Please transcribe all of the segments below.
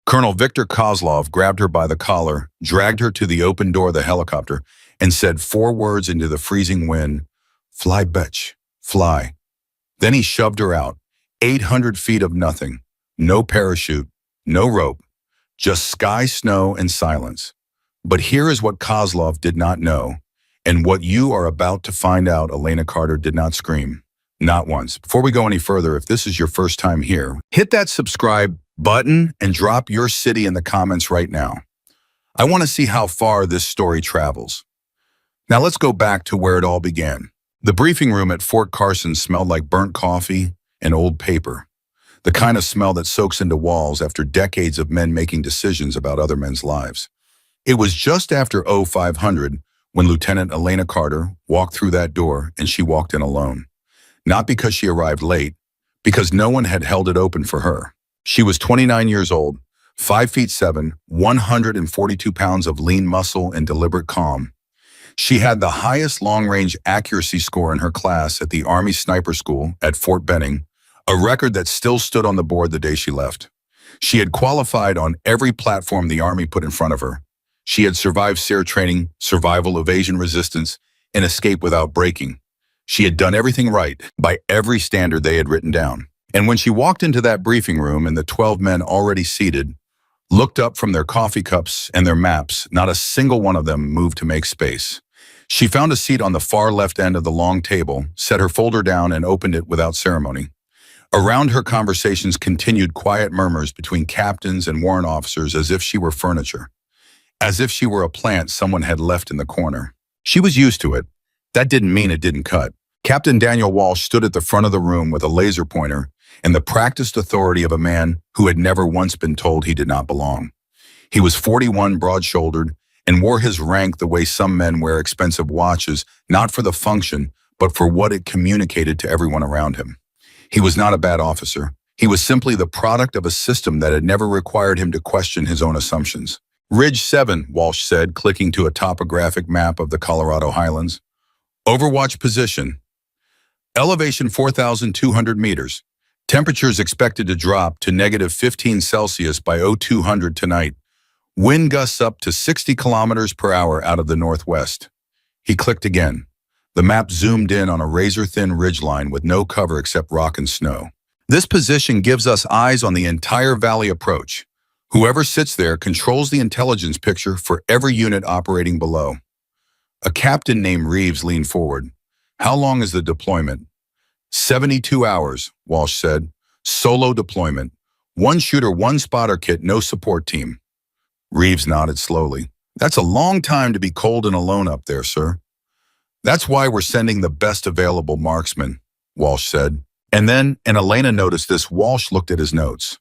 Colonel Victor Kozlov grabbed her by the collar, dragged her to the open door of the helicopter, and said 4 words into the freezing wind, "Fly, bitch, fly." Then he shoved her out, 800 feet of nothing, no parachute, no rope, just sky, snow, and silence. But here is what Kozlov did not know, and what you are about to find out. Elena Carter did not scream. Not once. Before we go any further, if this is your first time here, hit that subscribe button and drop your city in the comments right now. I want to see how far this story travels. Now let's go back to where it all began. The briefing room at Fort Carson smelled like burnt coffee and old paper, the kind of smell that soaks into walls after decades of men making decisions about other men's lives. It was just after 0500 when Lieutenant Elena Carter walked through that door, and she walked in alone. Not because she arrived late, because no one had held it open for her. She was 29 years old, 5'7", 142 pounds of lean muscle and deliberate calm. She had the highest long-range accuracy score in her class at the Army Sniper School at Fort Benning, a record that still stood on the board the day she left. She had qualified on every platform the Army put in front of her. She had survived SARE training, survival, evasion resistance, and escape without breaking. She had done everything right by every standard they had written down. And when she walked into that briefing room and the 12 men already seated looked up from their coffee cups and their maps, not a single one of them moved to make space. She found a seat on the far left end of the long table, set her folder down, and opened it without ceremony. Around her, conversations continued, quiet murmurs between captains and warrant officers, as if she were furniture, as if she were a plant someone had left in the corner. She was used to it. That didn't mean it didn't cut. Captain Daniel Walsh stood at the front of the room with a laser pointer and the practiced authority of a man who had never once been told he did not belong. He was 41, broad-shouldered, and wore his rank the way some men wear expensive watches, not for the function, but for what it communicated to everyone around him. He was not a bad officer. He was simply the product of a system that had never required him to question his own assumptions. "Ridge 7, Walsh said, clicking to a topographic map of the Colorado Highlands. "Overwatch position. Elevation 4,200 meters. Temperatures expected to drop to -15 Celsius by 0200 tonight. Wind gusts up to 60 kilometers per hour out of the northwest." He clicked again. The map zoomed in on a razor-thin ridgeline with no cover except rock and snow. "This position gives us eyes on the entire valley approach. Whoever sits there controls the intelligence picture for every unit operating below." A captain named Reeves leaned forward. "How long is the deployment?" 72 hours, Walsh said. "Solo deployment. 1 shooter, 1 spotter kit, no support team." Reeves nodded slowly. "That's a long time to be cold and alone up there, sir." "That's why we're sending the best available marksmen," Walsh said. And Elena noticed this, Walsh looked at his notes.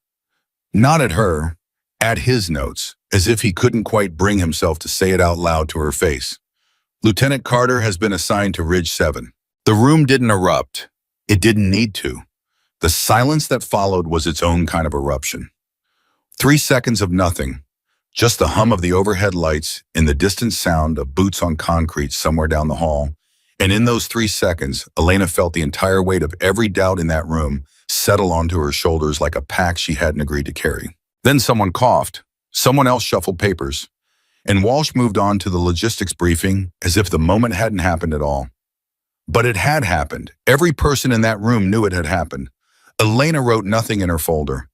Not at her, at his notes, as if he couldn't quite bring himself to say it out loud to her face. "Lieutenant Carter has been assigned to Ridge 7. The room didn't erupt. It didn't need to. The silence that followed was its own kind of eruption. 3 seconds of nothing. Just the hum of the overhead lights and the distant sound of boots on concrete somewhere down the hall. And in those 3 seconds, Elena felt the entire weight of every doubt in that room settle onto her shoulders like a pack she hadn't agreed to carry. Then someone coughed. Someone else shuffled papers. And Walsh moved on to the logistics briefing as if the moment hadn't happened at all. But it had happened. Every person in that room knew it had happened. Elena wrote nothing in her folder.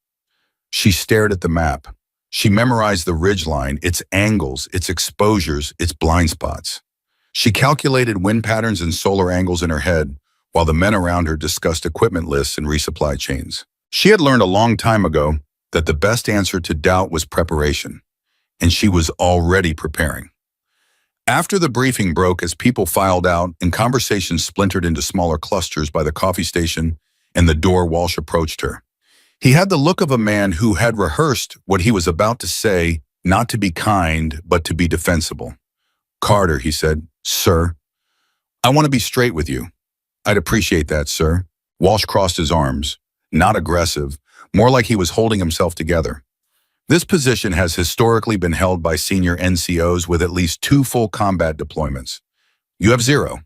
She stared at the map. She memorized the ridgeline, its angles, its exposures, its blind spots. She calculated wind patterns and solar angles in her head, while the men around her discussed equipment lists and resupply chains. She had learned a long time ago that the best answer to doubt was preparation, and she was already preparing. After the briefing broke, as people filed out and conversations splintered into smaller clusters by the coffee station and the door, Walsh approached her. He had the look of a man who had rehearsed what he was about to say, not to be kind, but to be defensible. "Carter," he said. "Sir, I want to be straight with you." "I'd appreciate that, sir." Walsh crossed his arms, not aggressive, more like he was holding himself together. "This position has historically been held by senior NCOs with at least 2 full combat deployments. You have 0.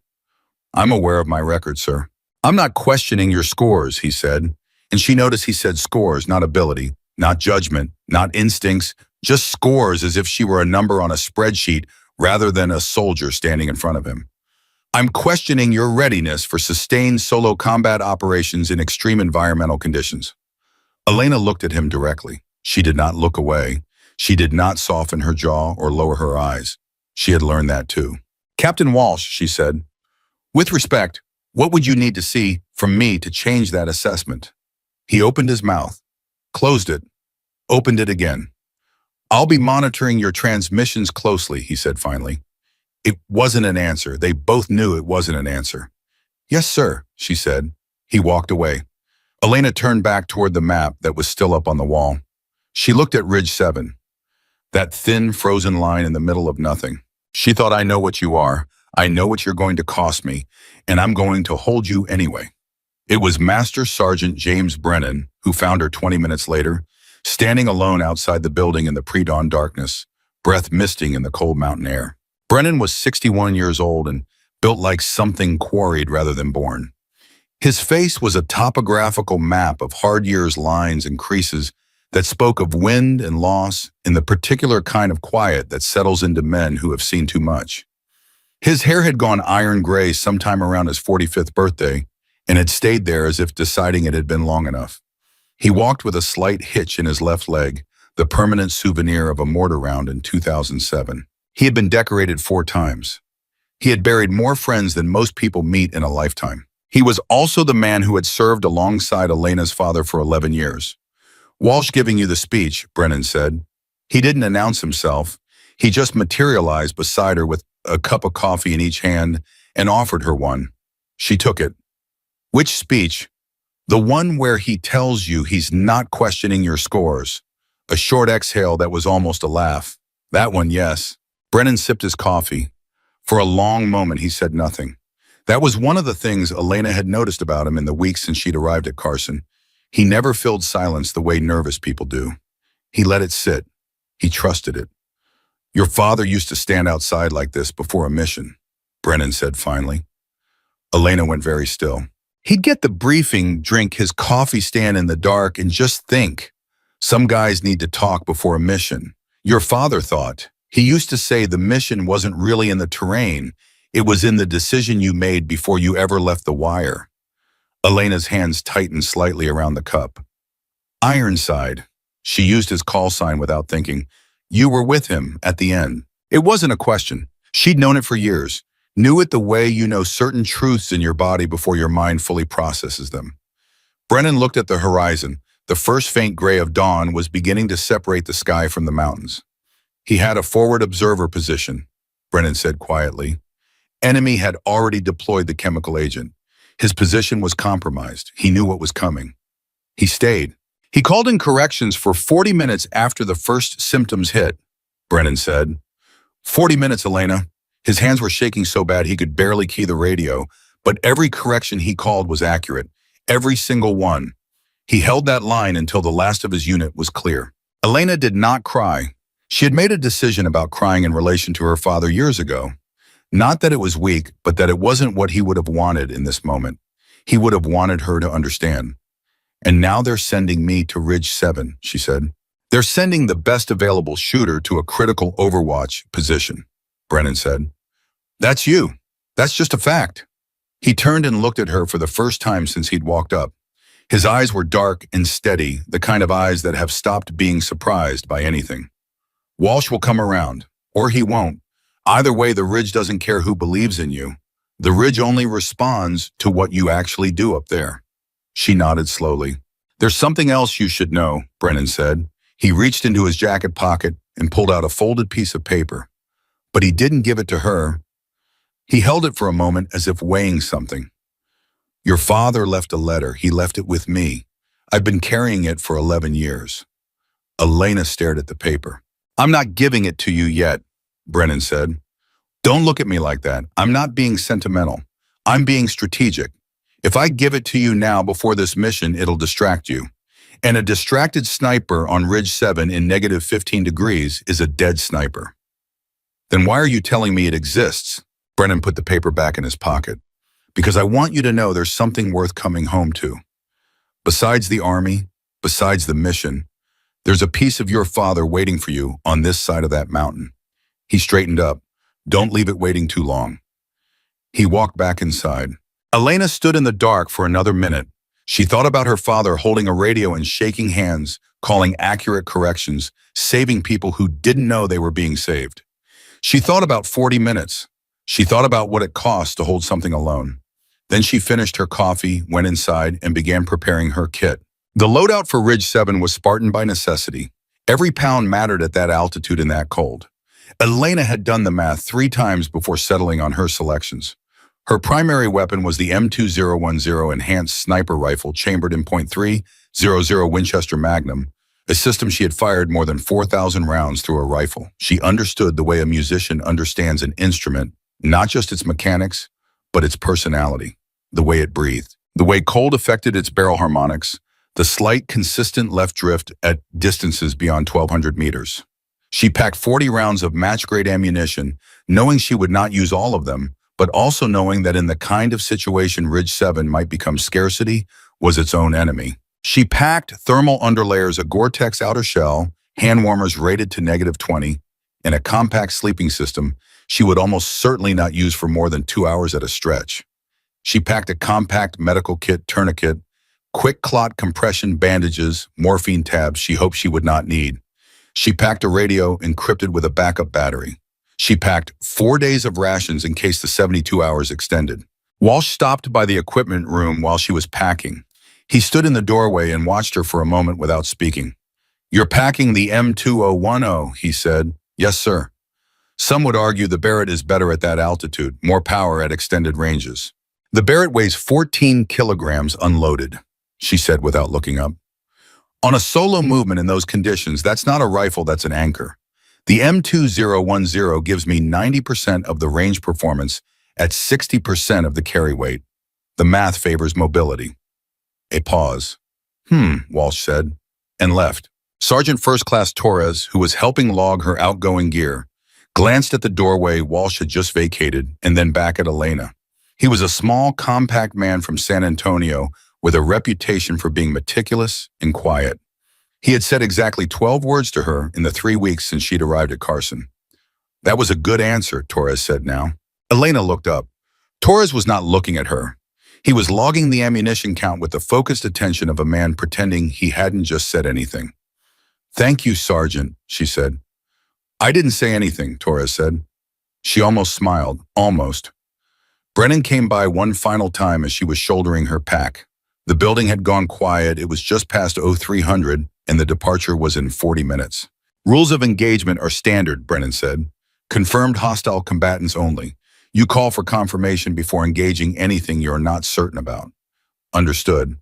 I'm aware of my record, sir." "I'm not questioning your scores," he said. And she noticed he said scores, not ability. Not judgment, not instincts, just scores as if she were a number on a spreadsheet rather than a soldier standing in front of him. I'm questioning your readiness for sustained solo combat operations in extreme environmental conditions. Elena looked at him directly. She did not look away. She did not soften her jaw or lower her eyes. She had learned that too. Captain Walsh, she said, with respect, what would you need to see from me to change that assessment? He opened his mouth, closed it, opened it again. I'll be monitoring your transmissions closely, he said finally. It wasn't an answer. They both knew it wasn't an answer. Yes, sir, she said. He walked away. Elena turned back toward the map that was still up on the wall. She looked at Ridge 7, that thin, frozen line in the middle of nothing. She thought, I know what you are. I know what you're going to cost me, and I'm going to hold you anyway. It was Master Sergeant James Brennan who found her 20 minutes later, standing alone outside the building in the pre-dawn darkness, breath misting in the cold mountain air. Brennan was 61 years old and built like something quarried rather than born. His face was a topographical map of hard years' lines and creases that spoke of wind and loss and the particular kind of quiet that settles into men who have seen too much. His hair had gone iron gray sometime around his 45th birthday and had stayed there as if deciding it had been long enough. He walked with a slight hitch in his left leg, the permanent souvenir of a mortar round in 2007. He had been decorated 4 times. He had buried more friends than most people meet in a lifetime. He was also the man who had served alongside Elena's father for 11 years. Walsh giving you the speech, Brennan said. He didn't announce himself. He just materialized beside her with a cup of coffee in each hand and offered her one. She took it. Which speech? The one where he tells you he's not questioning your scores. A short exhale that was almost a laugh. That one, yes. Brennan sipped his coffee. For a long moment, he said nothing. That was one of the things Elena had noticed about him in the weeks since she'd arrived at Carson. He never filled silence the way nervous people do. He let it sit. He trusted it. Your father used to stand outside like this before a mission, Brennan said finally. Elena went very still. He'd get the briefing, drink his coffee stand in the dark, and just think. Some guys need to talk before a mission. Your father thought. He used to say the mission wasn't really in the terrain. It was in the decision you made before you ever left the wire. Elena's hands tightened slightly around the cup. Ironside. She used his call sign without thinking. You were with him at the end. It wasn't a question. She'd known it for years. Knew it the way you know certain truths in your body before your mind fully processes them. Brennan looked at the horizon. The first faint gray of dawn was beginning to separate the sky from the mountains. He had a forward observer position, Brennan said quietly. Enemy had already deployed the chemical agent. His position was compromised. He knew what was coming. He stayed. He called in corrections for 40 minutes after the first symptoms hit, Brennan said. 40 minutes, Elena. His hands were shaking so bad he could barely key the radio, but every correction he called was accurate. Every single one. He held that line until the last of his unit was clear. Elena did not cry. She had made a decision about crying in relation to her father years ago. Not that it was weak, but that it wasn't what he would have wanted in this moment. He would have wanted her to understand. And now they're sending me to Ridge 7, she said. They're sending the best available shooter to a critical overwatch position, Brennan said. That's you. That's just a fact. He turned and looked at her for the first time since he'd walked up. His eyes were dark and steady, the kind of eyes that have stopped being surprised by anything. Walsh will come around, or he won't. Either way, the Ridge doesn't care who believes in you. The Ridge only responds to what you actually do up there. She nodded slowly. There's something else you should know, Brennan said. He reached into his jacket pocket and pulled out a folded piece of paper. But he didn't give it to her. He held it for a moment as if weighing something. Your father left a letter. He left it with me. I've been carrying it for 11 years. Elena stared at the paper. I'm not giving it to you yet, Brennan said. Don't look at me like that. I'm not being sentimental. I'm being strategic. If I give it to you now before this mission, it'll distract you. And a distracted sniper on Ridge 7 in negative 15 degrees is a dead sniper. Then why are you telling me it exists? Brennan put the paper back in his pocket. Because I want you to know there's something worth coming home to. Besides the army, besides the mission, There's a piece of your father waiting for you on this side of that mountain. He straightened up. Don't leave it waiting too long. He walked back inside. Elena stood in the dark for another minute. She thought about her father holding a radio and shaking hands, calling accurate corrections, saving people who didn't know they were being saved. She thought about 40 minutes. She thought about what it cost to hold something alone. Then she finished her coffee, went inside, and began preparing her kit. The loadout for Ridge 7 was Spartan by necessity. Every pound mattered at that altitude and that cold. Elena had done the math 3 times before settling on her selections. Her weapon was the M2010 enhanced sniper rifle chambered in .300 Winchester Magnum, a system she had fired more than 4,000 rounds through a rifle. She understood the way a musician understands an instrument, not just its mechanics, but its personality, the way it breathed, the way cold affected its barrel harmonics, the slight, consistent left drift at distances beyond 1,200 meters. She packed 40 rounds of match-grade ammunition, knowing she would not use all of them, but also knowing that in the kind of situation Ridge 7 might become scarcity was its own enemy. She packed thermal underlayers, a Gore-Tex outer shell, hand warmers rated to -20, and a compact sleeping system she would almost certainly not use for more than 2 hours at a stretch. She packed a compact medical kit tourniquet, quick clot compression bandages, morphine tabs she hoped she would not need. She packed a radio encrypted with a backup battery. She packed 4 days of rations in case the 72 hours extended. Walsh stopped by the equipment room while she was packing. He stood in the doorway and watched her for a moment without speaking. "You're packing the M2010, he said. "Yes, sir." "Some would argue the Barrett is better at that altitude, more power at extended ranges." "The Barrett weighs 14 kilograms unloaded," she said without looking up. "On a solo movement in those conditions, that's not a rifle, that's an anchor. The M2010 gives me 90% of the range performance at 60% of the carry weight. The math favors mobility." A pause. Walsh said, and left. Sergeant First Class Torres, who was helping log her outgoing gear, glanced at the doorway Walsh had just vacated and then back at Elena. He was a small, compact man from San Antonio with a reputation for being meticulous and quiet. He had said exactly 12 words to her in the 3 weeks since she'd arrived at Carson. "That was a good answer," Torres said now. Elena looked up. Torres was not looking at her. He was logging the ammunition count with the focused attention of a man pretending he hadn't just said anything. "Thank you, Sergeant," she said. "I didn't say anything," Torres said. She almost smiled, almost. Brennan came by one final time as she was shouldering her pack. The building had gone quiet. It was just past 0300, and the departure was in 40 minutes. "Rules of engagement are standard," Brennan said. "Confirmed hostile combatants only. You call for confirmation before engaging anything you're not certain about." "Understood."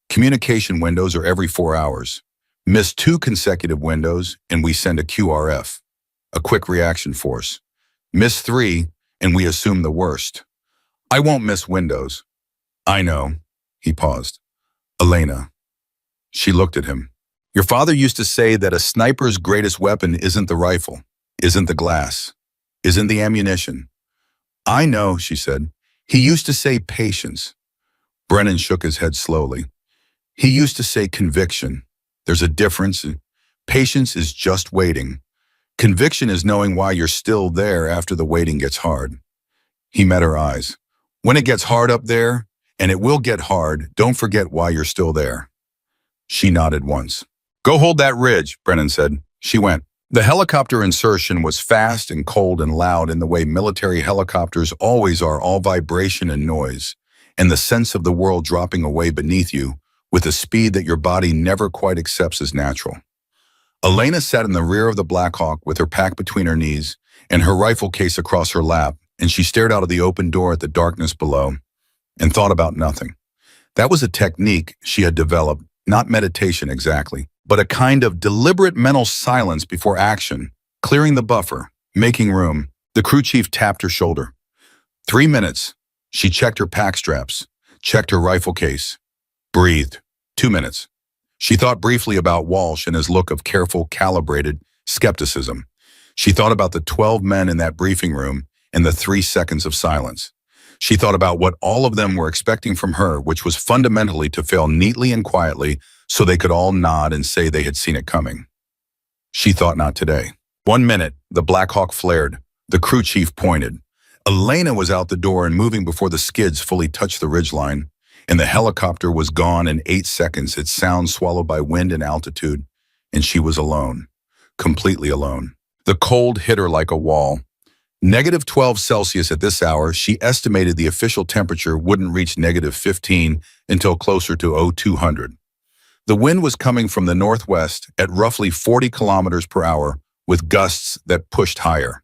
"Communication windows are every 4 hours. Miss 2 consecutive windows, and we send a QRF, a quick reaction force. Miss 3, and we assume the worst." "I won't miss windows." "I know." He paused. "Elena." She looked at him. "Your father used to say that a sniper's greatest weapon isn't the rifle, isn't the glass, isn't the ammunition." "I know," she said. "He used to say patience." Brennan shook his head slowly. "He used to say conviction. There's a difference. Patience is just waiting. Conviction is knowing why you're still there after the waiting gets hard." He met her eyes. "When it gets hard up there, and it will get hard, don't forget why you're still there." She nodded once. "Go hold that ridge," Brennan said. She went. The helicopter insertion was fast and cold and loud in the way military helicopters always are, all vibration and noise, and the sense of the world dropping away beneath you with a speed that your body never quite accepts as natural. Elena sat in the rear of the Black Hawk with her pack between her knees and her rifle case across her lap, and she stared out of the open door at the darkness below and thought about nothing. That was a technique she had developed, not meditation exactly, but a kind of deliberate mental silence before action, clearing the buffer, making room. The crew chief tapped her shoulder. 3 minutes. She checked her pack straps, checked her rifle case, breathed. 2 minutes. She thought briefly about Walsh and his look of careful, calibrated skepticism. She thought about the 12 men in that briefing room and the 3 seconds of silence. She thought about what all of them were expecting from her, which was fundamentally to fail neatly and quietly so they could all nod and say they had seen it coming. She thought not today. 1 minute, the Black Hawk flared. The crew chief pointed. Elena was out the door and moving before the skids fully touched the ridgeline, and the helicopter was gone in 8 seconds, its sound swallowed by wind and altitude, and she was alone, completely alone. The cold hit her like a wall. -12 Celsius at this hour, she estimated the official temperature wouldn't reach -15 until closer to 0200. The wind was coming from the northwest at roughly 40 kilometers per hour, with gusts that pushed higher.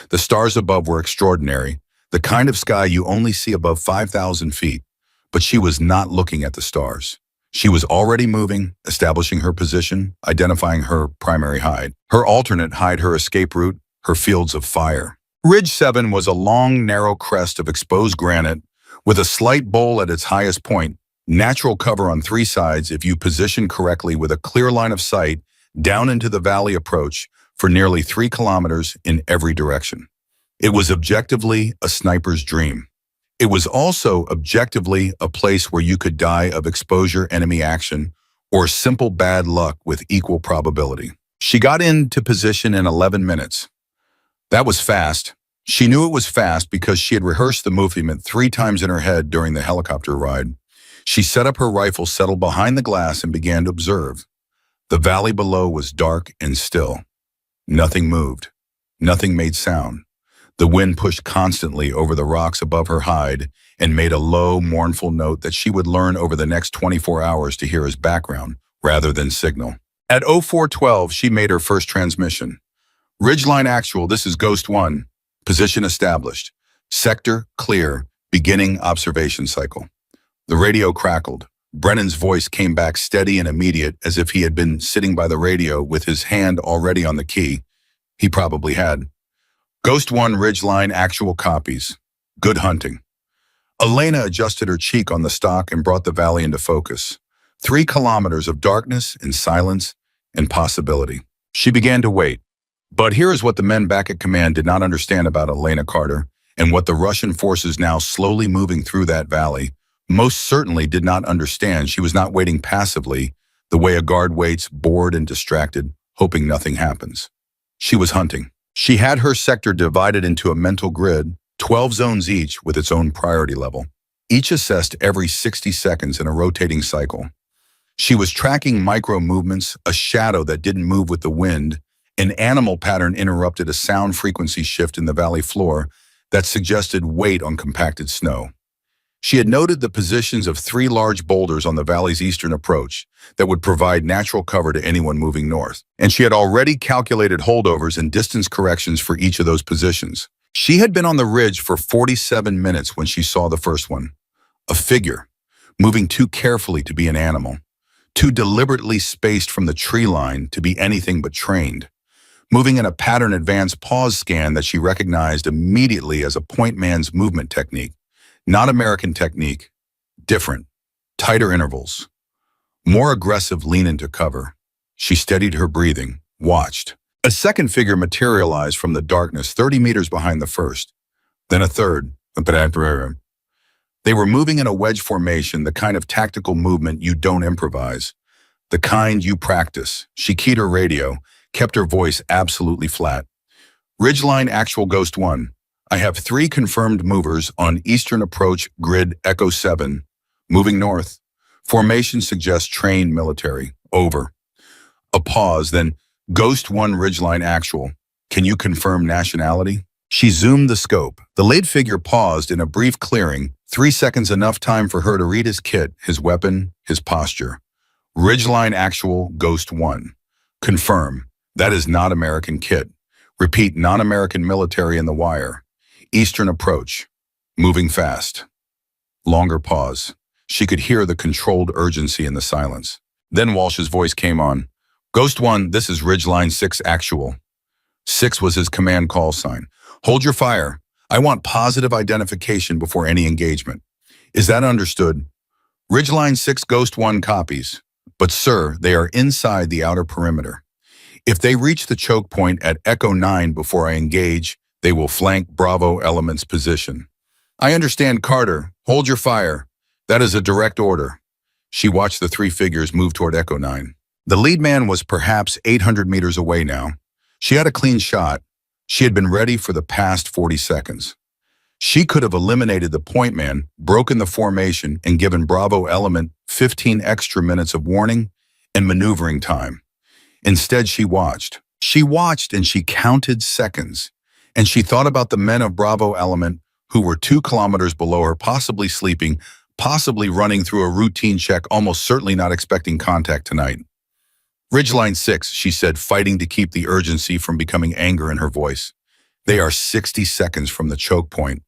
The stars above were extraordinary, the kind of sky you only see above 5,000 feet. But she was not looking at the stars. She was already moving, establishing her position, identifying her primary hide. Her alternate hide, her escape route, her fields of fire. Ridge 7 was a long, narrow crest of exposed granite with a slight bowl at its highest point, natural cover on 3 sides if you position correctly with a clear line of sight down into the valley approach for nearly 3 kilometers in every direction. It was objectively a sniper's dream. It was also objectively a place where you could die of exposure enemy action or simple bad luck with equal probability. She got into position in 11 minutes. That was fast. She knew it was fast because she had rehearsed the movement 3 times in her head during the helicopter ride. She set up her rifle, settled behind the glass, and began to observe. The valley below was dark and still. Nothing moved. Nothing made sound. The wind pushed constantly over the rocks above her hide and made a low, mournful note that she would learn over the next 24 hours to hear as background rather than signal. At 0412, she made her first transmission. Ridgeline actual, this is Ghost 1. Position established. Sector clear, beginning observation cycle. The radio crackled. Brennan's voice came back steady and immediate as if he had been sitting by the radio with his hand already on the key. He probably had. Ghost 1 Ridgeline actual copies. Good hunting. Elena adjusted her cheek on the stock and brought the valley into focus. 3 kilometers of darkness and silence and possibility. She began to wait. But here is what the men back at command did not understand about Elena Carter and what the Russian forces now slowly moving through that valley most certainly did not understand. She was not waiting passively the way a guard waits, bored and distracted, hoping nothing happens. She was hunting. She had her sector divided into a mental grid, 12 zones each with its own priority level, each assessed every 60 seconds in a rotating cycle. She was tracking micro movements, a shadow that didn't move with the wind, an animal pattern interrupted a sound frequency shift in the valley floor that suggested weight on compacted snow. She had noted the positions of 3 large boulders on the valley's eastern approach that would provide natural cover to anyone moving north, and she had already calculated holdovers and distance corrections for each of those positions. She had been on the ridge for 47 minutes when she saw the first one. A figure, moving too carefully to be an animal, too deliberately spaced from the tree line to be anything but trained, moving in a pattern advanced pause scan that she recognized immediately as a point man's movement technique. Not American technique, different, tighter intervals, more aggressive lean into cover. She steadied her breathing, watched. A second figure materialized from the darkness 30 meters behind the first, then a third. They were moving in a wedge formation, the kind of tactical movement you don't improvise, the kind you practice. She keyed her radio, kept her voice absolutely flat. Ridgeline actual Ghost 1. I have 3 confirmed movers on eastern approach grid Echo 7, moving north. Formation suggests trained military. Over. A pause, then Ghost 1 Ridgeline actual. Can you confirm nationality? She zoomed the scope. The lead figure paused in a brief clearing, 3 seconds enough time for her to read his kit, his weapon, his posture. Ridgeline actual Ghost 1. Confirm. That is not American kit. Repeat, non-American military in the wire. Eastern approach. Moving fast. Longer pause. She could hear the controlled urgency in the silence. Then Walsh's voice came on. Ghost 1, this is Ridgeline 6 actual. 6 was his command call sign. Hold your fire. I want positive identification before any engagement. Is that understood? Ridgeline 6 Ghost 1 copies. But sir, they are inside the outer perimeter. If they reach the choke point at Echo 9 before I engage, they will flank Bravo element's position. I understand, Carter. Hold your fire. That is a direct order. She watched the three figures move toward Echo 9. The lead man was perhaps 800 meters away now. She had a clean shot. She had been ready for the past 40 seconds. She could have eliminated the point man, broken the formation, and given Bravo Element 15 extra minutes of warning and maneuvering time. Instead, she watched. She watched and she counted seconds. And she thought about the men of Bravo Element who were 2 kilometers below her, possibly sleeping, possibly running through a routine check, almost certainly not expecting contact tonight. Ridgeline 6, she said, fighting to keep the urgency from becoming anger in her voice. They are 60 seconds from the choke point.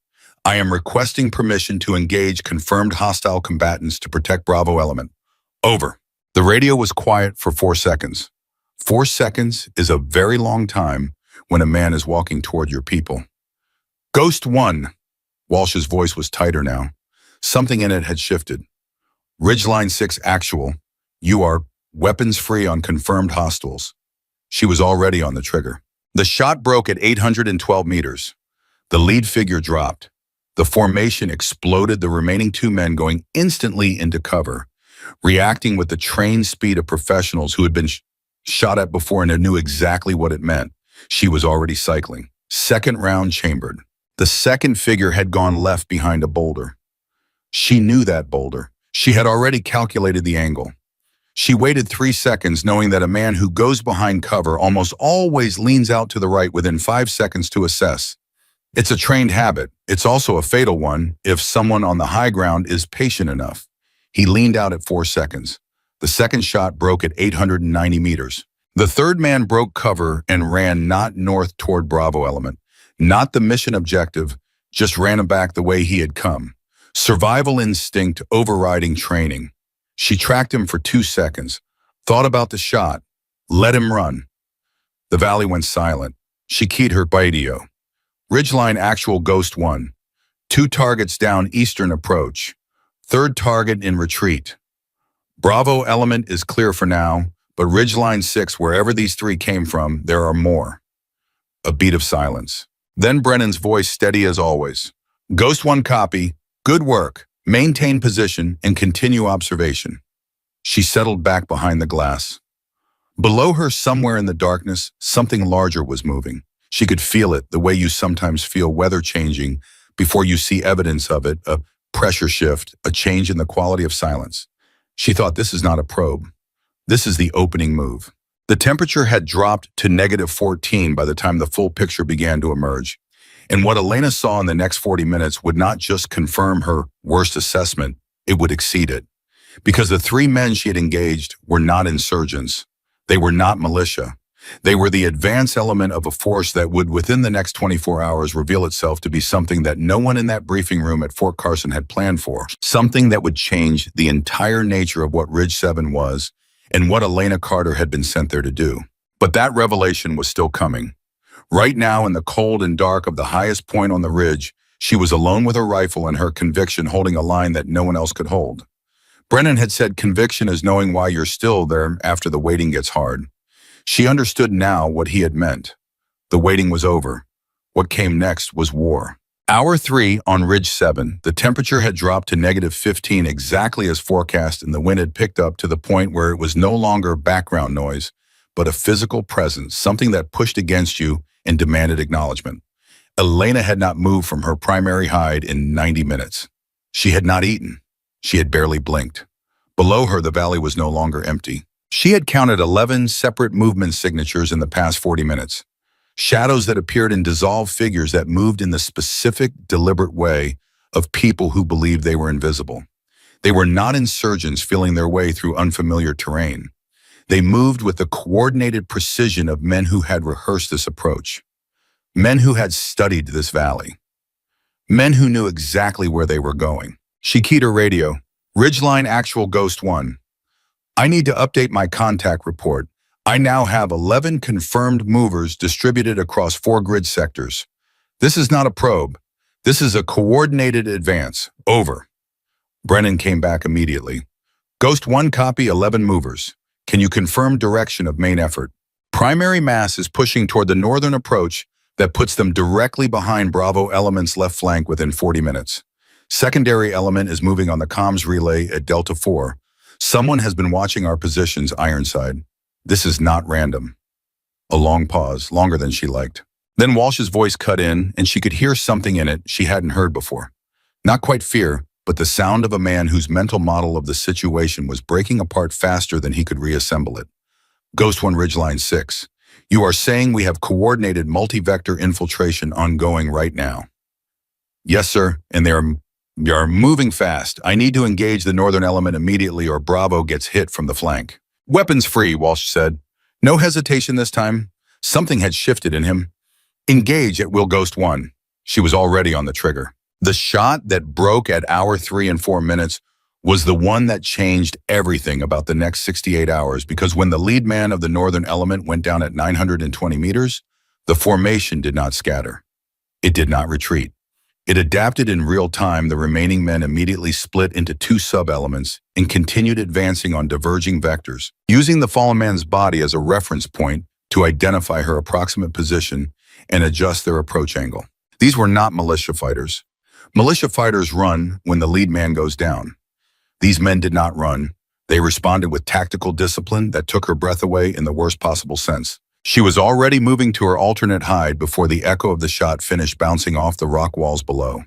I am requesting permission to engage confirmed hostile combatants to protect Bravo Element. Over. The radio was quiet for 4 seconds. 4 seconds is a very long time when a man is walking toward your people. Ghost 1. Walsh's voice was tighter now. Something in it had shifted. Ridgeline 6 actual. You are weapons-free on confirmed hostiles. She was already on the trigger. The shot broke at 812 meters. The lead figure dropped. The formation exploded, the remaining 2 men going instantly into cover, reacting with the trained speed of professionals who had been shot at before and knew exactly what it meant. She was already cycling. Second round chambered. The second figure had gone left behind a boulder. She knew that boulder. She had already calculated the angle. She waited 3 seconds, knowing that a man who goes behind cover almost always leans out to the right within 5 seconds to assess. It's a trained habit. It's also a fatal one if someone on the high ground is patient enough. He leaned out at 4 seconds. The second shot broke at 890 meters. The third man broke cover and ran not north toward Bravo Element, not the mission objective, just ran back the way he had come. Survival instinct overriding training. She tracked him for 2 seconds, thought about the shot, let him run. The valley went silent. She keyed her radio. Ridgeline actual Ghost 1. 2 targets down eastern approach. Third target in retreat. Bravo Element is clear for now, but Ridgeline 6, wherever these 3 came from, there are more. A beat of silence. Then Brennan's voice steady as always. Ghost 1 copy. Good work. Maintain position and continue observation. She settled back behind the glass. Below her, somewhere in the darkness, something larger was moving. She could feel it, the way you sometimes feel weather changing before you see evidence of it, a pressure shift, a change in the quality of silence. She thought, this is not a probe. This is the opening move. The temperature had dropped to -14 by the time the full picture began to emerge. And what Elena saw in the next 40 minutes would not just confirm her worst assessment, it would exceed it. Because the 3 men she had engaged were not insurgents. They were not militia. They were the advanced element of a force that would, within the next 24 hours, reveal itself to be something that no one in that briefing room at Fort Carson had planned for. Something that would change the entire nature of what Ridge 7 was and what Elena Carter had been sent there to do. But that revelation was still coming. Right now, in the cold and dark of the highest point on the ridge, she was alone with her rifle and her conviction holding a line that no one else could hold. Brennan had said conviction is knowing why you're still there after the waiting gets hard. She understood now what he had meant. The waiting was over. What came next was war. Hour 3 on Ridge 7, the temperature had dropped to -15 exactly as forecast, and the wind had picked up to the point where it was no longer background noise, but a physical presence, something that pushed against you and demanded acknowledgement. Elena had not moved from her primary hide in 90 minutes. She had not eaten. She had barely blinked. Below her, the valley was no longer empty. She had counted 11 separate movement signatures in the past 40 minutes. Shadows that appeared in dissolved figures that moved in the specific, deliberate way of people who believed they were invisible. They were not insurgents feeling their way through unfamiliar terrain. They moved with the coordinated precision of men who had rehearsed this approach. Men who had studied this valley. Men who knew exactly where they were going. She keyed her radio. Ridgeline actual Ghost 1. I need to update my contact report. I now have 11 confirmed movers distributed across 4 grid sectors. This is not a probe. This is a coordinated advance. Over. Brennan came back immediately. Ghost 1 copy 11 movers. Can you confirm direction of main effort? Primary mass is pushing toward the northern approach That puts them directly behind Bravo element's left flank within 40 minutes. Secondary element is moving on the comms relay at Delta 4. Someone has been watching our positions, Ironside. This is not random. A long pause, longer than she liked. Then Walsh's voice cut in, and she could hear something in it she hadn't heard before. Not quite fear, but the sound of a man whose mental model of the situation was breaking apart faster than he could reassemble it. Ghost 1 Ridgeline 6. You are saying we have coordinated multi-vector infiltration ongoing right now. Yes, sir, and they are moving fast. I need to engage the northern element immediately or Bravo gets hit from the flank. Weapons free, Walsh said. No hesitation this time. Something had shifted in him. Engage at will Ghost 1. She was already on the trigger. The shot that broke at hour 3 and 4 minutes was the one that changed everything about the next 68 hours because when the lead man of the northern element went down at 920 meters, the formation did not scatter. It did not retreat. It adapted in real time. The remaining men immediately split into 2 sub-elements and continued advancing on diverging vectors, using the fallen man's body as a reference point to identify her approximate position and adjust their approach angle. These were not militia fighters. Militia fighters run when the lead man goes down. These men did not run. They responded with tactical discipline that took her breath away in the worst possible sense. She was already moving to her alternate hide before the echo of the shot finished bouncing off the rock walls below.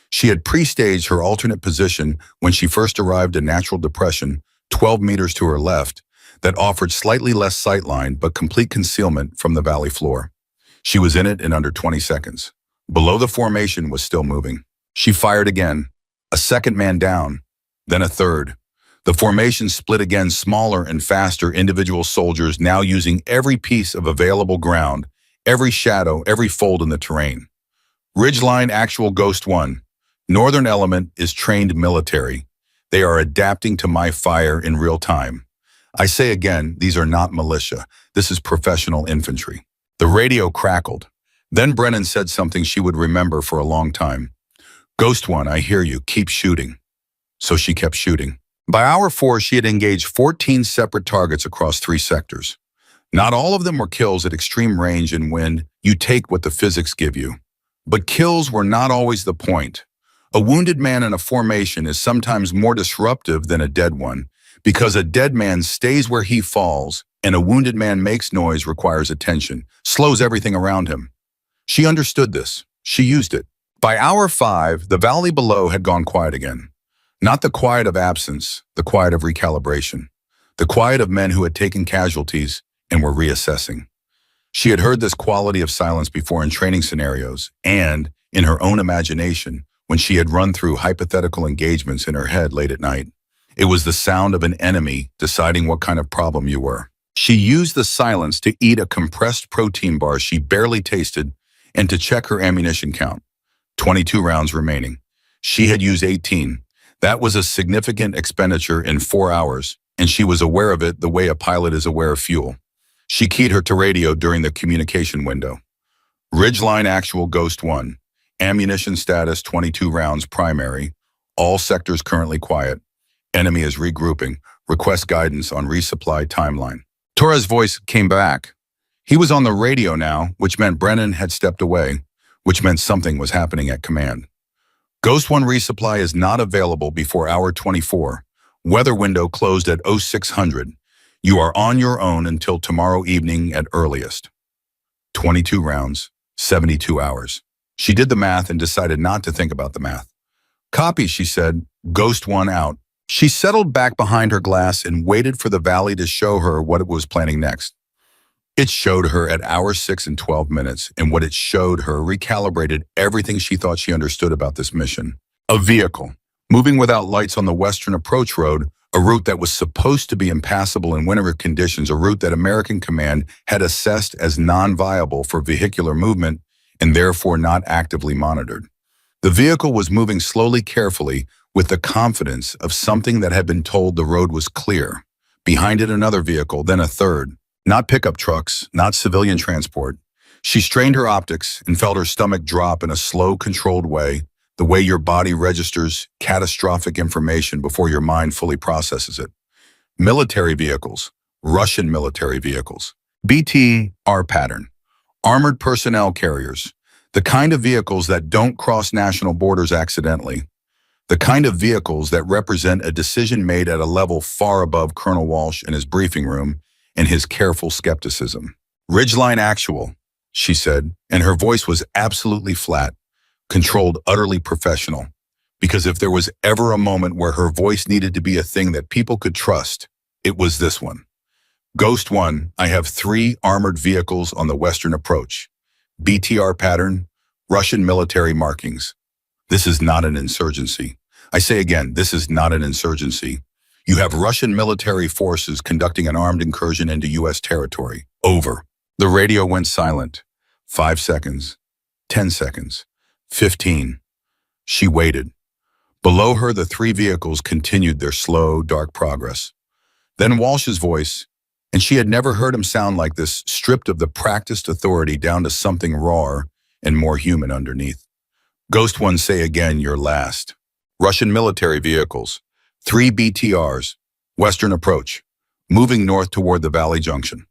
She had pre-staged her alternate position when she first arrived at Natural Depression, 12 meters to her left, that offered slightly less sightline but complete concealment from the valley floor. She was in it in under 20 seconds. Below the formation was still moving. She fired again. A second man down, then a third. The formation split again, smaller and faster individual soldiers now using every piece of available ground, every shadow, every fold in the terrain. Ridgeline actual Ghost 1. Northern element is trained military. They are adapting to my fire in real time. I say again, these are not militia. This is professional infantry. The radio crackled. Then Brennan said something she would remember for a long time. Ghost 1, I hear you. Keep shooting. So she kept shooting. By hour 4, she had engaged 14 separate targets across 3 sectors. Not all of them were kills at extreme range and wind. You take what the physics give you. But kills were not always the point. A wounded man in a formation is sometimes more disruptive than a dead one, because a dead man stays where he falls, and a wounded man makes noise, requires attention, slows everything around him. She understood this. She used it. By hour 5, the valley below had gone quiet again. Not the quiet of absence, the quiet of recalibration. The quiet of men who had taken casualties and were reassessing. She had heard this quality of silence before in training scenarios and, in her own imagination, when she had run through hypothetical engagements in her head late at night. It was the sound of an enemy deciding what kind of problem you were. She used the silence to eat a compressed protein bar she barely tasted and to check her ammunition count. 22 rounds remaining. She had used 18. That was a significant expenditure in 4 hours, and she was aware of it the way a pilot is aware of fuel. She keyed her to radio during the communication window. Ridgeline actual Ghost 1. Ammunition status 22 rounds primary. All sectors currently quiet. Enemy is regrouping. Request guidance on resupply timeline. Torres' voice came back. He was on the radio now, which meant Brennan had stepped away, which meant something was happening at command. Ghost 1 resupply is not available before hour 24. Weather window closed at 0600. You are on your own until tomorrow evening at earliest. 22 rounds, 72 hours. She did the math and decided not to think about the math. Copy, she said. Ghost 1 out. She settled back behind her glass and waited for the valley to show her what it was planning next. It showed her at hour 6 and 12 minutes, and what it showed her recalibrated everything she thought she understood about this mission. A vehicle, moving without lights on the western approach road, a route that was supposed to be impassable in winter conditions, a route that American Command had assessed as non-viable for vehicular movement and therefore not actively monitored. The vehicle was moving slowly, carefully, with the confidence of something that had been told the road was clear. Behind it, another vehicle, then a third. Not pickup trucks, not civilian transport. She strained her optics and felt her stomach drop in a slow, controlled way, the way your body registers catastrophic information before your mind fully processes it. Military vehicles, Russian military vehicles. BTR pattern. Armored personnel carriers, the kind of vehicles that don't cross national borders accidentally, the kind of vehicles that represent a decision made at a level far above Colonel Walsh in his briefing room and his careful skepticism. Ridgeline Actual, she said, and her voice was absolutely flat, controlled, utterly professional. Because if there was ever a moment where her voice needed to be a thing that people could trust, it was this one. Ghost 1, I have 3 armored vehicles on the western approach. BTR pattern, Russian military markings. This is not an insurgency. I say again, this is not an insurgency. You have Russian military forces conducting an armed incursion into U.S. territory. Over. The radio went silent. 5 seconds. 10 seconds. 15. She waited. Below her, the 3 vehicles continued their slow, dark progress. Then Walsh's voice, and she had never heard him sound like this, stripped of the practiced authority down to something rawer and more human underneath. Ghost 1, say again, you're last. Russian military vehicles, 3 BTRs, western approach, moving north toward the Valley Junction.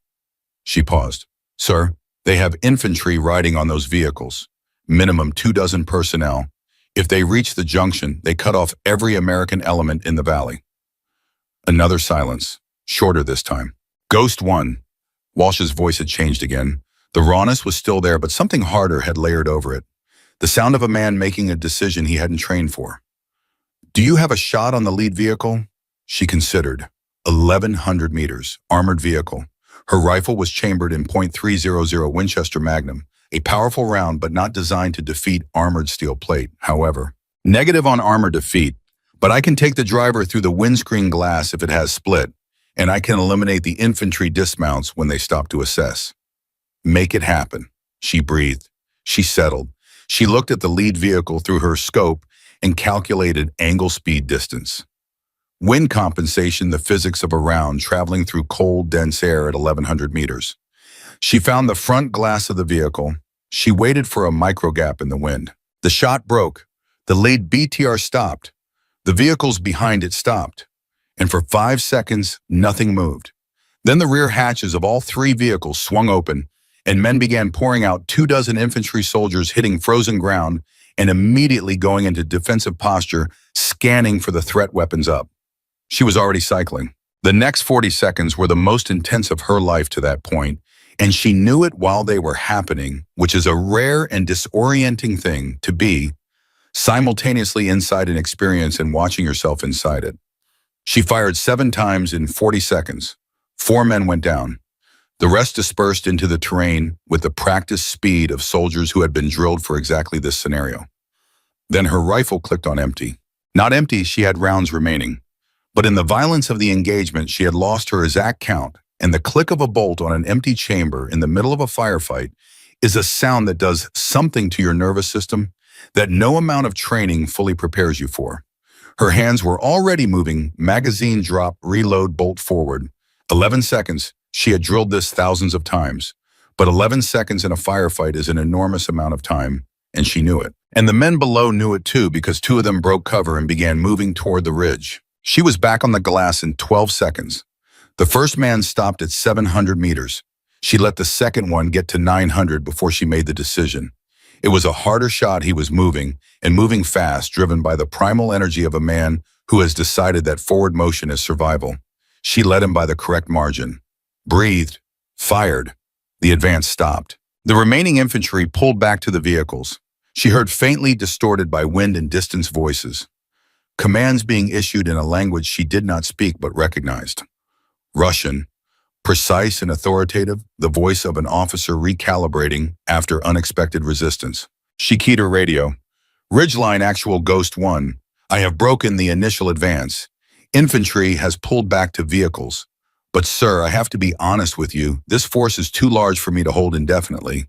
She paused. Sir, they have infantry riding on those vehicles, minimum 24 personnel. If they reach the junction, they cut off every American element in the valley. Another silence, shorter this time. Ghost 1. Walsh's voice had changed again. The rawness was still there, but something harder had layered over it. The sound of a man making a decision he hadn't trained for. Do you have a shot on the lead vehicle? She considered. 1,100 meters, armored vehicle. Her rifle was chambered in .300 Winchester Magnum, a powerful round but not designed to defeat armored steel plate, however. Negative on armor defeat, but I can take the driver through the windscreen glass if it has split, and I can eliminate the infantry dismounts when they stop to assess. Make it happen. She breathed. She settled. She looked at the lead vehicle through her scope and calculated angle, speed, distance. Wind compensation, the physics of a round traveling through cold, dense air at 1,100 meters. She found the front glass of the vehicle. She waited for a micro gap in the wind. The shot broke. The lead BTR stopped. The vehicles behind it stopped. And for 5 seconds, nothing moved. Then the rear hatches of all 3 vehicles swung open, and men began pouring out 24 infantry soldiers hitting frozen ground and immediately going into defensive posture, scanning for the threat weapons up. She was already cycling. The next 40 seconds were the most intense of her life to that point, and she knew it while they were happening, which is a rare and disorienting thing to be, simultaneously inside an experience and watching yourself inside it. She fired 7 times in 40 seconds. 4 men went down. The rest dispersed into the terrain with the practiced speed of soldiers who had been drilled for exactly this scenario. Then her rifle clicked on empty. Not empty, she had rounds remaining. But in the violence of the engagement, she had lost her exact count, and the click of a bolt on an empty chamber in the middle of a firefight is a sound that does something to your nervous system that no amount of training fully prepares you for. Her hands were already moving, magazine drop, reload, bolt forward. 11 seconds. She had drilled this thousands of times, but 11 seconds in a firefight is an enormous amount of time, and she knew it. And the men below knew it too, because 2 of them broke cover and began moving toward the ridge. She was back on the glass in 12 seconds. The first man stopped at 700 meters. She let the second one get to 900 before she made the decision. It was a harder shot. He was moving, and moving fast, driven by the primal energy of a man who has decided that forward motion is survival. She led him by the correct margin. Breathed, fired. The advance stopped. The remaining infantry pulled back to the vehicles. She heard faintly distorted by wind and distance voices. Commands being issued in a language she did not speak but recognized. Russian, precise and authoritative, the voice of an officer recalibrating after unexpected resistance. She keyed her radio. Ridgeline Actual Ghost 1, I have broken the initial advance. Infantry has pulled back to vehicles. But sir, I have to be honest with you, this force is too large for me to hold indefinitely.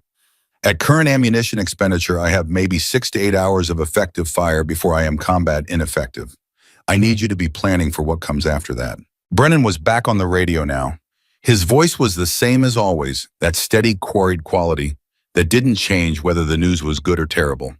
At current ammunition expenditure, I have maybe 6 to 8 hours of effective fire before I am combat ineffective. I need you to be planning for what comes after that. Brennan was back on the radio now. His voice was the same as always, that steady, quarried quality that didn't change whether the news was good or terrible.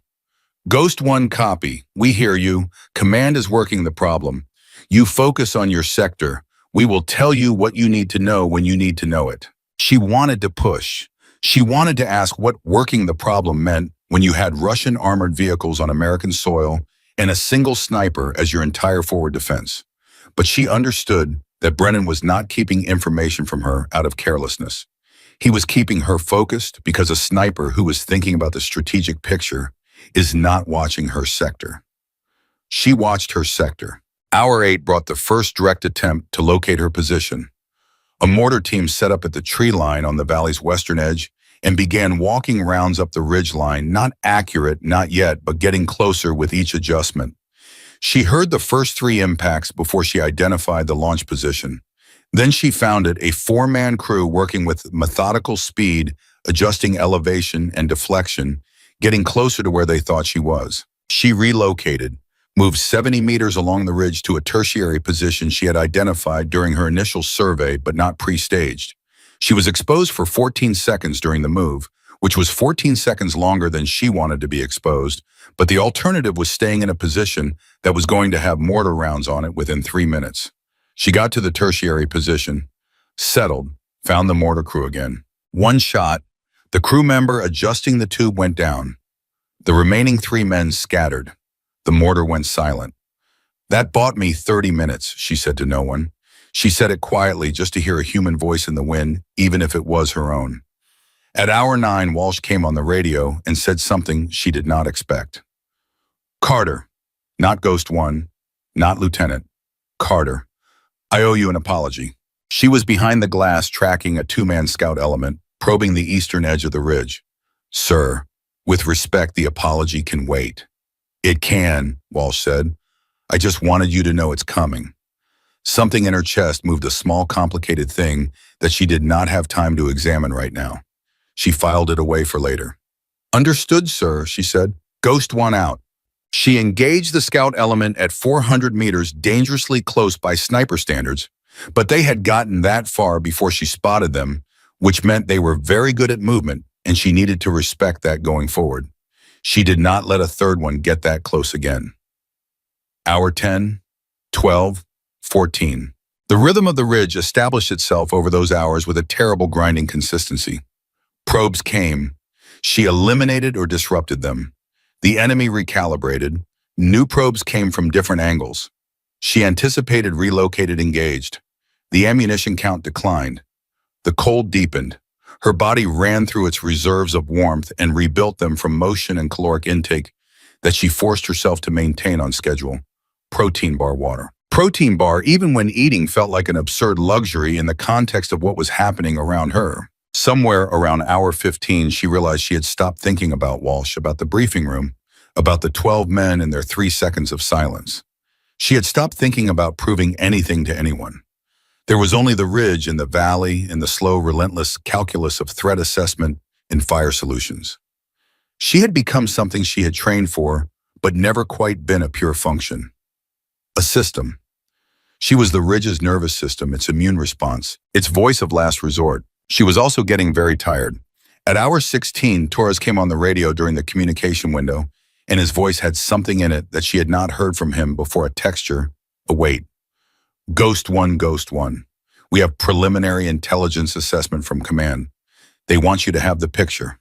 Ghost 1 copy. We hear you. Command is working the problem. You focus on your sector. We will tell you what you need to know when you need to know it. She wanted to push. She wanted to ask what working the problem meant when you had Russian armored vehicles on American soil and a single sniper as your entire forward defense. But she understood that Brennan was not keeping information from her out of carelessness. He was keeping her focused because a sniper who was thinking about the strategic picture is not watching her sector. She watched her sector. Hour 8 brought the first direct attempt to locate her position. A mortar team set up at the tree line on the valley's western edge and began walking rounds up the ridge line, not accurate, not yet, but getting closer with each adjustment. She heard the first 3 impacts before she identified the launch position. Then she found it a 4-man crew working with methodical speed, adjusting elevation and deflection, getting closer to where they thought she was. She relocated, moved 70 meters along the ridge to a tertiary position she had identified during her initial survey but not pre-staged. She was exposed for 14 seconds during the move, which was 14 seconds longer than she wanted to be exposed, but the alternative was staying in a position that was going to have mortar rounds on it within 3 minutes. She got to the tertiary position, settled, found the mortar crew again. 1 shot, the crew member adjusting the tube went down. The remaining 3 men scattered. The mortar went silent. "That bought me 30 minutes, she said to no one. She said it quietly just to hear a human voice in the wind, even if it was her own. At hour 9, Walsh came on the radio and said something she did not expect. "Carter, not Ghost 1, not Lieutenant. Carter, I owe you an apology." She was behind the glass tracking a 2-man scout element, probing the eastern edge of the ridge. "Sir, with respect, the apology can wait." "It can," Walsh said. "I just wanted you to know it's coming." Something in her chest moved a small, complicated thing that she did not have time to examine right now. She filed it away for later. "Understood, sir," she said. "Ghost 1 out." She engaged the scout element at 400 meters, dangerously close by sniper standards, but they had gotten that far before she spotted them, which meant they were very good at movement, and she needed to respect that going forward. She did not let a third one get that close again. Hour 10, 12, 14. The rhythm of the ridge established itself over those hours with a terrible grinding consistency. Probes came. She eliminated or disrupted them. The enemy recalibrated. New probes came from different angles. She anticipated, relocated, engaged. The ammunition count declined. The cold deepened. Her body ran through its reserves of warmth and rebuilt them from motion and caloric intake that she forced herself to maintain on schedule. Protein bar water. Protein bar, even when eating, felt like an absurd luxury in the context of what was happening around her. Somewhere around hour 15, she realized she had stopped thinking about Walsh, about the briefing room, about the 12 men and their 3 seconds of silence. She had stopped thinking about proving anything to anyone. There was only the ridge and the valley and the slow, relentless calculus of threat assessment and fire solutions. She had become something she had trained for, but never quite been a pure function. A system. She was the ridge's nervous system, its immune response, its voice of last resort. She was also getting very tired. At hour 16, Torres came on the radio during the communication window, and his voice had something in it that she had not heard from him before, a texture, a weight. "Ghost 1, Ghost 1. We have preliminary intelligence assessment from command. They want you to have the picture.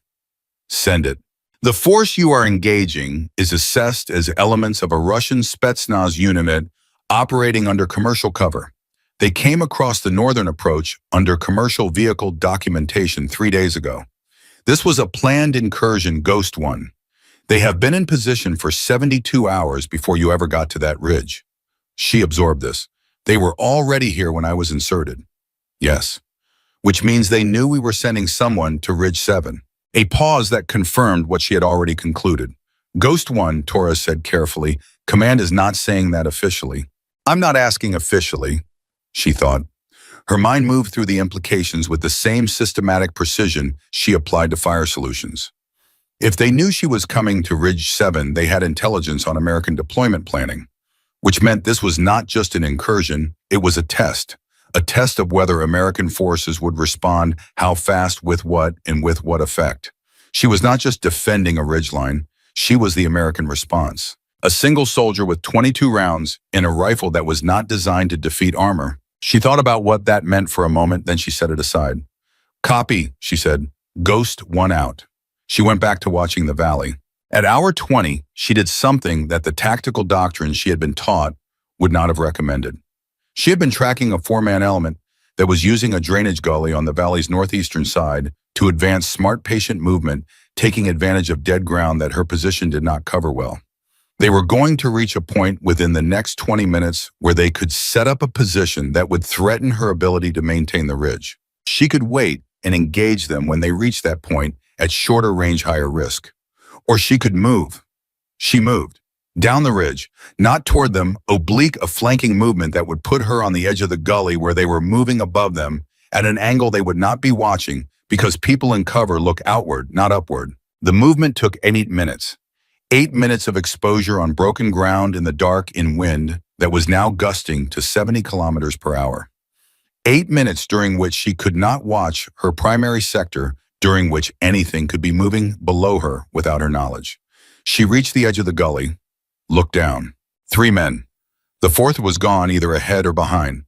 Send it. The force you are engaging is assessed as elements of a Russian Spetsnaz unit operating under commercial cover. They came across the northern approach under commercial vehicle documentation 3 days ago. This was a planned incursion, Ghost 1. They have been in position for 72 hours before you ever got to that ridge." She absorbed this. "They were already here when I was inserted." "Yes." "Which means they knew we were sending someone to Ridge 7. A pause that confirmed what she had already concluded. "Ghost 1, Torres said carefully, "command is not saying that officially." "I'm not asking officially," she thought. Her mind moved through the implications with the same systematic precision she applied to fire solutions. If they knew she was coming to Ridge 7, they had intelligence on American deployment planning, which meant this was not just an incursion, it was a test of whether American forces would respond, how fast, with what, and with what effect. She was not just defending a ridgeline, she was the American response. A single soldier with 22 rounds in a rifle that was not designed to defeat armor. She thought about what that meant for a moment, then she set it aside. "Copy," she said. Ghost 1 out. She went back to watching the valley. At hour 20, she did something that the tactical doctrine she had been taught would not have recommended. She had been tracking a four-man element that was using a drainage gully on the valley's northeastern side to advance smart patient movement, taking advantage of dead ground that her position did not cover well. They were going to reach a point within the next 20 minutes where they could set up a position that would threaten her ability to maintain the ridge. She could wait and engage them when they reached that point at shorter range, higher risk. Or she could move. She moved. Down the ridge, not toward them, oblique a flanking movement that would put her on the edge of the gully where they were moving above them at an angle they would not be watching because people in cover look outward, not upward. The movement took 8 minutes. 8 minutes of exposure on broken ground in the dark in wind that was now gusting to 70 kilometers per hour. 8 minutes during which she could not watch her primary sector, during which anything could be moving below her without her knowledge. She reached the edge of the gully, looked down. 3 men. The fourth was gone either ahead or behind.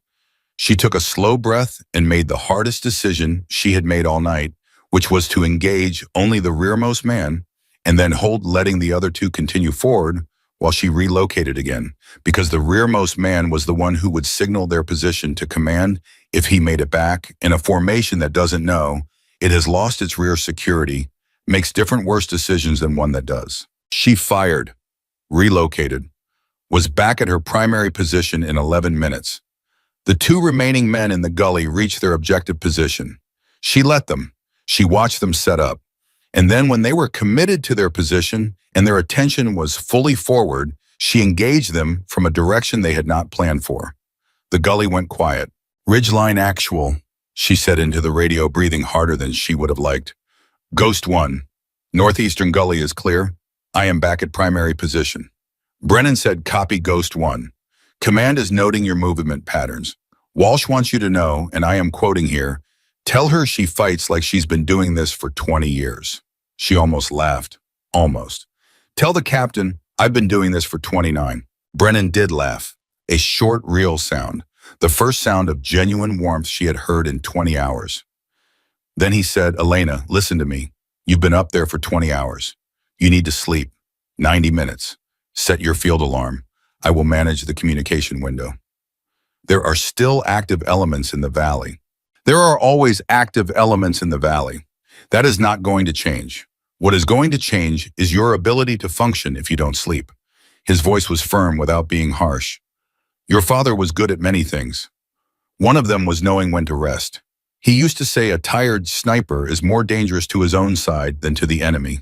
She took a slow breath and made the hardest decision she had made all night, which was to engage only the rearmost man and then hold letting the other two continue forward while she relocated again, because the rearmost man was the one who would signal their position to command if he made it back. In a formation that doesn't know, it has lost its rear security, makes different worse decisions than one that does. She fired, relocated, was back at her primary position in 11 minutes. The two remaining men in the gully reached their objective position. She let them. She watched them set up. And then when they were committed to their position and their attention was fully forward, she engaged them from a direction they had not planned for. The gully went quiet. "Ridgeline actual," she said into the radio, breathing harder than she would have liked. "Ghost 1. Northeastern gully is clear. I am back at primary position." Brennan said, "Copy, Ghost 1. Command is noting your movement patterns. Walsh wants you to know, and I am quoting here, tell her she fights like she's been doing this for 20 years. She almost laughed. Almost. "Tell the captain, I've been doing this for 29. Brennan did laugh. A short, real sound. The first sound of genuine warmth she had heard in 20 hours. Then he said, "Elena, listen to me. You've been up there for 20 hours. You need to sleep. 90 minutes. Set your field alarm. I will manage the communication window." There are still active elements in the valley. There are always active elements in the valley. That is not going to change. What is going to change is your ability to function if you don't sleep. His voice was firm without being harsh. Your father was good at many things. One of them was knowing when to rest. He used to say a tired sniper is more dangerous to his own side than to the enemy.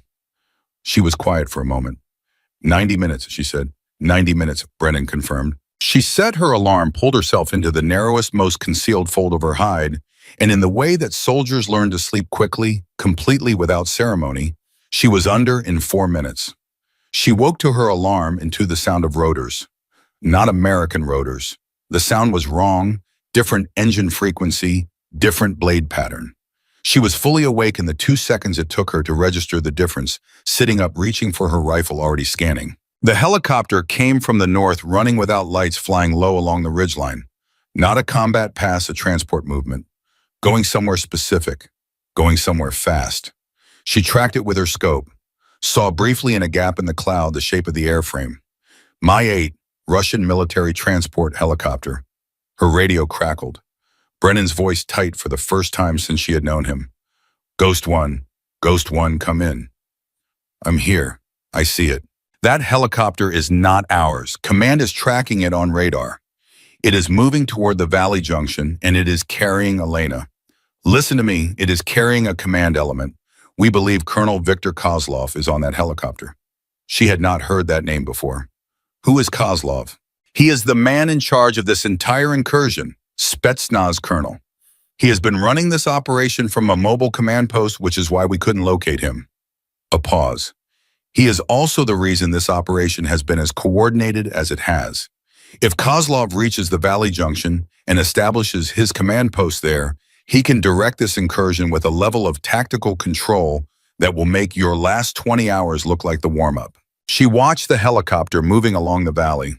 She was quiet for a moment. 90 minutes, she said. 90 minutes, Brennan confirmed. She set her alarm, pulled herself into the narrowest, most concealed fold of her hide, and in the way that soldiers learn to sleep quickly, completely without ceremony, she was under in 4 minutes. She woke to her alarm and to the sound of rotors. Not American rotors. The sound was wrong, different engine frequency, different blade pattern. She was fully awake in the 2 seconds it took her to register the difference, sitting up, reaching for her rifle, already scanning. The helicopter came from the north, running without lights, flying low along the ridgeline. Not a combat pass, a transport movement. Going somewhere specific. Going somewhere fast. She tracked it with her scope. Saw briefly in a gap in the cloud the shape of the airframe. My-8, Russian military transport helicopter. Her radio crackled. Brennan's voice tight for the first time since she had known him. Ghost 1, come in." "I'm here. I see it. That helicopter is not ours. Command is tracking it on radar. It is moving toward the valley junction, and it is carrying Elena. Listen to me, it is carrying a command element. We believe Colonel Viktor Kozlov is on that helicopter." She had not heard that name before. Who is Kozlov? He is the man in charge of this entire incursion, Spetsnaz colonel. He has been running this operation from a mobile command post, which is why we couldn't locate him. A pause. He is also the reason this operation has been as coordinated as it has. If Kozlov reaches the valley junction and establishes his command post there, he can direct this incursion with a level of tactical control that will make your last 20 hours look like the warm-up. She watched the helicopter moving along the valley.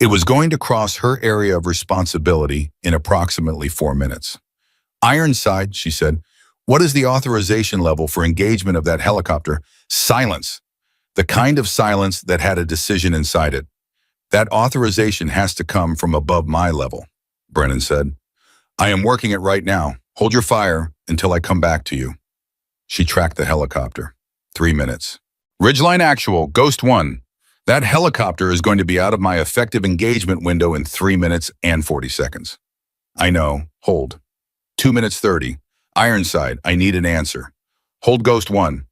It was going to cross her area of responsibility in approximately 4 minutes. "Ironside," she said, What is the authorization level for engagement of that helicopter? Silence. The kind of silence that had a decision inside it. That authorization has to come from above my level, Brennan said. I am working it right now. Hold your fire until I come back to you. She tracked the helicopter. 3 minutes. Ridgeline Actual, Ghost 1. That helicopter is going to be out of my effective engagement window in 3 minutes and 40 seconds. I know. Hold. 2 minutes 30. Ironside, I need an answer. Hold Ghost 1.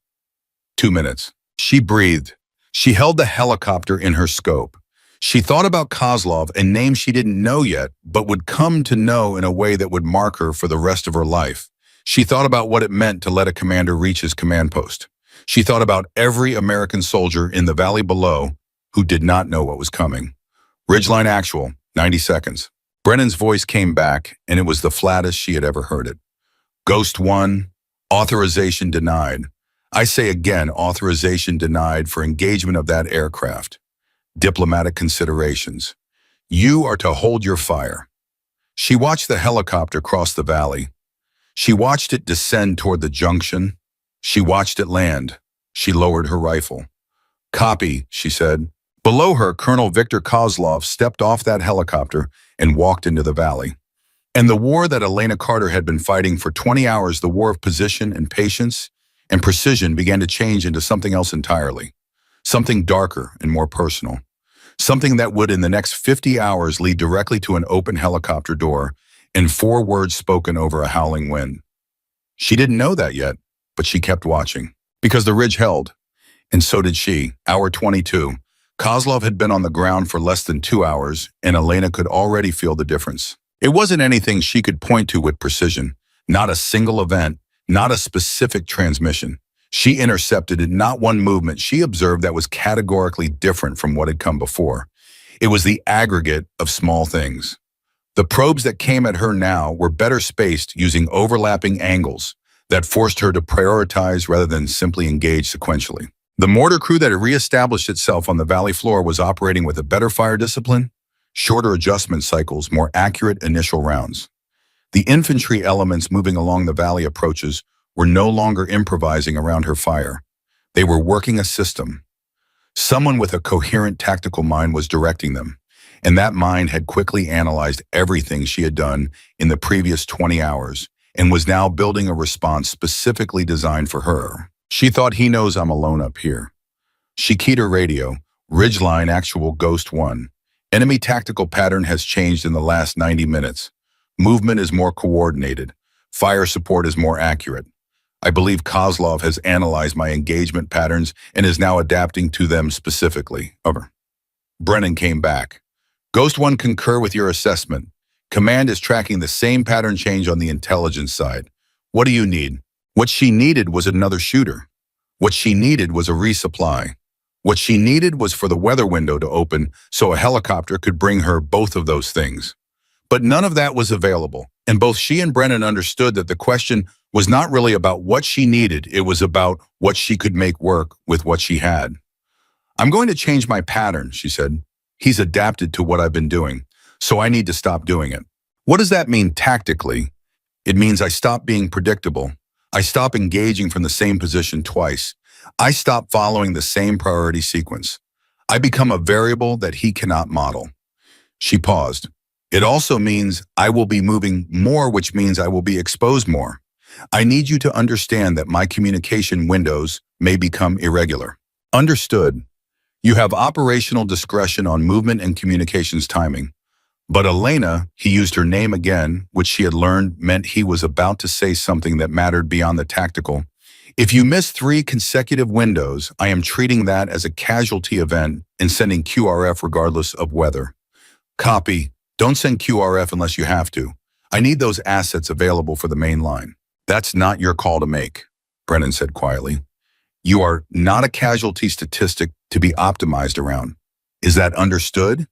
2 minutes. She breathed. She held the helicopter in her scope. She thought about Kozlov, a name she didn't know yet, but would come to know in a way that would mark her for the rest of her life. She thought about what it meant to let a commander reach his command post. She thought about every American soldier in the valley below who did not know what was coming. Ridgeline Actual, 90 seconds. Brennan's voice came back, and it was the flattest she had ever heard it. Ghost 1, authorization denied. I say again, authorization denied for engagement of that aircraft. Diplomatic considerations. You are to hold your fire. She watched the helicopter cross the valley. She watched it descend toward the junction. She watched it land. She lowered her rifle. Copy, she said. Below her, Colonel Victor Kozlov stepped off that helicopter and walked into the valley. And the war that Elena Carter had been fighting for 20 hours, the war of position and patience and precision, began to change into something else entirely. Something darker and more personal. Something that would, in the next 50 hours, lead directly to an open helicopter door and 4 words spoken over a howling wind. She didn't know that yet, but she kept watching. Because the ridge held. And so did she. Hour 22. Kozlov had been on the ground for less than 2 hours, and Elena could already feel the difference. It wasn't anything she could point to with precision. Not a single event. Not a specific transmission. She intercepted in not one movement she observed that was categorically different from what had come before. It was the aggregate of small things. The probes that came at her now were better spaced using overlapping angles that forced her to prioritize rather than simply engage sequentially. The mortar crew that had reestablished itself on the valley floor was operating with a better fire discipline, shorter adjustment cycles, more accurate initial rounds. The infantry elements moving along the valley approaches were no longer improvising around her fire. They were working a system. Someone with a coherent tactical mind was directing them, and that mind had quickly analyzed everything she had done in the previous 20 hours and was now building a response specifically designed for her. She thought, he knows I'm alone up here. She keyed her radio. Ridgeline Actual Ghost 1. Enemy tactical pattern has changed in the last 90 minutes. Movement is more coordinated. Fire support is more accurate. I believe Kozlov has analyzed my engagement patterns and is now adapting to them specifically. Over. Brennan came back. Ghost 1 concur with your assessment. Command is tracking the same pattern change on the intelligence side. What do you need? What she needed was another shooter. What she needed was a resupply. What she needed was for the weather window to open so a helicopter could bring her both of those things. But none of that was available, and both she and Brennan understood that the question was not really about what she needed, it was about what she could make work with what she had. I'm going to change my pattern, she said. He's adapted to what I've been doing, so I need to stop doing it. What does that mean tactically? It means I stop being predictable. I stop engaging from the same position twice. I stop following the same priority sequence. I become a variable that he cannot model. She paused. It also means I will be moving more, which means I will be exposed more. I need you to understand that my communication windows may become irregular. Understood. You have operational discretion on movement and communications timing. But Elena, he used her name again, which she had learned meant he was about to say something that mattered beyond the tactical. If you miss 3 consecutive windows, I am treating that as a casualty event and sending QRF regardless of weather. Copy. Don't send QRF unless you have to. I need those assets available for the main line. That's not your call to make, Brennan said quietly. You are not a casualty statistic to be optimized around. Is that understood?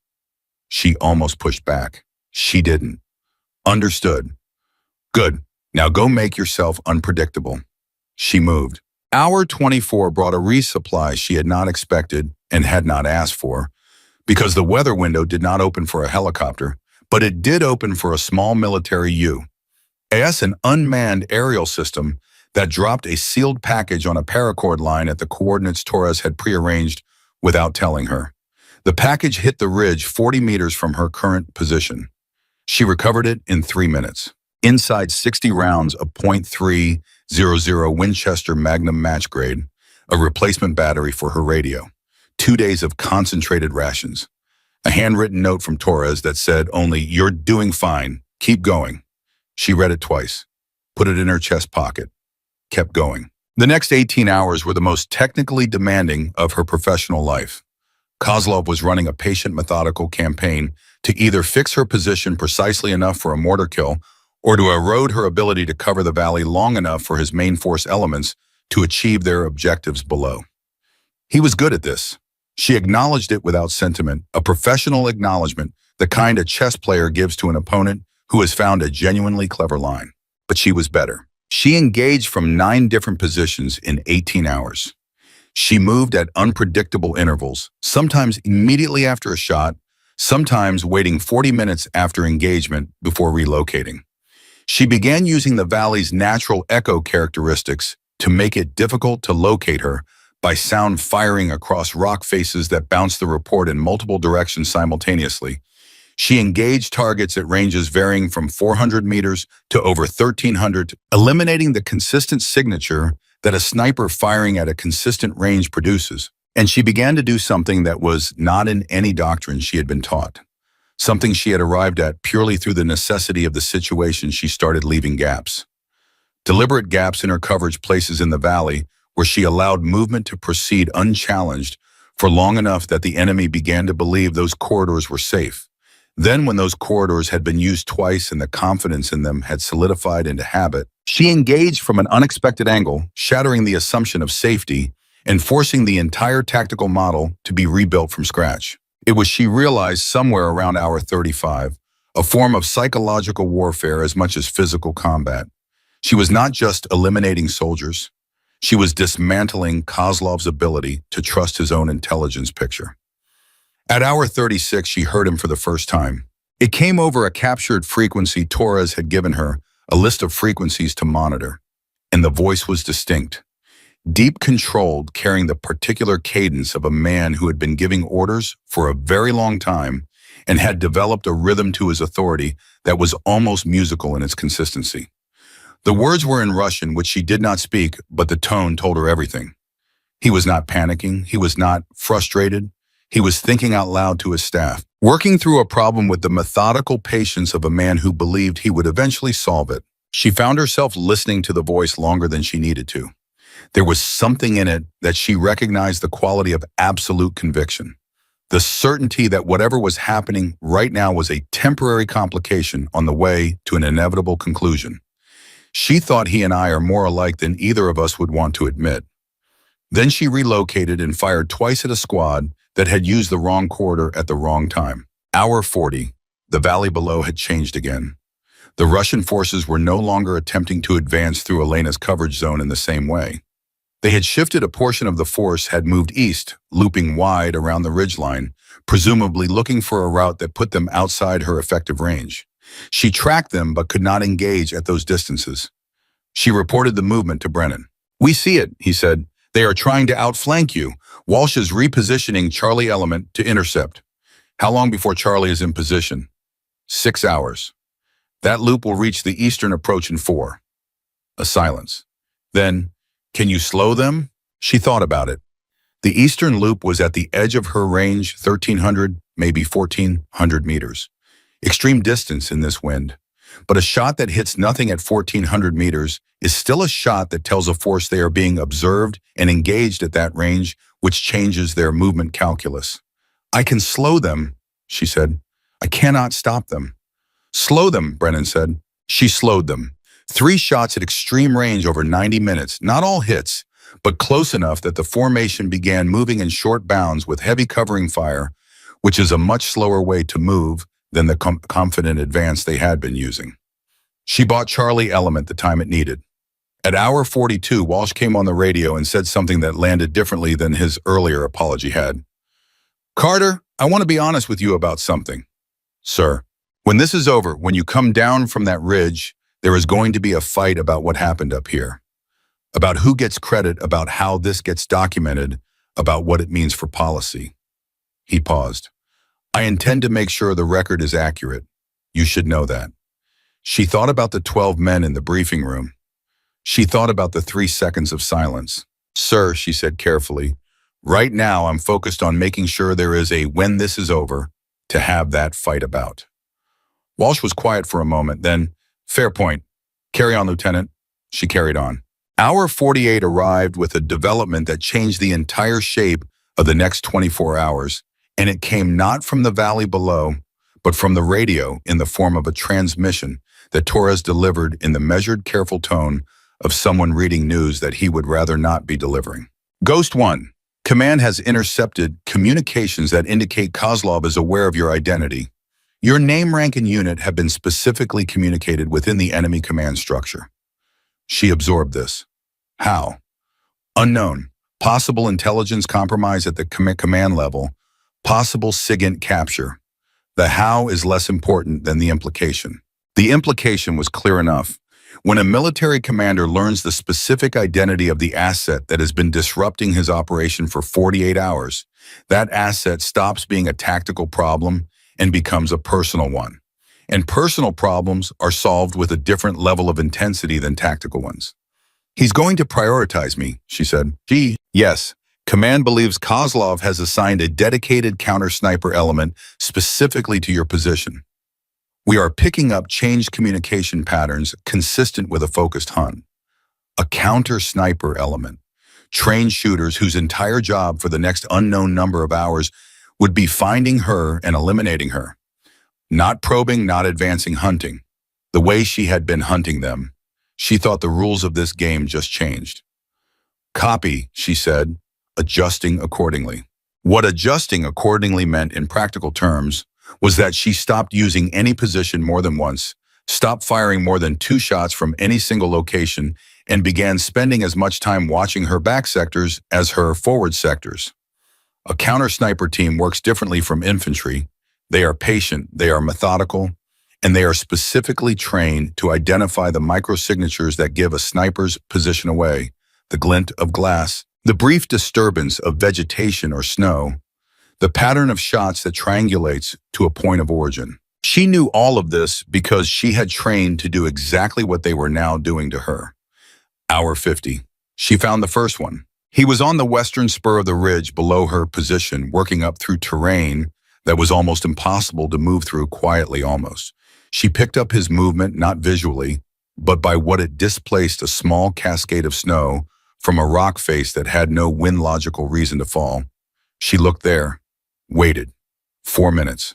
She almost pushed back. She didn't. Understood. Good. Now go make yourself unpredictable. She moved. Hour 24 brought a resupply she had not expected and had not asked for, because the weather window did not open for a helicopter, but it did open for a small military UAS, an unmanned aerial system that dropped a sealed package on a paracord line at the coordinates Torres had prearranged without telling her. The package hit the ridge 40 meters from her current position. She recovered it in 3 minutes. Inside 60 rounds of .300 Winchester Magnum match grade, a replacement battery for her radio, 2 days of concentrated rations, a handwritten note from Torres that said only, "You're doing fine, keep going." She read it twice, put it in her chest pocket, kept going. The next 18 hours were the most technically demanding of her professional life. Kozlov was running a patient, methodical campaign to either fix her position precisely enough for a mortar kill or to erode her ability to cover the valley long enough for his main force elements to achieve their objectives below. He was good at this. She acknowledged it without sentiment, a professional acknowledgement, the kind a chess player gives to an opponent who has found a genuinely clever line. But she was better. She engaged from 9 different positions in 18 hours. She moved at unpredictable intervals, sometimes immediately after a shot, sometimes waiting 40 minutes after engagement before relocating. She began using the valley's natural echo characteristics to make it difficult to locate her by sound firing across rock faces that bounced the report in multiple directions simultaneously. She engaged targets at ranges varying from 400 meters to over 1,300, eliminating the consistent signature that a sniper firing at a consistent range produces. And she began to do something that was not in any doctrine she had been taught, something she had arrived at purely through the necessity of the situation. She started leaving gaps. Deliberate gaps in her coverage places in the valley where she allowed movement to proceed unchallenged for long enough that the enemy began to believe those corridors were safe. Then, when those corridors had been used twice and the confidence in them had solidified into habit, she engaged from an unexpected angle, shattering the assumption of safety and forcing the entire tactical model to be rebuilt from scratch. It was, she realized, somewhere around hour 35, a form of psychological warfare as much as physical combat. She was not just eliminating soldiers. She was dismantling Kozlov's ability to trust his own intelligence picture. At hour 36, she heard him for the first time. It came over a captured frequency Torres had given her, a list of frequencies to monitor. And the voice was distinct, deep controlled, carrying the particular cadence of a man who had been giving orders for a very long time and had developed a rhythm to his authority that was almost musical in its consistency. The words were in Russian, which she did not speak, but the tone told her everything. He was not panicking. He was not frustrated. He was thinking out loud to his staff, working through a problem with the methodical patience of a man who believed he would eventually solve it. She found herself listening to the voice longer than she needed to. There was something in it that she recognized the quality of absolute conviction, the certainty that whatever was happening right now was a temporary complication on the way to an inevitable conclusion. She thought he and I are more alike than either of us would want to admit. Then she relocated and fired twice at a squad that had used the wrong corridor at the wrong time. Hour 40, the valley below had changed again. The Russian forces were no longer attempting to advance through Elena's coverage zone in the same way. They had shifted. A portion of the force had moved east, looping wide around the ridgeline, presumably looking for a route that put them outside her effective range. She tracked them but could not engage at those distances. She reported the movement to Brennan. "We see it," he said. "They are trying to outflank you. Walsh is repositioning Charlie element to intercept." "How long before Charlie is in position?" 6 hours. "That loop will reach the eastern approach in 4. A silence. Then, "Can you slow them?" She thought about it. The eastern loop was at the edge of her range, 1,300, maybe 1,400 meters. Extreme distance in this wind. But a shot that hits nothing at 1,400 meters is still a shot that tells a force they are being observed and engaged at that range, which changes their movement calculus. "I can slow them," she said. "I cannot stop them." "Slow them," Brennan said. She slowed them. 3 shots at extreme range over 90 minutes, not all hits, but close enough that the formation began moving in short bounds with heavy covering fire, which is a much slower way to move than the confident advance they had been using. She bought Charlie element the time it needed. At hour 42, Walsh came on the radio and said something that landed differently than his earlier apology had. "Carter, I want to be honest with you about something." "Sir." "When this is over, when you come down from that ridge, there is going to be a fight about what happened up here. about who gets credit, about how this gets documented, about what it means for policy. He paused. I intend to make sure the record is accurate. You should know that. She thought about the 12 men in the briefing room. She thought about the 3 seconds of silence. Sir, she said carefully, right now I'm focused on making sure there is a when this is over to have that fight about. Walsh was quiet for a moment, then, fair point. Carry on, Lieutenant. She carried on. Hour 48 arrived with a development that changed the entire shape of the next 24 hours, and it came not from the valley below, but from the radio in the form of a transmission that Torres delivered in the measured, careful tone of someone reading news that he would rather not be delivering. Ghost 1. Command has intercepted communications that indicate Kozlov is aware of your identity. Your name, rank, and unit have been specifically communicated within the enemy command structure. She absorbed this. How? Unknown. Possible intelligence compromise at the command level. Possible SIGINT capture. The how is less important than the implication. The implication was clear enough. When a military commander learns the specific identity of the asset that has been disrupting his operation for 48 hours, that asset stops being a tactical problem and becomes a personal one. And personal problems are solved with a different level of intensity than tactical ones. He's going to prioritize me, she said. Yes. Command believes Kozlov has assigned a dedicated counter-sniper element specifically to your position. We are picking up changed communication patterns consistent with a focused hunt. A counter-sniper element. Trained shooters whose entire job for the next unknown number of hours would be finding her and eliminating her. Not probing, not advancing hunting. The way she had been hunting them. She thought the rules of this game just changed. Copy, she said, adjusting accordingly. What adjusting accordingly meant in practical terms was that she stopped using any position more than once, stopped firing more than 2 shots from any single location, and began spending as much time watching her back sectors as her forward sectors. A counter-sniper team works differently from infantry. They are patient, they are methodical, and they are specifically trained to identify the microsignatures that give a sniper's position away, the glint of glass, the brief disturbance of vegetation or snow, the pattern of shots that triangulates to a point of origin. She knew all of this because she had trained to do exactly what they were now doing to her. Hour 50. She found the first one. He was on the western spur of the ridge below her position, working up through terrain that was almost impossible to move through quietly almost. She picked up his movement not visually, but by what it displaced a small cascade of snow from a rock face that had no wind-logical reason to fall. She looked there, waited. 4 minutes.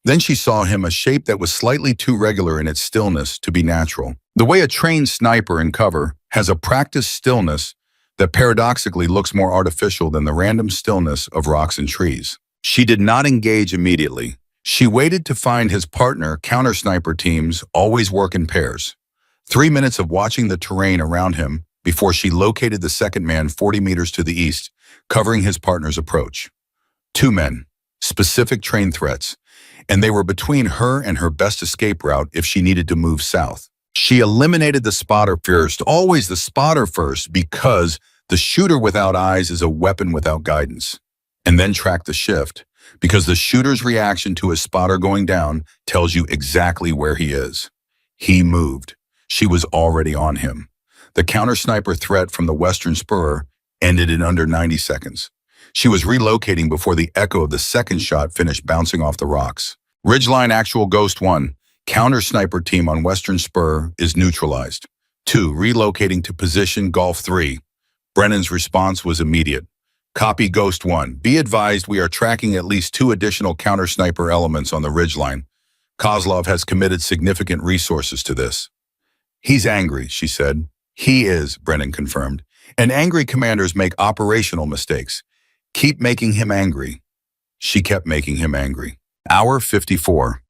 Then she saw him, a shape that was slightly too regular in its stillness to be natural. The way a trained sniper in cover has a practiced stillness that paradoxically looks more artificial than the random stillness of rocks and trees. She did not engage immediately. She waited to find his partner. Counter-sniper teams always work in pairs. 3 minutes of watching the terrain around him before she located the second man 40 meters to the east, covering his partner's approach. 2 men, specific train threats, and they were between her and her best escape route if she needed to move south. She eliminated the spotter first, always the spotter first, because the shooter without eyes is a weapon without guidance. And then tracked the shift, because the shooter's reaction to his spotter going down tells you exactly where he is. He moved. She was already on him. The counter-sniper threat from the western spur ended in under 90 seconds. She was relocating before the echo of the second shot finished bouncing off the rocks. Ridgeline actual Ghost 1. Counter-sniper team on western spur is neutralized. 2. Relocating to position Golf 3. Brennan's response was immediate. Copy Ghost 1. Be advised we are tracking at least 2 additional counter-sniper elements on the ridgeline. Kozlov has committed significant resources to this. He's angry, she said. He is, Brennan confirmed. And angry commanders make operational mistakes. Keep making him angry. She kept making him angry. Hour 54.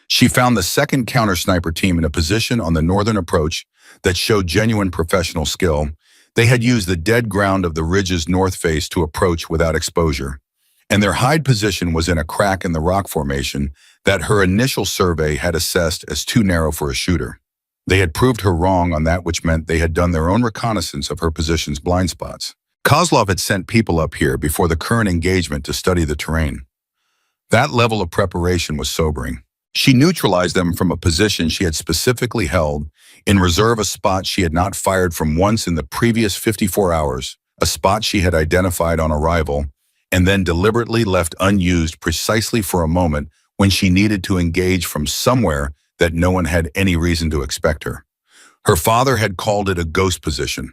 She found the second counter-sniper team in a position on the northern approach that showed genuine professional skill. They had used the dead ground of the ridge's north face to approach without exposure, and their hide position was in a crack in the rock formation that her initial survey had assessed as too narrow for a shooter. They had proved her wrong on that, which meant they had done their own reconnaissance of her position's blind spots. Kozlov had sent people up here before the current engagement to study the terrain. That level of preparation was sobering. She neutralized them from a position she had specifically held, in reserve a spot she had not fired from once in the previous 54 hours, a spot she had identified on arrival, and then deliberately left unused precisely for a moment when she needed to engage from somewhere that no one had any reason to expect her. Her father had called it a ghost position,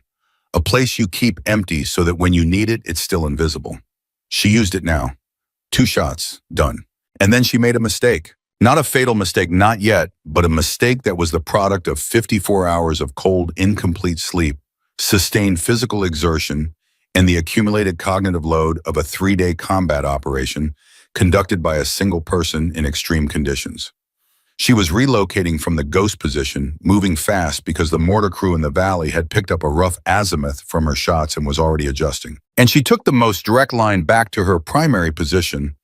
a place you keep empty so that when you need it, it's still invisible. She used it now. 2 shots, done. And then she made a mistake. Not a fatal mistake, not yet, but a mistake that was the product of 54 hours of cold, incomplete sleep, sustained physical exertion, and the accumulated cognitive load of a 3-day combat operation conducted by a single person in extreme conditions. She was relocating from the ghost position, moving fast because the mortar crew in the valley had picked up a rough azimuth from her shots and was already adjusting. And she took the most direct line back to her primary position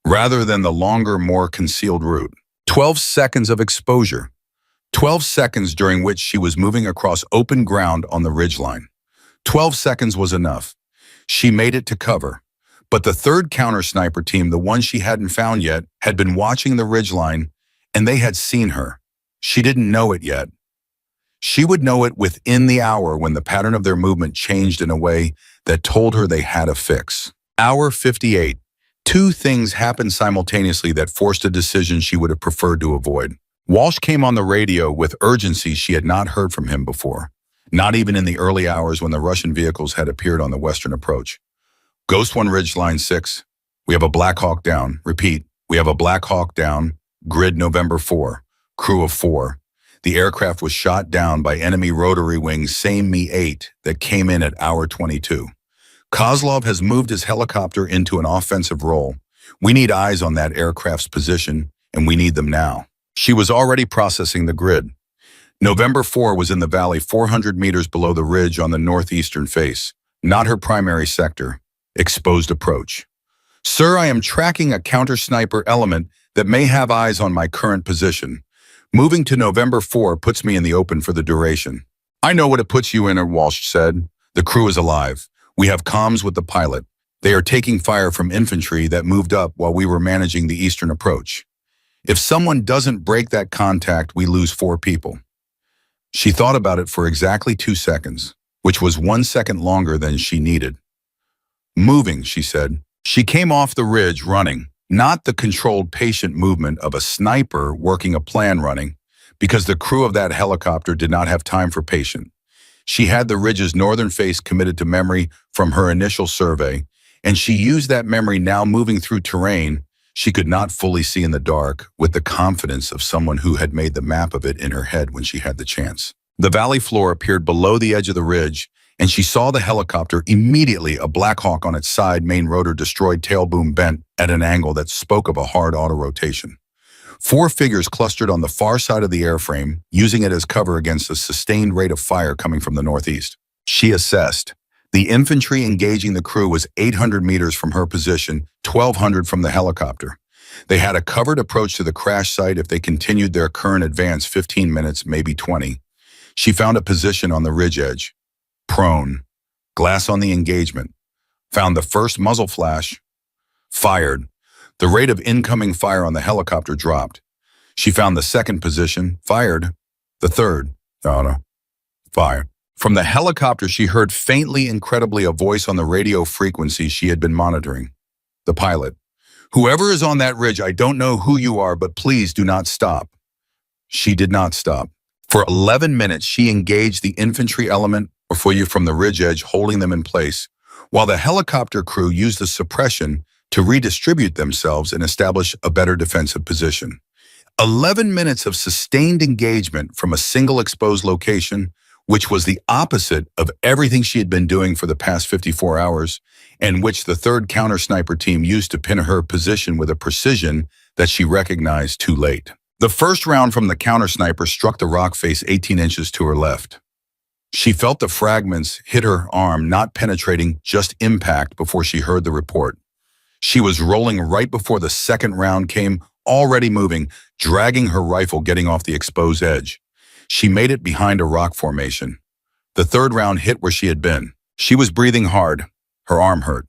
rather than the longer, more concealed route. 12 seconds of exposure. 12 seconds during which she was moving across open ground on the ridgeline. 12 seconds was enough. She made it to cover. But the third counter-sniper team, the one she hadn't found yet, had been watching the ridgeline, and they had seen her. She didn't know it yet. She would know it within the hour when the pattern of their movement changed in a way that told her they had a fix. Hour 58. 2 things happened simultaneously that forced a decision she would have preferred to avoid. Walsh came on the radio with urgency she had not heard from him before, not even in the early hours when the Russian vehicles had appeared on the western approach. Ghost 1 Ridgeline 6. We have a Black Hawk down. Repeat, we have a Black Hawk down. Grid November 4. Crew of 4. The aircraft was shot down by enemy rotary wings, same Mi-8 that came in at hour 22. Kozlov has moved his helicopter into an offensive role. We need eyes on that aircraft's position, and we need them now. She was already processing the grid. November 4 was in the valley 400 meters below the ridge on the northeastern face, not her primary sector. Exposed approach. Sir, I am tracking a counter-sniper element that may have eyes on my current position. Moving to November 4 puts me in the open for the duration. I know what it puts you in, Walsh said. The crew is alive. We have comms with the pilot. They are taking fire from infantry that moved up while we were managing the eastern approach. If someone doesn't break that contact, we lose 4 people. She thought about it for exactly 2 seconds, which was 1 second longer than she needed. Moving, she said. She came off the ridge running, not the controlled patient movement of a sniper working a plan running, because the crew of that helicopter did not have time for patient. She had the ridge's northern face committed to memory from her initial survey, and she used that memory now moving through terrain she could not fully see in the dark with the confidence of someone who had made the map of it in her head when she had the chance. The valley floor appeared below the edge of the ridge, and she saw the helicopter immediately, a Black Hawk on its side, main rotor destroyed, tail boom bent at an angle that spoke of a hard auto-rotation. 4 figures clustered on the far side of the airframe, using it as cover against a sustained rate of fire coming from the northeast. She assessed. The infantry engaging the crew was 800 meters from her position, 1,200 from the helicopter. They had a covered approach to the crash site if they continued their current advance 15 minutes, maybe 20. She found a position on the ridge edge. Prone. Glass on the engagement. Found the first muzzle flash. Fired. The rate of incoming fire on the helicopter dropped. She found the second position. Fired. The third. Fired. From the helicopter, she heard faintly, incredibly, a voice on the radio frequency she had been monitoring. The pilot. Whoever is on that ridge, I don't know who you are, but please do not stop. She did not stop. For 11 minutes, she engaged the infantry element before you from the ridge edge, holding them in place, while the helicopter crew used the suppression to redistribute themselves and establish a better defensive position. 11 minutes of sustained engagement from a single exposed location, which was the opposite of everything she had been doing for the past 54 hours, and which the third counter-sniper team used to pin her position with a precision that she recognized too late. The first round from the counter-sniper struck the rock face 18 inches to her left. She felt the fragments hit her arm, not penetrating, just impact before she heard the report. She was rolling right before the second round came, already moving, dragging her rifle, getting off the exposed edge. She made it behind a rock formation. The third round hit where she had been. She was breathing hard. Her arm hurt.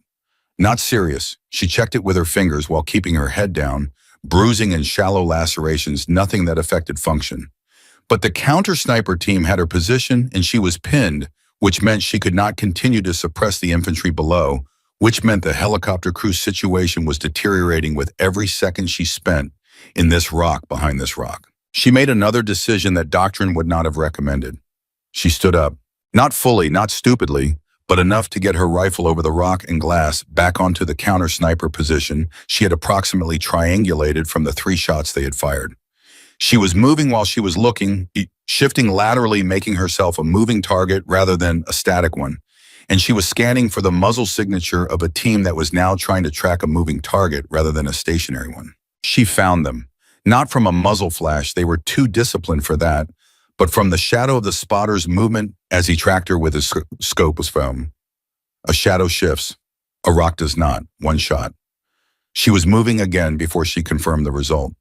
Not serious. She checked it with her fingers while keeping her head down, bruising and shallow lacerations, nothing that affected function. But the counter-sniper team had her position and she was pinned, which meant she could not continue to suppress the infantry below, which meant the helicopter crew's situation was deteriorating with every second she spent in this rock behind this rock. She made another decision that doctrine would not have recommended. She stood up, not fully, not stupidly, but enough to get her rifle over the rock and glass back onto the counter-sniper position she had approximately triangulated from the 3 shots they had fired. She was moving while she was looking, shifting laterally, making herself a moving target rather than a static one. And she was scanning for the muzzle signature of a team that was now trying to track a moving target rather than a stationary one. She found them. Not from a muzzle flash, they were too disciplined for that, but from the shadow of the spotter's movement as he tracked her with his scope was found. A shadow shifts. A rock does not. One shot. She was moving again before she confirmed the result.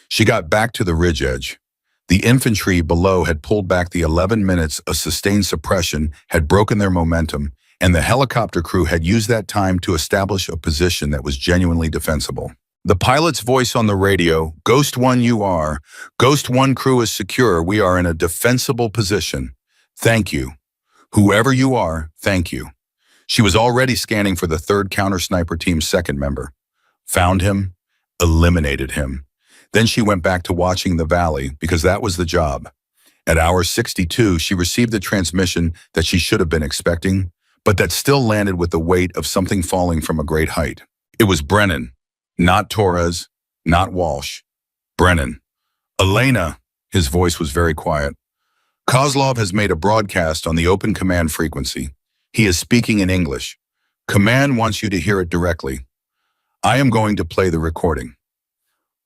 She got back to the ridge edge. The infantry below had pulled back. The 11 minutes of sustained suppression had broken their momentum, and the helicopter crew had used that time to establish a position that was genuinely defensible. The pilot's voice on the radio, "Ghost 1 you are. Ghost 1 crew is secure. We are in a defensible position. Thank you. Whoever you are, thank you." She was already scanning for the 3rd counter-sniper team's 2nd member. Found him, eliminated him. Then she went back to watching the valley because that was the job. At hour 62, she received the transmission that she should have been expecting, but that still landed with the weight of something falling from a great height. It was Brennan, not Torres, not Walsh. Brennan. "Elena," his voice was very quiet. "Kozlov has made a broadcast on the open command frequency. He is speaking in English. Command wants you to hear it directly. I am going to play the recording."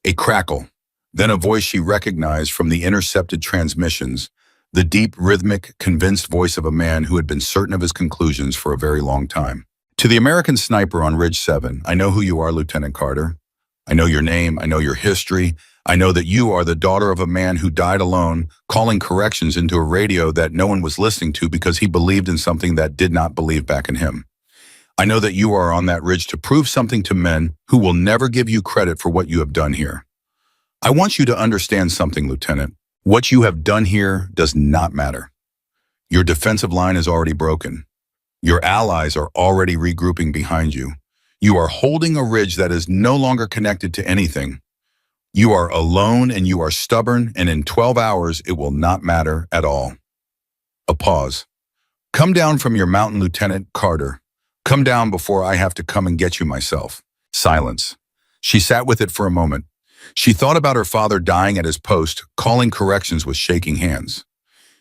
A crackle, then a voice she recognized from the intercepted transmissions, the deep, rhythmic, convinced voice of a man who had been certain of his conclusions for a very long time. "To the American sniper on Ridge 7, I know who you are, Lieutenant Carter. I know your name, I know your history. I know that you are the daughter of a man who died alone, calling corrections into a radio that no one was listening to because he believed in something that did not believe back in him. I know that you are on that ridge to prove something to men who will never give you credit for what you have done here. I want you to understand something, Lieutenant. What you have done here does not matter. Your defensive line is already broken. Your allies are already regrouping behind you. You are holding a ridge that is no longer connected to anything. You are alone and you are stubborn, and in 12 hours it will not matter at all." A pause. "Come down from your mountain, Lieutenant Carter. Come down before I have to come and get you myself." Silence. She sat with it for a moment. She thought about her father dying at his post, calling corrections with shaking hands.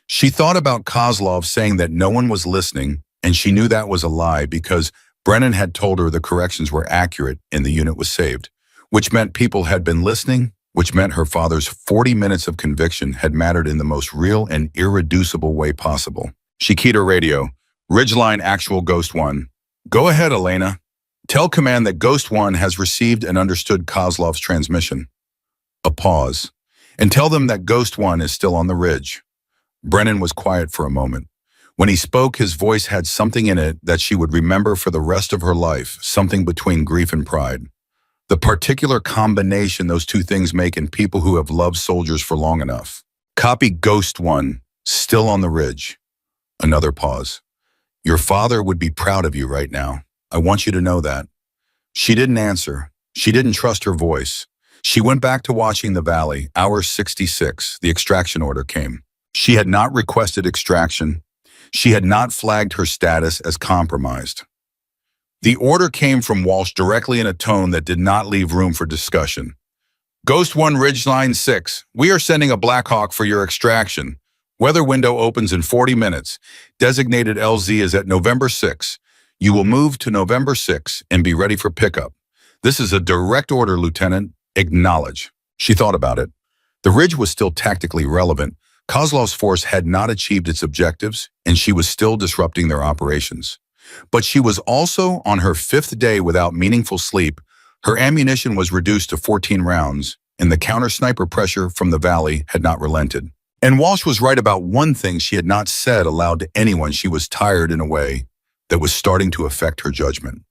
She thought about Kozlov saying that no one was listening, and she knew that was a lie because Brennan had told her the corrections were accurate and the unit was saved, which meant people had been listening, which meant her father's 40 minutes of conviction had mattered in the most real and irreducible way possible. She keyed her radio. "Ridgeline actual Ghost 1. Go ahead, Elena. Tell command that Ghost 1 has received and understood Kozlov's transmission." A pause. "And tell them that Ghost 1 is still on the ridge." Brennan was quiet for a moment. When he spoke, his voice had something in it that she would remember for the rest of her life, something between grief and pride. The particular combination those two things make in people who have loved soldiers for long enough. "Copy Ghost 1, still on the ridge." Another pause. "Your father would be proud of you right now. I want you to know that." She didn't answer. She didn't trust her voice. She went back to watching the valley. Hour 66, the extraction order came. She had not requested extraction. She had not flagged her status as compromised. The order came from Walsh directly in a tone that did not leave room for discussion. "Ghost 1 Ridgeline 6, we are sending a Black Hawk for your extraction. Weather window opens in 40 minutes. Designated LZ is at November 6. You will move to November 6 and be ready for pickup. This is a direct order, Lieutenant. Acknowledge." She thought about it. The ridge was still tactically relevant. Kozlov's force had not achieved its objectives, and she was still disrupting their operations. But she was also on her 5th day without meaningful sleep. Her ammunition was reduced to 14 rounds, and the counter-sniper pressure from the valley had not relented. And Walsh was right about one thing she had not said aloud to anyone. She was tired in a way that was starting to affect her judgment.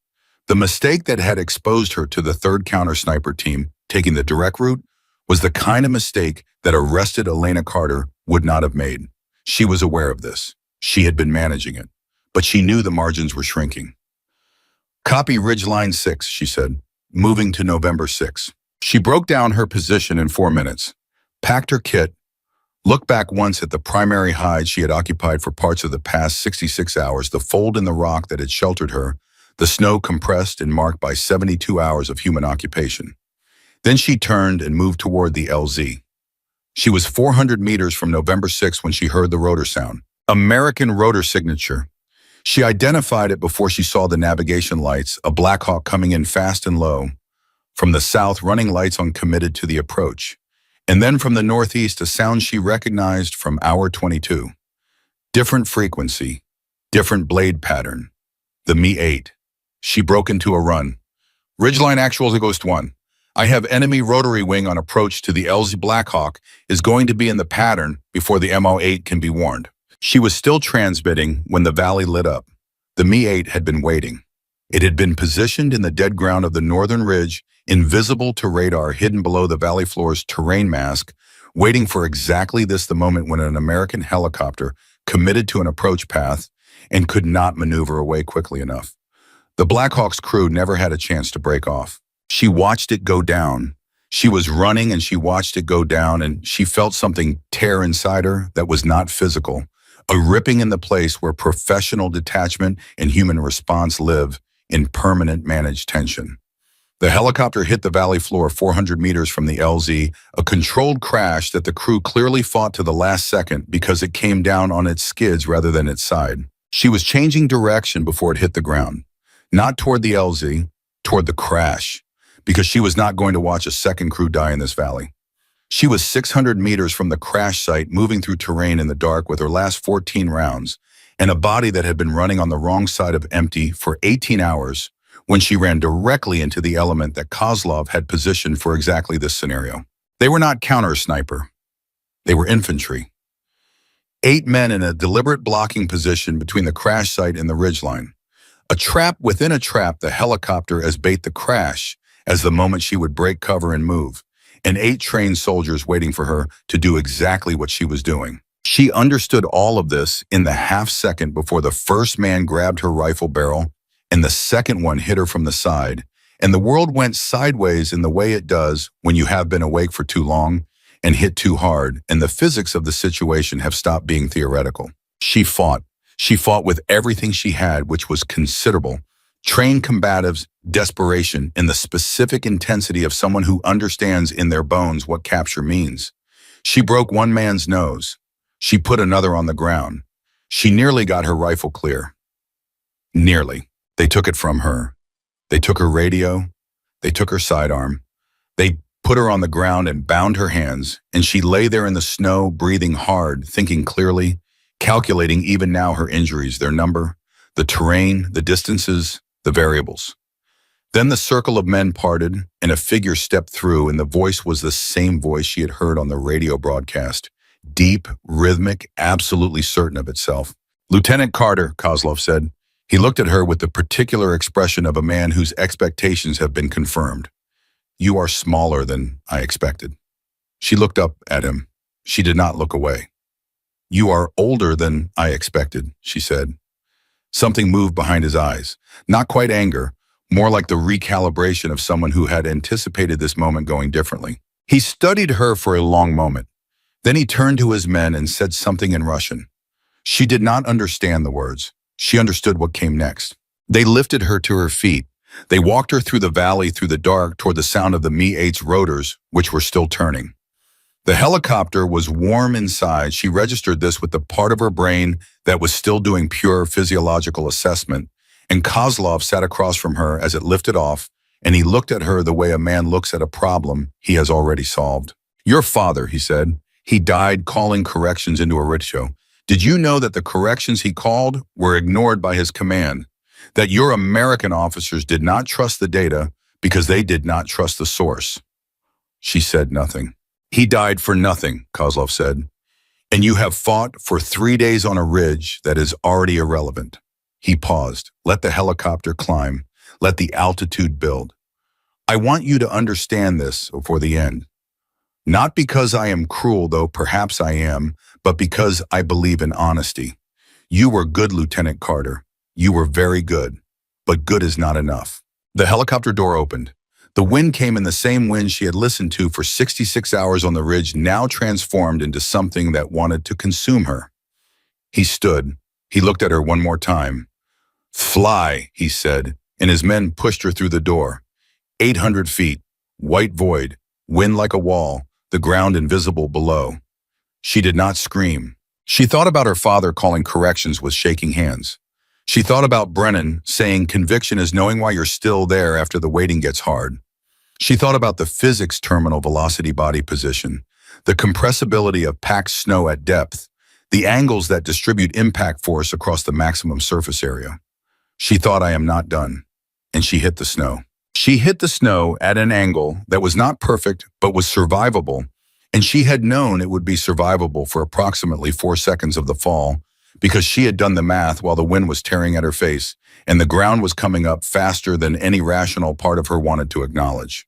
The mistake that had exposed her to the third counter-sniper team, taking the direct route, was the kind of mistake that arrested Elena Carter would not have made. She was aware of this. She had been managing it. But she knew the margins were shrinking. "Copy Ridgeline 6, she said, moving to November 6. She broke down her position in 4 minutes, packed her kit, looked back once at the primary hide she had occupied for parts of the past 66 hours, the fold in the rock that had sheltered her, the snow compressed and marked by 72 hours of human occupation. Then she turned and moved toward the LZ. She was 400 meters from November 6 when she heard the rotor sound. American rotor signature. She identified it before she saw the navigation lights, a Black Hawk coming in fast and low. From the south, running lights on committed to the approach. And then from the northeast, a sound she recognized from hour 22. Different frequency, different blade pattern. The Mi-8. She broke into a run. "Ridgeline actual to Ghost 1. I have enemy rotary wing on approach to the LZ Black Hawk is going to be in the pattern before the MO-8 can be warned." She was still transmitting when the valley lit up. The Mi-8 had been waiting. It had been positioned in the dead ground of the northern ridge, invisible to radar, hidden below the valley floor's terrain mask, waiting for exactly this, the moment when an American helicopter committed to an approach path and could not maneuver away quickly enough. The Black Hawk's crew never had a chance to break off. She watched it go down. She was running and she watched it go down, and she felt something tear inside her that was not physical, a ripping in the place where professional detachment and human response live in permanent managed tension. The helicopter hit the valley floor 400 meters from the LZ, a controlled crash that the crew clearly fought to the last second because it came down on its skids rather than its side. She was changing direction before it hit the ground, not toward the LZ, toward the crash, because she was not going to watch a second crew die in this valley. She was 600 meters from the crash site, moving through terrain in the dark with her last 14 rounds, and a body that had been running on the wrong side of empty for 18 hours when she ran directly into the element that Kozlov had positioned for exactly this scenario. They were not counter-sniper. They were infantry. 8 men in a deliberate blocking position between the crash site and the ridgeline. A trap within a trap, the helicopter as bait, the crash as the moment she would break cover and move, and 8 trained soldiers waiting for her to do exactly what she was doing. She understood all of this in the half second before the first man grabbed her rifle barrel and the second one hit her from the side, and the world went sideways in the way it does when you have been awake for too long and hit too hard, and the physics of the situation have stopped being theoretical. She fought. She fought with everything she had, which was considerable. Trained combatives, desperation, and the specific intensity of someone who understands in their bones what capture means. She broke one man's nose. She put another on the ground. She nearly got her rifle clear. Nearly. They took it from her. They took her radio. They took her sidearm. They put her on the ground and bound her hands, and she lay there in the snow, breathing hard, thinking clearly, calculating even now her injuries, their number, the terrain, the distances, the variables. Then the circle of men parted, and a figure stepped through, and the voice was the same voice she had heard on the radio broadcast. Deep, rhythmic, absolutely certain of itself. "Lieutenant Carter," Kozlov said. He looked at her with the particular expression of a man whose expectations have been confirmed. "You are smaller than I expected." She looked up at him. She did not look away. "You are older than I expected," she said. Something moved behind his eyes. Not quite anger, more like the recalibration of someone who had anticipated this moment going differently. He studied her for a long moment. Then he turned to his men and said something in Russian. She did not understand the words. She understood what came next. They lifted her to her feet. They walked her through the valley, through the dark, toward the sound of the Mi-8's rotors, which were still turning. The helicopter was warm inside. She registered this with the part of her brain that was still doing pure physiological assessment, and Kozlov sat across from her as it lifted off, and he looked at her the way a man looks at a problem he has already solved. "Your father," he said, "he died calling corrections into a rickshaw. Did you know that the corrections he called were ignored by his command? That your American officers did not trust the data because they did not trust the source?" She said nothing. "He died for nothing," Kozlov said. And you have fought for 3 days on a ridge that is already irrelevant. He paused. Let the helicopter climb. Let the altitude build. I want you to understand this before the end. Not because I am cruel, though perhaps I am, but because I believe in honesty. You were good, Lieutenant Carter. You were very good. But good is not enough. The helicopter door opened. The wind came in the same wind she had listened to for 66 hours on the ridge, now transformed into something that wanted to consume her. He stood. He looked at her one more time. Fly, he said, and his men pushed her through the door. 800 feet, white void, wind like a wall, the ground invisible below. She did not scream. She thought about her father calling corrections with shaking hands. She thought about Brennan saying conviction is knowing why you're still there after the waiting gets hard. She thought about the physics terminal velocity body position, the compressibility of packed snow at depth, the angles that distribute impact force across the maximum surface area. She thought, I am not done. And she hit the snow. She hit the snow at an angle that was not perfect, but was survivable, and she had known it would be survivable for approximately 4 seconds of the fall, because she had done the math while the wind was tearing at her face, and the ground was coming up faster than any rational part of her wanted to acknowledge.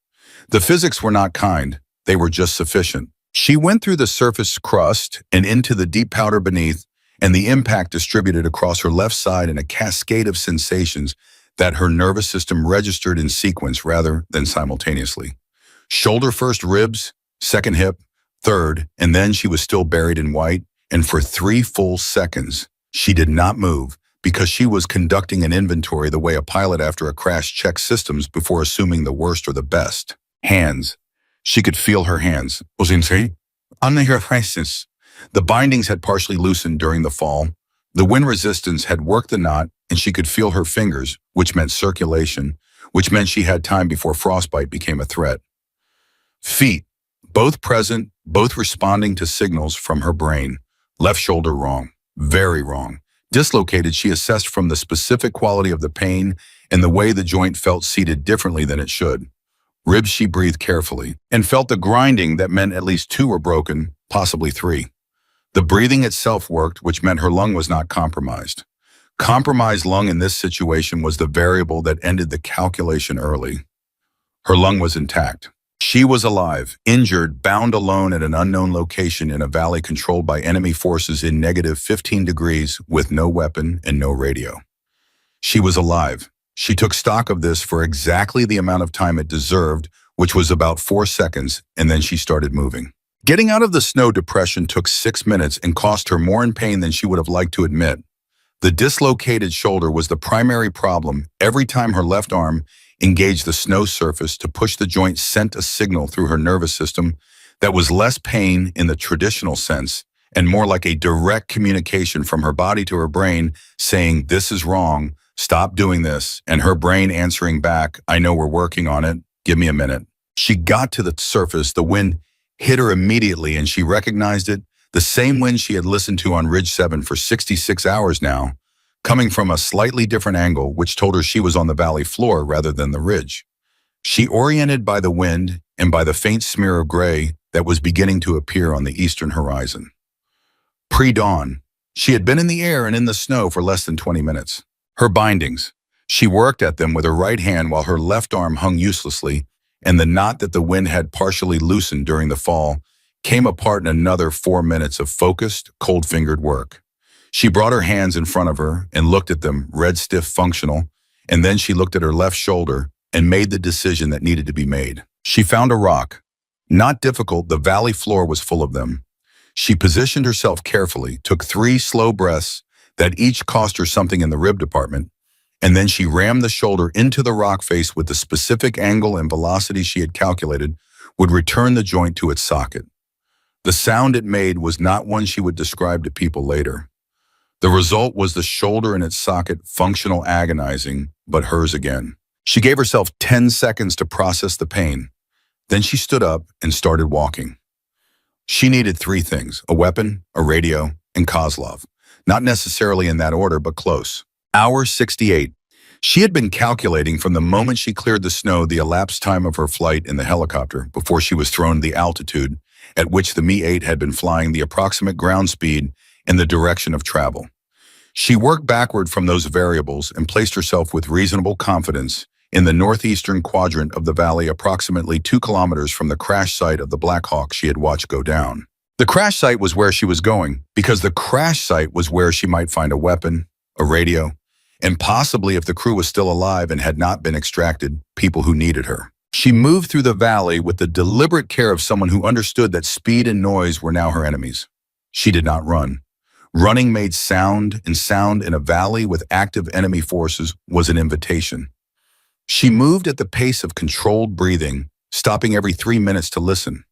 The physics were not kind, they were just sufficient. She went through the surface crust and into the deep powder beneath, and the impact distributed across her left side in a cascade of sensations that her nervous system registered in sequence rather than simultaneously. Shoulder first, ribs, second hip, third, and then she was still buried in white, and for 3 full seconds, she did not move because she was conducting an inventory the way a pilot after a crash checks systems before assuming the worst or the best. Hands. She could feel her hands. Under her faces. The bindings had partially loosened during the fall. The wind resistance had worked the knot, and she could feel her fingers, which meant circulation, which meant she had time before frostbite became a threat. Feet. Both present, both responding to signals from her brain. Left shoulder wrong. Very wrong. Dislocated, she assessed from the specific quality of the pain and the way the joint felt seated differently than it should. Ribs, she breathed carefully and felt the grinding that meant at least 2 were broken, possibly 3. The breathing itself worked, which meant her lung was not compromised. Compromised lung in this situation was the variable that ended the calculation early. Her lung was intact. She was alive, injured, bound alone at an unknown location in a valley controlled by enemy forces in negative 15 degrees with no weapon and no radio. She was alive. She took stock of this for exactly the amount of time it deserved, which was about 4 seconds, and then she started moving. Getting out of the snow depression took 6 minutes and cost her more in pain than she would have liked to admit. The dislocated shoulder was the primary problem. Every time her left arm engaged the snow surface to push the joint sent a signal through her nervous system that was less pain in the traditional sense and more like a direct communication from her body to her brain saying, this is wrong, stop doing this, and her brain answering back, I know we're working on it, give me a minute. She got to the surface, the wind hit her immediately, and she recognized it, the same wind she had listened to on Ridge 7 for 66 hours now, coming from a slightly different angle, which told her she was on the valley floor rather than the ridge. She oriented by the wind and by the faint smear of gray that was beginning to appear on the eastern horizon. Pre-dawn, she had been in the air and in the snow for less than 20 minutes. Her bindings, she worked at them with her right hand while her left arm hung uselessly, and the knot that the wind had partially loosened during the fall came apart in another 4 minutes of focused, cold-fingered work. She brought her hands in front of her and looked at them, red, stiff, functional, and then she looked at her left shoulder and made the decision that needed to be made. She found a rock. Not difficult, the valley floor was full of them. She positioned herself carefully, took 3 slow breaths that each cost her something in the rib department, and then she rammed the shoulder into the rock face with the specific angle and velocity she had calculated would return the joint to its socket. The sound it made was not one she would describe to people later. The result was the shoulder in its socket, functional, agonizing, but hers again. She gave herself 10 seconds to process the pain. Then she stood up and started walking. She needed 3 things, a weapon, a radio, and Kozlov. Not necessarily in that order, but close. Hour 68. She had been calculating from the moment she cleared the snow the elapsed time of her flight in the helicopter before she was thrown to the altitude, at which the Mi-8 had been flying, the approximate ground speed, and the direction of travel. She worked backward from those variables and placed herself with reasonable confidence in the northeastern quadrant of the valley, approximately 2 kilometers from the crash site of the Black Hawk she had watched go down. The crash site was where she was going, because the crash site was where she might find a weapon, a radio, and possibly, if the crew was still alive and had not been extracted, people who needed her. She moved through the valley with the deliberate care of someone who understood that speed and noise were now her enemies. She did not run. Running made sound, and sound in a valley with active enemy forces was an invitation. She moved at the pace of controlled breathing, stopping every 3 minutes to listen,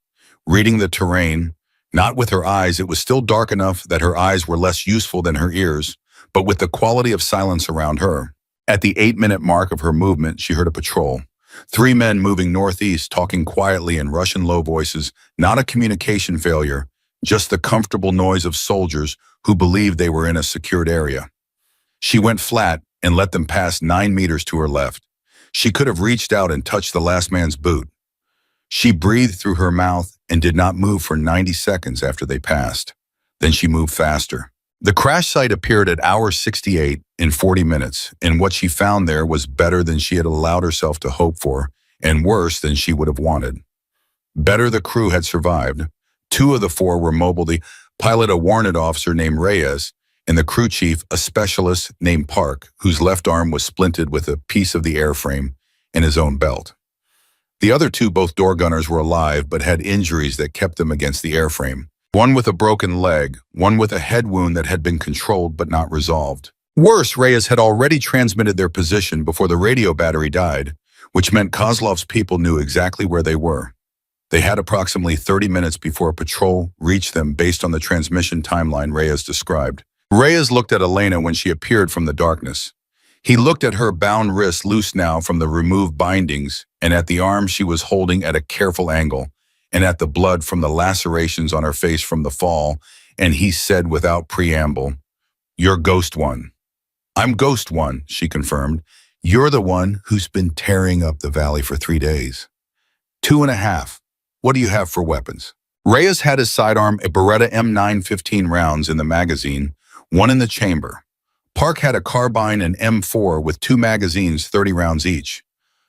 reading the terrain, not with her eyes. It was still dark enough that her eyes were less useful than her ears, but with the quality of silence around her. At the 8-minute mark of her movement, she heard a patrol. 3 men moving northeast, talking quietly in Russian low voices, not a communication failure, just the comfortable noise of soldiers who believed they were in a secured area. She went flat and let them pass 9 meters to her left. She could have reached out and touched the last man's boot. She breathed through her mouth and did not move for 90 seconds after they passed. Then she moved faster. The crash site appeared at hour 68 in 40 minutes, and what she found there was better than she had allowed herself to hope for, and worse than she would have wanted. Better, the crew had survived. 2 of the 4 were mobile, the pilot a warrant officer named Reyes, and the crew chief a specialist named Park, whose left arm was splinted with a piece of the airframe and his own belt. The other 2, both door gunners, were alive but had injuries that kept them against the airframe. One with a broken leg, one with a head wound that had been controlled but not resolved. Worse, Reyes had already transmitted their position before the radio battery died, which meant Kozlov's people knew exactly where they were. They had approximately 30 minutes before a patrol reached them based on the transmission timeline Reyes described. Reyes looked at Elena when she appeared from the darkness. He looked at her bound wrists, loose now from the removed bindings, and at the arm she was holding at a careful angle, and at the blood from the lacerations on her face from the fall, and he said without preamble, "You're Ghost One." "I'm Ghost One," she confirmed. "You're the one who's been tearing up the valley for 3 days. 2.5. What do you have for weapons?" Reyes had his sidearm a Beretta M9 rounds in the magazine, 1 in the chamber. Park had a carbine and M4 with 2 magazines, 30 rounds each.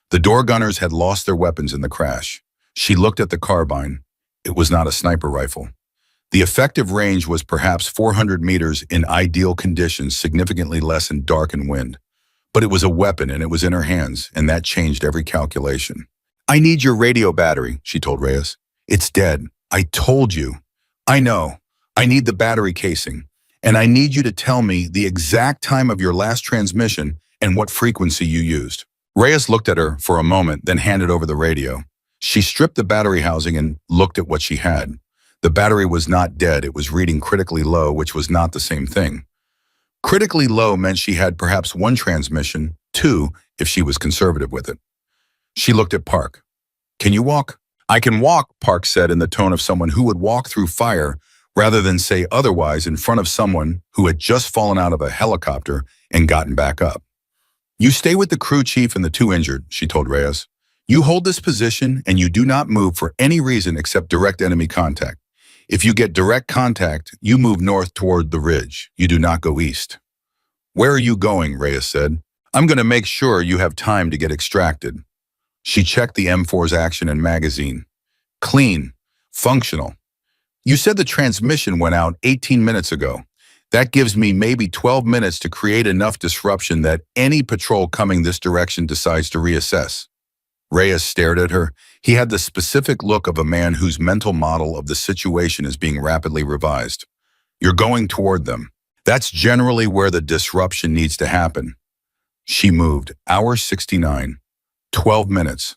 The door gunners had lost their weapons in the crash. She looked at the carbine. It was not a sniper rifle. The effective range was perhaps 400 meters in ideal conditions, significantly less in dark and wind. But it was a weapon, and it was in her hands, and that changed every calculation. "I need your radio battery," she told Reyes. "It's dead. I told you." "I know. I need the battery casing. And I need you to tell me the exact time of your last transmission and what frequency you used." Reyes looked at her for a moment, then handed over the radio. She stripped the battery housing and looked at what she had. The battery was not dead. It was reading critically low, which was not the same thing. Critically low meant she had perhaps 1 transmission, 2 if she was conservative with it. She looked at Park. "Can you walk?" "I can walk," Park said in the tone of someone who would walk through fire rather than say otherwise in front of someone who had just fallen out of a helicopter and gotten back up. "You stay with the crew chief and the 2 injured," she told Reyes. "You hold this position and you do not move for any reason except direct enemy contact. If you get direct contact, you move north toward the ridge. You do not go east." "Where are you going?" Reyes said. "I'm going to make sure you have time to get extracted." She checked the M4's action and magazine. "Clean. Functional. You said the transmission went out 18 minutes ago. That gives me maybe 12 minutes to create enough disruption that any patrol coming this direction decides to reassess." Reyes stared at her. He had the specific look of a man whose mental model of the situation is being rapidly revised. "You're going toward them. That's generally where the disruption needs to happen." She moved. Hour 69. 12 minutes.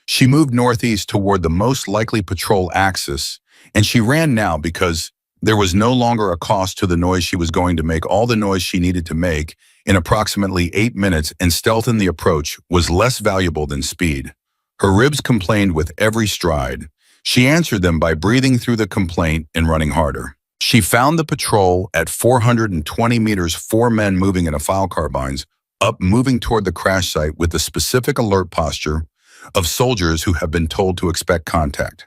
She moved northeast toward the most likely patrol axis, and she ran now because there was no longer a cost to the noise she was going to make, all the noise she needed to make in approximately 8 minutes, and stealth in the approach was less valuable than speed. Her ribs complained with every stride. She answered them by breathing through the complaint and running harder. She found the patrol at 420 meters, 4 men moving in a file carbines, up moving toward the crash site with the specific alert posture of soldiers who have been told to expect contact.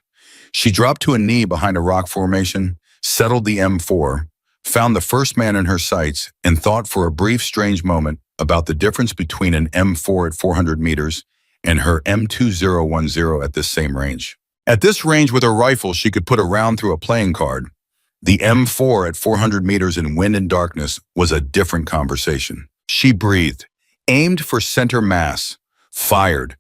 She dropped to a knee behind a rock formation, settled the M4, found the first man in her sights, and thought for a brief, strange moment about the difference between an M4 at 400 meters and her M2010 at this same range. At this range with her rifle, she could put a round through a playing card. The M4 at 400 meters in wind and darkness was a different conversation. She breathed, aimed for center mass, fired.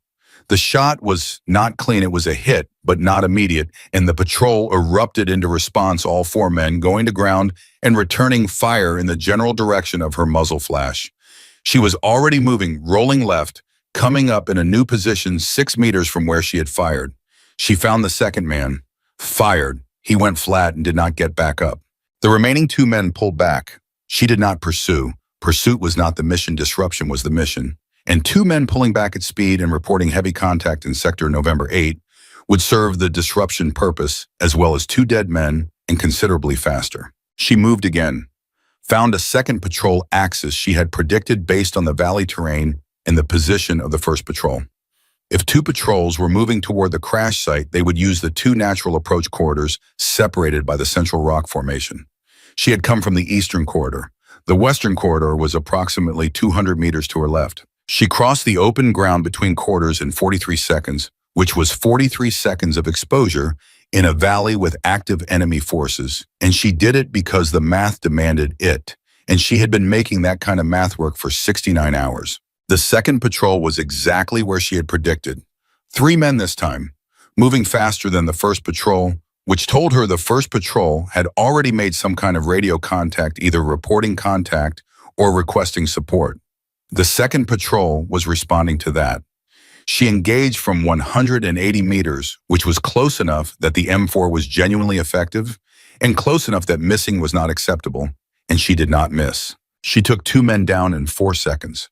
The shot was not clean. It was a hit, but not immediate, and the patrol erupted into response, all four men going to ground and returning fire in the general direction of her muzzle flash. She was already moving, rolling left, coming up in a new position 6 meters from where she had fired. She found the second man, fired. He went flat and did not get back up. The remaining 2 men pulled back. She did not pursue. Pursuit was not the mission, disruption was the mission. And 2 men pulling back at speed and reporting heavy contact in sector November 8 would serve the disruption purpose, as well as 2 dead men and considerably faster. She moved again, found a second patrol axis she had predicted based on the valley terrain and the position of the first patrol. If 2 patrols were moving toward the crash site, they would use the 2 natural approach corridors separated by the central rock formation. She had come from the eastern corridor. The western corridor was approximately 200 meters to her left. She crossed the open ground between corridors in 43 seconds, which was 43 seconds of exposure in a valley with active enemy forces. And she did it because the math demanded it. And she had been making that kind of math work for 69 hours. The second patrol was exactly where she had predicted. 3 men this time, moving faster than the first patrol, which told her the first patrol had already made some kind of radio contact, either reporting contact or requesting support. The second patrol was responding to that. She engaged from 180 meters, which was close enough that the M4 was genuinely effective and close enough that missing was not acceptable, and she did not miss. She took 2 men down in 4 seconds.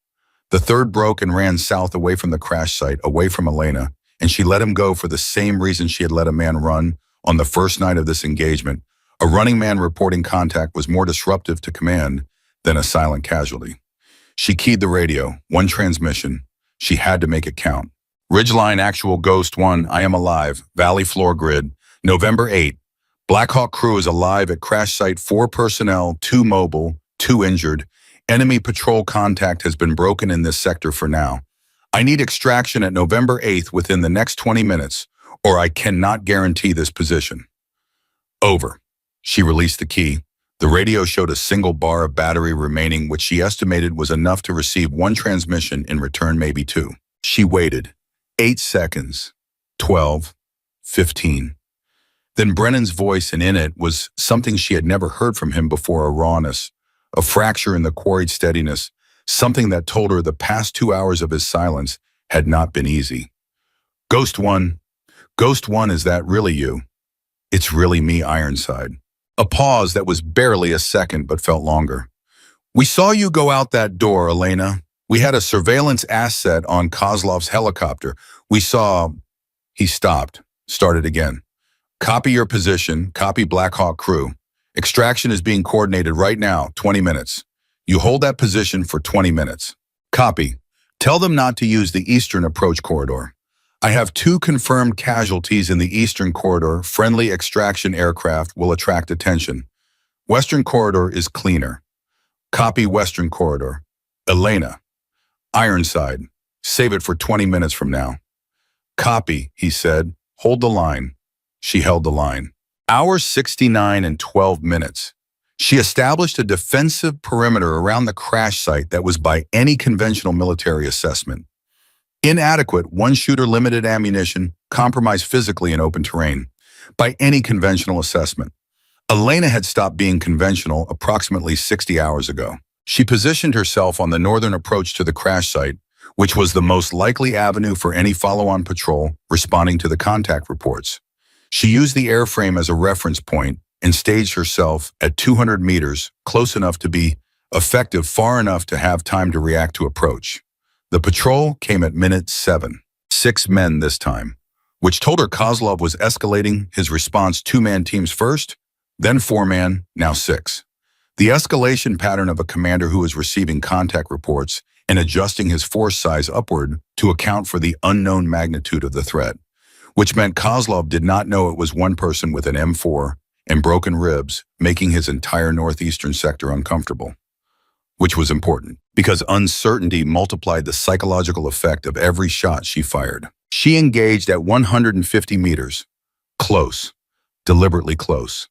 The third broke and ran south away from the crash site, away from Elena, and she let him go for the same reason she had let a man run on the first night of this engagement. A running man reporting contact was more disruptive to command than a silent casualty. She keyed the radio, 1 transmission. She had to make it count. Ridgeline actual Ghost 1, I am alive, Valley floor grid, November 8. Blackhawk crew is alive at crash site, 4 personnel, 2 mobile, 2 injured. Enemy patrol contact has been broken in this sector for now. I need extraction at November 8th within the next 20 minutes, or I cannot guarantee this position. Over. She released the key. The radio showed a single bar of battery remaining, which she estimated was enough to receive 1 transmission, in return maybe 2. She waited. 8 seconds. 12. 15. Then Brennan's voice, and in it was something she had never heard from him before, a rawness, a fracture in the quarried steadiness, something that told her the past 2 hours of his silence had not been easy. Ghost 1. Ghost 1, is that really you? It's really me, Ironside. A pause that was barely a second but felt longer. We saw you go out that door, Elena. We had a surveillance asset on Kozlov's helicopter. We saw... He stopped, started again. Copy your position, copy Blackhawk crew. Extraction is being coordinated right now, 20 minutes. You hold that position for 20 minutes. Copy. Tell them not to use the eastern approach corridor. I have 2 confirmed casualties in the eastern corridor. Friendly extraction aircraft will attract attention. Western corridor is cleaner. Copy western corridor. Elena. Ironside. Save it for 20 minutes from now. Copy, he said. Hold the line. She held the line. Hours 69 and 12 minutes. She established a defensive perimeter around the crash site that was by any conventional military assessment inadequate, 1-shooter, limited ammunition, compromised physically in open terrain, by any conventional assessment. Elena had stopped being conventional approximately 60 hours ago. She positioned herself on the northern approach to the crash site, which was the most likely avenue for any follow-on patrol responding to the contact reports. She used the airframe as a reference point and staged herself at 200 meters, close enough to be effective, far enough to have time to react to approach. The patrol came at minute 7. 6 men this time, which told her Kozlov was escalating his response 2-man teams first, then 4-man, now 6. The escalation pattern of a commander who is receiving contact reports and adjusting his force size upward to account for the unknown magnitude of the threat. which meant Kozlov did not know it was one person with an M4 and broken ribs, making his entire northeastern sector uncomfortable, which was important because uncertainty multiplied the psychological effect of every shot she fired. She engaged at 150 meters, close, deliberately close.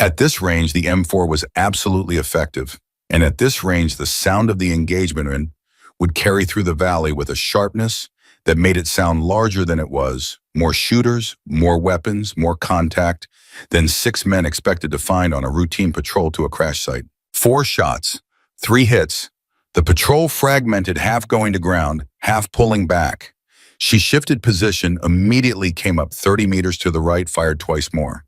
At this range, the M4 was absolutely effective, and at this range, the sound of the engagement would carry through the valley with a sharpness that made it sound larger than it was, more shooters, more weapons, more contact than 6 men expected to find on a routine patrol to a crash site. 4 shots, 3 hits. The patrol fragmented, half going to ground, half pulling back. She shifted position, immediately came up 30 meters to the right, fired twice more.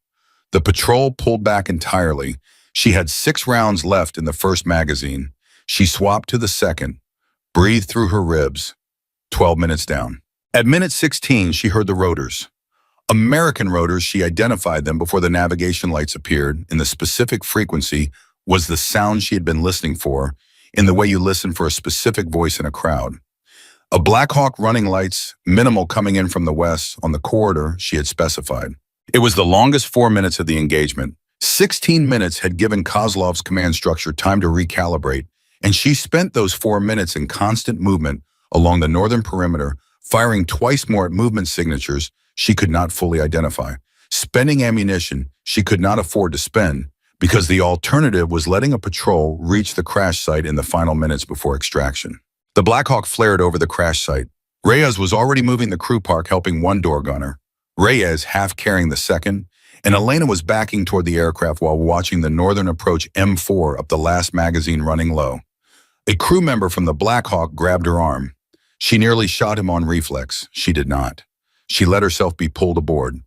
The patrol pulled back entirely. She had 6 rounds left in the first magazine. She swapped to the second, breathed through her ribs. 12 minutes down. At minute 16, she heard the rotors. American rotors, she identified them before the navigation lights appeared, and the specific frequency was the sound she had been listening for, in the way you listen for a specific voice in a crowd. A Black Hawk running lights, minimal coming in from the west on the corridor she had specified. It was the longest 4 minutes of the engagement. 16 minutes had given Kozlov's command structure time to recalibrate, and she spent those 4 minutes in constant movement along the northern perimeter, firing twice more at movement signatures she could not fully identify, spending ammunition she could not afford to spend because the alternative was letting a patrol reach the crash site in the final minutes before extraction. The Black Hawk flared over the crash site. Reyes was already moving the crew park, helping one door gunner, Reyes half carrying the second, and Elena was backing toward the aircraft while watching the northern approach M4 up the last magazine running low. A crew member from the Black Hawk grabbed her arm. She nearly shot him on reflex. She did not. She let herself be pulled aboard.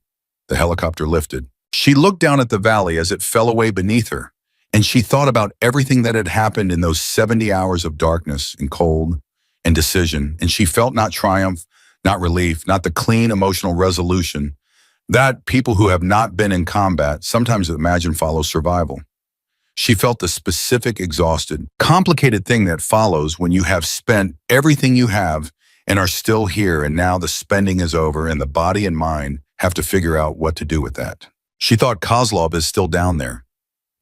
The helicopter lifted. She looked down at the valley as it fell away beneath her, and she thought about everything that had happened in those 70 hours of darkness and cold and decision, and she felt not triumph, not relief, not the clean emotional resolution that people who have not been in combat sometimes imagine follows survival. She felt the specific, exhausted, complicated thing that follows when you have spent everything you have and are still here, and now the spending is over and the body and mind have to figure out what to do with that. She thought Kozlov is still down there.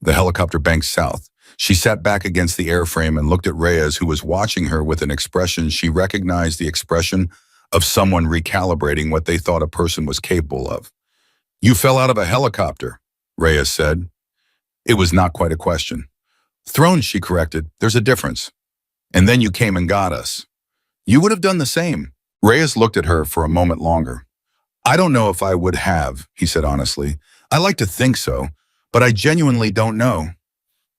The helicopter banked south. She sat back against the airframe and looked at Reyes, who was watching her with an expression she recognized, the expression of someone recalibrating what they thought a person was capable of. "You fell out of a helicopter," Reyes said. It was not quite a question. "Thrown," she corrected. "There's a difference. And then you came and got us. You would have done the same." Reyes looked at her for a moment longer. "I don't know if I would have," he said honestly. "I like to think so, but I genuinely don't know."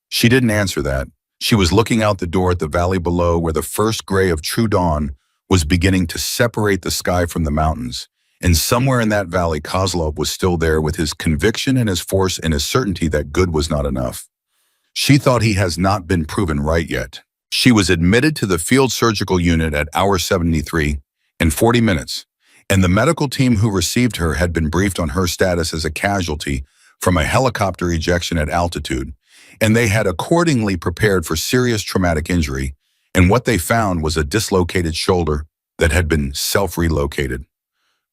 She didn't answer that. She was looking out the door at the valley below, where the first gray of true dawn was beginning to separate the sky from the mountains. And somewhere in that valley, Kozlov was still there with his conviction and his force and his certainty that good was not enough. She thought he has not been proven right yet. She was admitted to the field surgical unit at hour 73 in 40 minutes, and the medical team who received her had been briefed on her status as a casualty from a helicopter ejection at altitude, and they had accordingly prepared for serious traumatic injury, and what they found was a dislocated shoulder that had been self-relocated.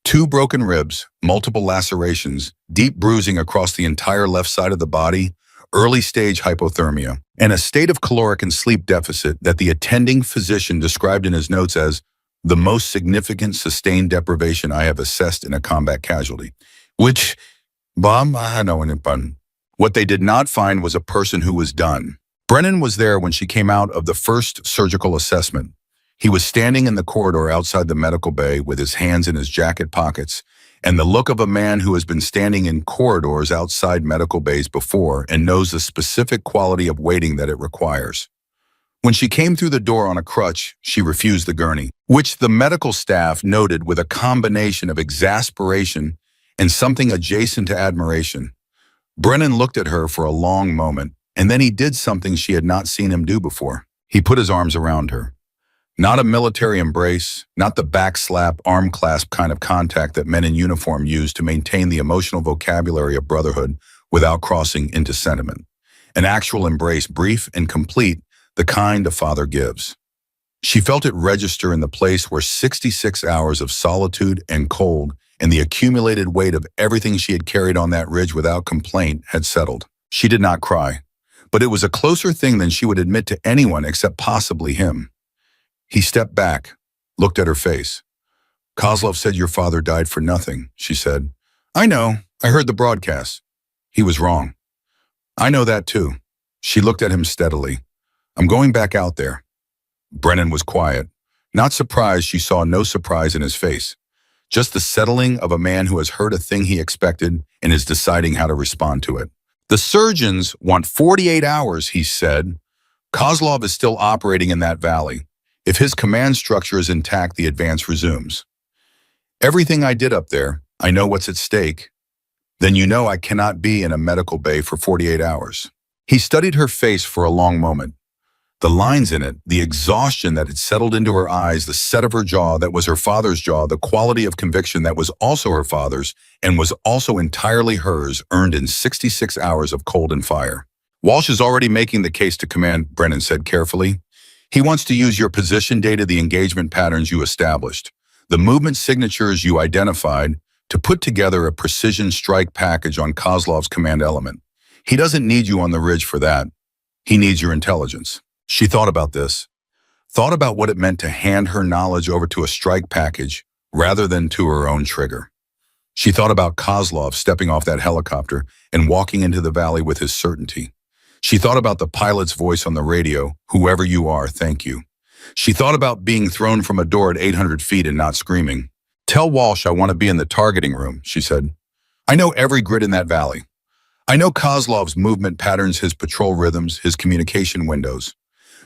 2 broken ribs, multiple lacerations, deep bruising across the entire left side of the body, early-stage hypothermia, and a state of caloric and sleep deficit that the attending physician described in his notes as the most significant sustained deprivation I have assessed in a combat casualty. Which, I know in fun. What they did not find was a person who was done. Brennan was there when she came out of the first surgical assessment. He was standing in the corridor outside the medical bay with his hands in his jacket pockets and the look of a man who has been standing in corridors outside medical bays before and knows the specific quality of waiting that it requires. When she came through the door on a crutch, she refused the gurney, which the medical staff noted with a combination of exasperation and something adjacent to admiration. Brennan looked at her for a long moment, and then he did something she had not seen him do before. He put his arms around her. Not a military embrace, not the back slap, arm clasp kind of contact that men in uniform use to maintain the emotional vocabulary of brotherhood without crossing into sentiment. An actual embrace, brief and complete, the kind a father gives. She felt it register in the place where 66 hours of solitude and cold and the accumulated weight of everything she had carried on that ridge without complaint had settled. She did not cry, but it was a closer thing than she would admit to anyone except possibly him. He stepped back, looked at her face. "Kozlov said your father died for nothing," she said. "I know. I heard the broadcast." He was wrong. "I know that too." She looked at him steadily. "I'm going back out there." Brennan was quiet. Not surprised, she saw no surprise in his face. Just the settling of a man who has heard a thing he expected and is deciding how to respond to it. "The surgeons want 48 hours, he said. Kozlov is still operating in that valley. If his command structure is intact, the advance resumes. Everything I did up there, I know what's at stake. Then you know I cannot be in a medical bay for 48 hours. He studied her face for a long moment. The lines in it, the exhaustion that had settled into her eyes, the set of her jaw that was her father's jaw, the quality of conviction that was also her father's and was also entirely hers, earned in 66 hours of cold and fire. "Walsh is already making the case to command," Brennan said carefully. "He wants to use your position data, the engagement patterns you established, the movement signatures you identified, to put together a precision strike package on Kozlov's command element. He doesn't need you on the ridge for that. He needs your intelligence." She thought about this, thought about what it meant to hand her knowledge over to a strike package rather than to her own trigger. She thought about Kozlov stepping off that helicopter and walking into the valley with his certainty. She thought about the pilot's voice on the radio, "Whoever you are, thank you." She thought about being thrown from a door at 800 feet and not screaming. "Tell Walsh I want to be in the targeting room," she said. "I know every grid in that valley. I know Kozlov's movement patterns, his patrol rhythms, his communication windows.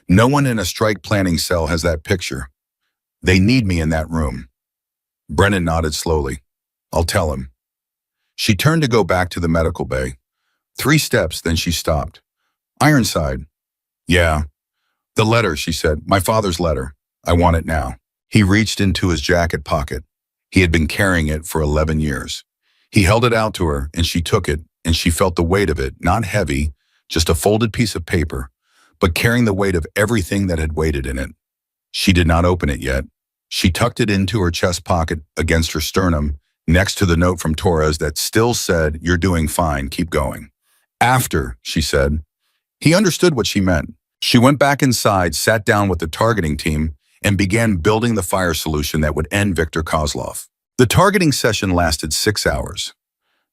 No one in a strike planning cell has that picture. They need me in that room." Brennan nodded slowly. "I'll tell him." She turned to go back to the medical bay. 3 steps, then she stopped. "Ironside." "Yeah." "The letter," she said. "My father's letter. I want it now." He reached into his jacket pocket. He had been carrying it for 11 years. He held it out to her, and she took it, and she felt the weight of it, not heavy, just a folded piece of paper, but carrying the weight of everything that had waited in it. She did not open it yet. She tucked it into her chest pocket against her sternum, next to the note from Torres that still said, "You're doing fine, keep going." "After," she said. He understood what she meant. She went back inside, sat down with the targeting team, and began building the fire solution that would end Viktor Kozlov. The targeting session lasted 6 hours.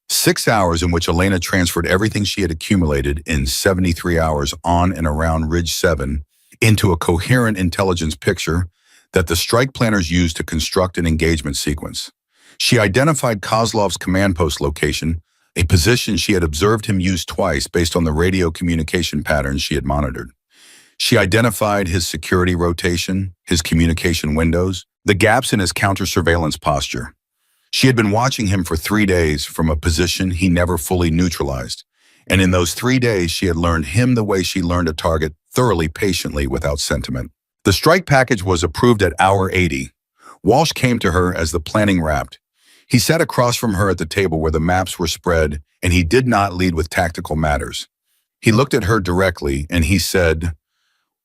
6 hours in which Elena transferred everything she had accumulated in 73 hours on and around Ridge 7 into a coherent intelligence picture that the strike planners used to construct an engagement sequence. She identified Kozlov's command post location, a position she had observed him use twice based on the radio communication patterns she had monitored. She identified his security rotation, his communication windows, the gaps in his counter-surveillance posture. She had been watching him for 3 days from a position he never fully neutralized, and in those 3 days she had learned him the way she learned a target, thoroughly, patiently, without sentiment. The strike package was approved at hour 80. Walsh came to her as the planning wrapped. He sat across from her at the table where the maps were spread, and he did not lead with tactical matters. He looked at her directly, and he said,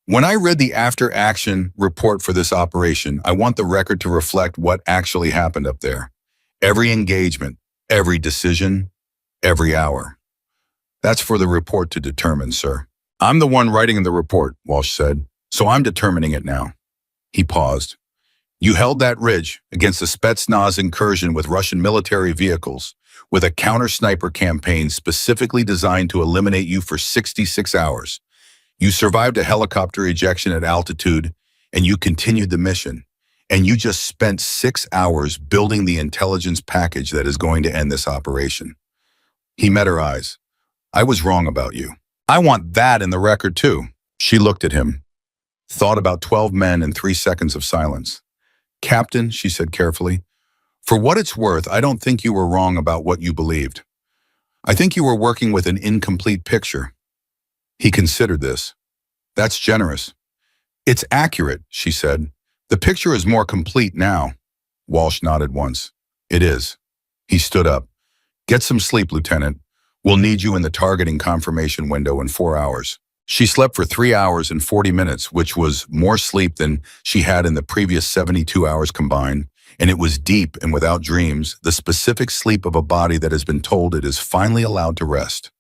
"When I read the after-action report for this operation, I want the record to reflect what actually happened up there. Every engagement, every decision, every hour. That's for the report to determine, sir." "I'm the one writing the report," Walsh said, "so I'm determining it now." He paused. "You held that ridge against the Spetsnaz incursion with Russian military vehicles, with a counter-sniper campaign specifically designed to eliminate you for 66 hours. You survived a helicopter ejection at altitude, and you continued the mission. And you just spent 6 hours building the intelligence package that is going to end this operation." He met her eyes. "I was wrong about you. I want that in the record too." She looked at him, thought about 12 men and 3 seconds of silence. "Captain," she said carefully, "for what it's worth, I don't think you were wrong about what you believed. I think you were working with an incomplete picture." He considered this. "That's generous." "It's accurate," she said. "The picture is more complete now." Walsh nodded once. "It is." He stood up. "Get some sleep, Lieutenant. We'll need you in the targeting confirmation window in 4 hours." She slept for 3 hours and 40 minutes, which was more sleep than she had in the previous 72 hours combined, and it was deep and without dreams, the specific sleep of a body that has been told it is finally allowed to rest.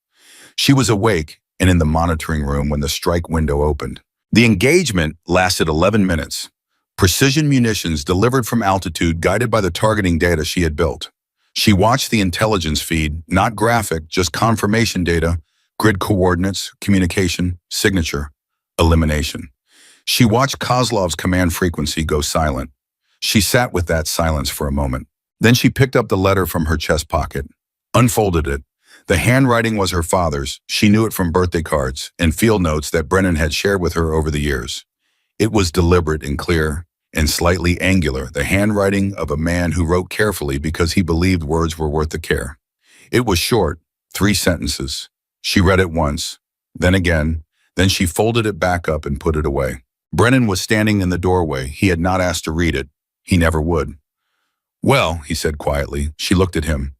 She was awake and in the monitoring room when the strike window opened. The engagement lasted 11 minutes. Precision munitions delivered from altitude guided by the targeting data she had built. She watched the intelligence feed, not graphic, just confirmation data, grid coordinates, communication, signature, elimination. She watched Kozlov's command frequency go silent. She sat with that silence for a moment. Then she picked up the letter from her chest pocket, unfolded it. The handwriting was her father's. She knew it from birthday cards and field notes that Brennan had shared with her over the years. It was deliberate and clear and slightly angular, the handwriting of a man who wrote carefully because he believed words were worth the care. It was short, 3 sentences. She read it once, then again, then she folded it back up and put it away. Brennan was standing in the doorway. He had not asked to read it. He never would. "Well," he said quietly. She looked at him.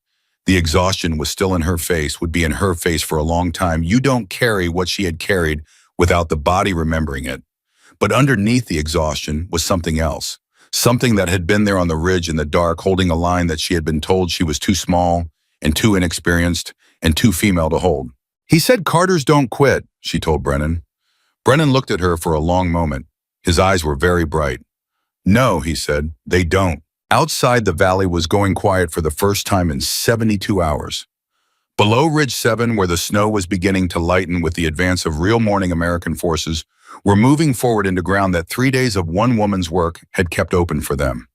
The exhaustion was still in her face, would be in her face for a long time. You don't carry what she had carried without the body remembering it. But underneath the exhaustion was something else, something that had been there on the ridge in the dark, holding a line that she had been told she was too small and too inexperienced and too female to hold. "He said Carters don't quit," she told Brennan. Brennan looked at her for a long moment. His eyes were very bright. "No," he said, "they don't." Outside, the valley was going quiet for the first time in 72 hours. Below Ridge 7, where the snow was beginning to lighten with the advance of real morning American forces, were moving forward into ground that 3 days of one woman's work had kept open for them.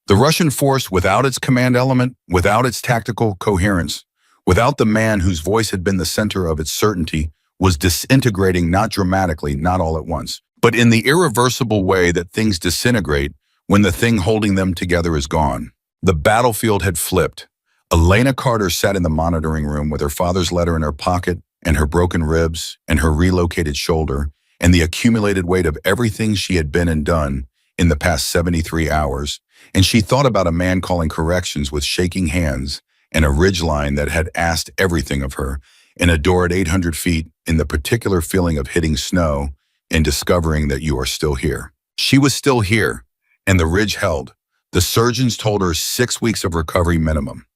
The Russian force, without its command element, without its tactical coherence, without the man whose voice had been the center of its certainty, was disintegrating not dramatically, not all at once, but in the irreversible way that things disintegrate when the thing holding them together is gone. The battlefield had flipped. Elena Carter sat in the monitoring room with her father's letter in her pocket and her broken ribs and her relocated shoulder and the accumulated weight of everything she had been and done in the past 73 hours, and she thought about a man calling corrections with shaking hands and a ridgeline that had asked everything of her, and a door at 800 feet in the particular feeling of hitting snow and discovering that you are still here. She was still here. And the ridge held. The surgeons told her 6 weeks of recovery minimum.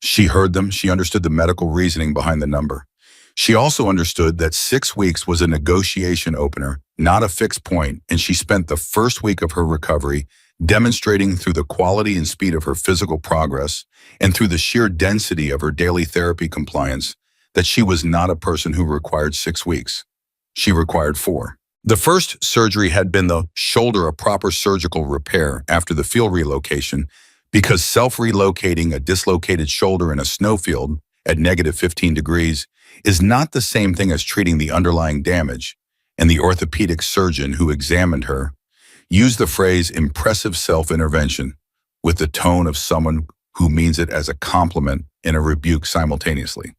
She heard them. She understood the medical reasoning behind the number. She also understood that 6 weeks was a negotiation opener, not a fixed point, and she spent the first week of her recovery demonstrating through the quality and speed of her physical progress and through the sheer density of her daily therapy compliance that she was not a person who required 6 weeks. She required 4. The first surgery had been the shoulder, a proper surgical repair after the field relocation, because self-relocating a dislocated shoulder in a snowfield at negative 15 degrees is not the same thing as treating the underlying damage, and the orthopedic surgeon who examined her used the phrase impressive self-intervention with the tone of someone who means it as a compliment and a rebuke simultaneously.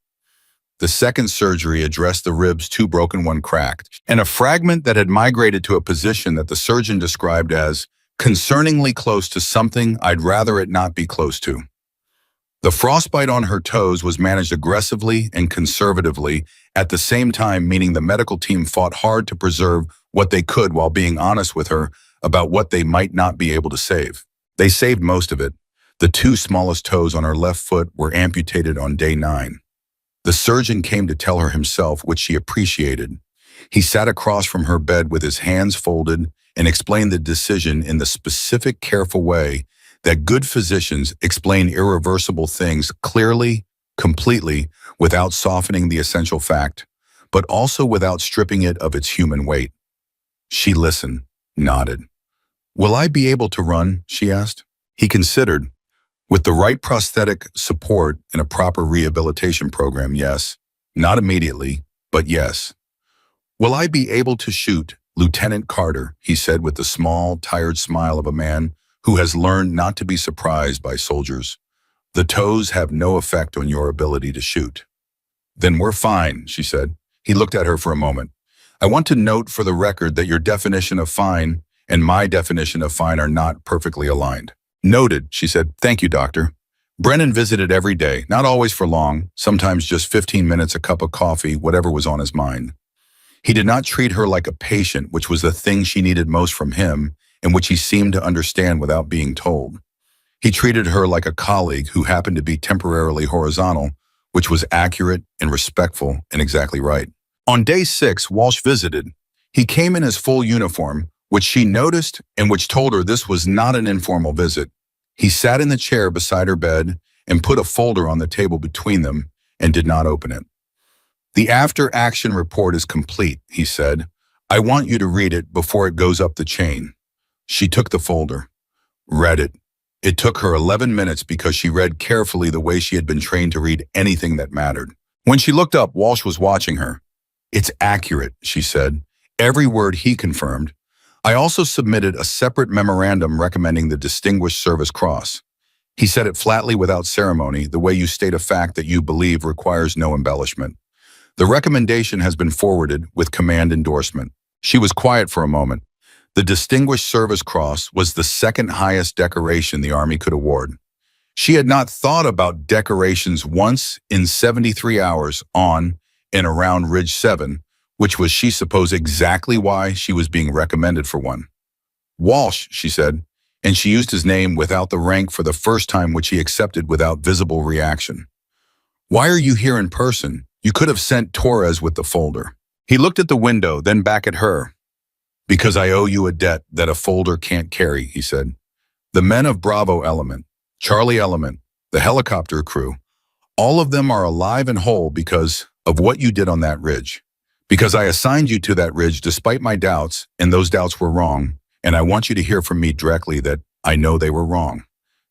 The second surgery addressed the ribs, 2 broken, 1 cracked, and a fragment that had migrated to a position that the surgeon described as concerningly close to something I'd rather it not be close to. The frostbite on her toes was managed aggressively and conservatively at the same time, meaning the medical team fought hard to preserve what they could while being honest with her about what they might not be able to save. They saved most of it. The 2 smallest toes on her left foot were amputated on day 9. The surgeon came to tell her himself, which she appreciated. He sat across from her bed with his hands folded and explained the decision in the specific, careful way that good physicians explain irreversible things clearly, completely, without softening the essential fact, but also without stripping it of its human weight. She listened, nodded. "Will I be able to run?" she asked. He considered. With the right prosthetic support and a proper rehabilitation program, yes. Not immediately, but yes. "Will I be able to shoot, Lieutenant Carter?" he said with the small, tired smile of a man who has learned not to be surprised by soldiers. "The toes have no effect on your ability to shoot." "Then we're fine," she said. He looked at her for a moment. "I want to note for the record that your definition of fine and my definition of fine are not perfectly aligned." "Noted," she said. "Thank you, doctor." Brennan visited every day, not always for long, sometimes just 15 minutes, a cup of coffee, whatever was on his mind. He did not treat her like a patient, which was the thing she needed most from him and which he seemed to understand without being told. He treated her like a colleague who happened to be temporarily horizontal, which was accurate and respectful and exactly right. On day 6, Walsh visited. He came in his full uniform, which she noticed and which told her this was not an informal visit. He sat in the chair beside her bed and put a folder on the table between them and did not open it. "The after-action report is complete," he said. "I want you to read it before it goes up the chain." She took the folder, read it. It took her 11 minutes because she read carefully the way she had been trained to read anything that mattered. When she looked up, Walsh was watching her. "It's accurate," she said. "Every word," he confirmed. "I also submitted a separate memorandum recommending the Distinguished Service Cross." He said it flatly without ceremony, the way you state a fact that you believe requires no embellishment. "The recommendation has been forwarded with command endorsement." She was quiet for a moment. The Distinguished Service Cross was the second highest decoration the Army could award. She had not thought about decorations once in 73 hours on and around Ridge 7, which was, she supposed, exactly why she was being recommended for one. "Walsh," she said, and she used his name without the rank for the first time, which he accepted without visible reaction. "Why are you here in person? You could have sent Torres with the folder." He looked at the window, then back at her. "Because I owe you a debt that a folder can't carry," he said. "The men of Bravo Element, Charlie Element, the helicopter crew, all of them are alive and whole because of what you did on that ridge. Because I assigned you to that ridge despite my doubts, and those doubts were wrong, and I want you to hear from me directly that I know they were wrong."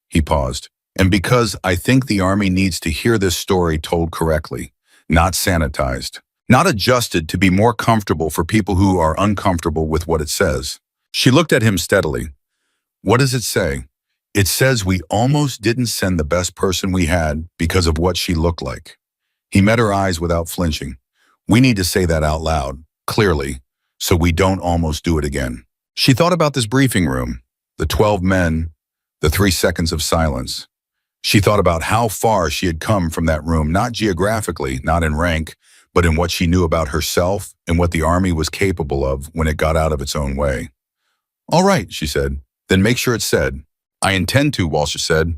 He paused. "And because I think the Army needs to hear this story told correctly, not sanitized. Not adjusted to be more comfortable for people who are uncomfortable with what it says." She looked at him steadily. "What does it say?" "It says we almost didn't send the best person we had because of what she looked like." He met her eyes without flinching. "We need to say that out loud, clearly, so we don't almost do it again." She thought about this briefing room, the 12 men, the 3 seconds of silence. She thought about how far she had come from that room, not geographically, not in rank, but in what she knew about herself and what the Army was capable of when it got out of its own way. "All right," she said. "Then make sure it's said." "I intend to," Walsh said.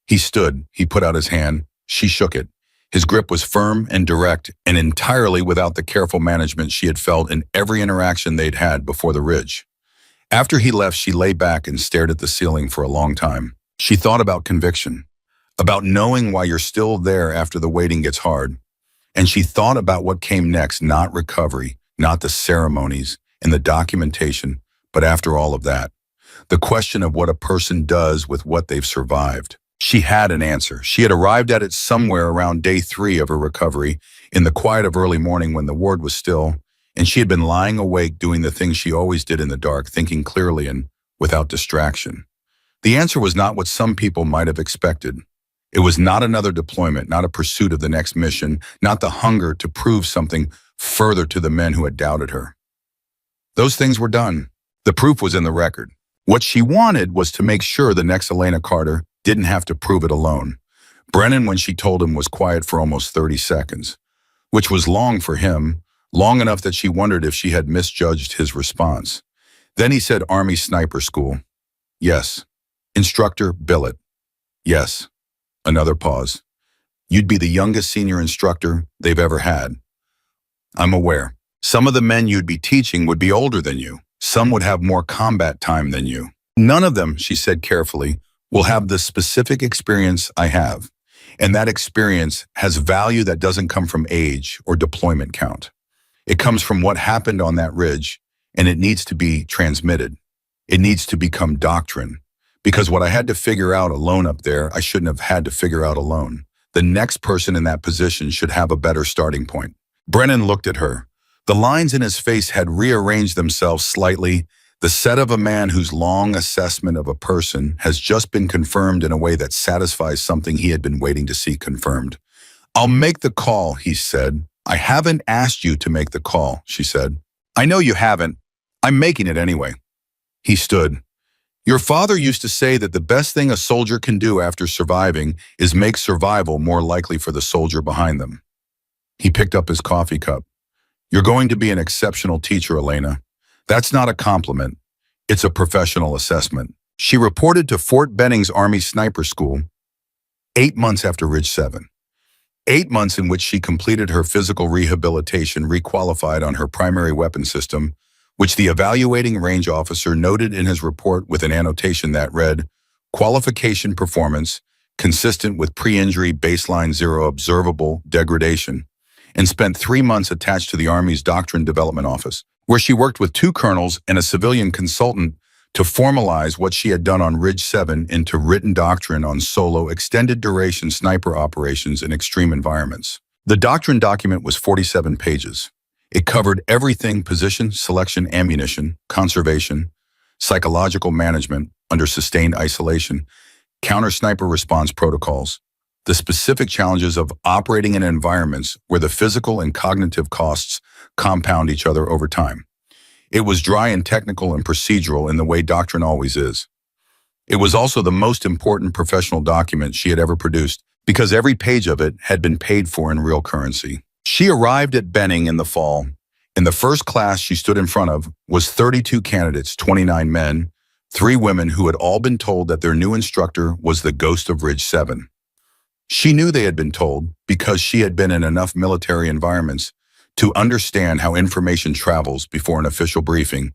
He stood. He put out his hand. She shook it. His grip was firm and direct, and entirely without the careful management she had felt in every interaction they'd had before the ridge. After he left, she lay back and stared at the ceiling for a long time. She thought about conviction, about knowing why you're still there after the waiting gets hard. And she thought about what came next, not recovery, not the ceremonies and the documentation, but after all of that, the question of what a person does with what they've survived. She had an answer. She had arrived at it somewhere around day 3 of her recovery, in the quiet of early morning when the ward was still, and she had been lying awake doing the things she always did in the dark, thinking clearly and without distraction. The answer was not what some people might have expected. It was not another deployment, not a pursuit of the next mission, not the hunger to prove something further to the men who had doubted her. Those things were done. The proof was in the record. What she wanted was to make sure the next Elena Carter didn't have to prove it alone. Brennan, when she told him, was quiet for almost 30 seconds, which was long for him, long enough that she wondered if she had misjudged his response. Then he said, "Army Sniper School." "Yes." "Instructor Billet." "Yes." Another pause. "You'd be the youngest senior instructor they've ever had." "I'm aware. Some of the men you'd be teaching would be older than you. Some would have more combat time than you. None of them," she said carefully, "will have the specific experience I have. And that experience has value that doesn't come from age or deployment count. It comes from what happened on that ridge, and it needs to be transmitted. It needs to become doctrine. Because what I had to figure out alone up there, I shouldn't have had to figure out alone. The next person in that position should have a better starting point." Brennan looked at her. The lines in his face had rearranged themselves slightly, the set of a man whose long assessment of a person has just been confirmed in a way that satisfies something he had been waiting to see confirmed. "I'll make the call," he said. "I haven't asked you to make the call," she said. "I know you haven't. I'm making it anyway." He stood. "Your father used to say that the best thing a soldier can do after surviving is make survival more likely for the soldier behind them." He picked up his coffee cup. "You're going to be an exceptional teacher, Elena. That's not a compliment. It's a professional assessment." She reported to Fort Benning's Army Sniper School 8 months after Ridge 7. 8 months in which she completed her physical rehabilitation, requalified on her primary weapon system, which the evaluating range officer noted in his report with an annotation that read, "Qualification performance consistent with pre-injury baseline zero observable degradation," and spent 3 months attached to the Army's Doctrine Development Office, where she worked with 2 colonels and a civilian consultant to formalize what she had done on Ridge 7 into written doctrine on solo, extended-duration sniper operations in extreme environments. The doctrine document was 47 pages. It covered everything: position, selection, ammunition, conservation, psychological management under sustained isolation, counter-sniper response protocols, the specific challenges of operating in environments where the physical and cognitive costs compound each other over time. It was dry and technical and procedural in the way doctrine always is. It was also the most important professional document she had ever produced because every page of it had been paid for in real currency. She arrived at Benning in the fall, and the first class she stood in front of was 32 candidates, 29 men, 3 women who had all been told that their new instructor was the ghost of Ridge 7. She knew they had been told because she had been in enough military environments to understand how information travels before an official briefing,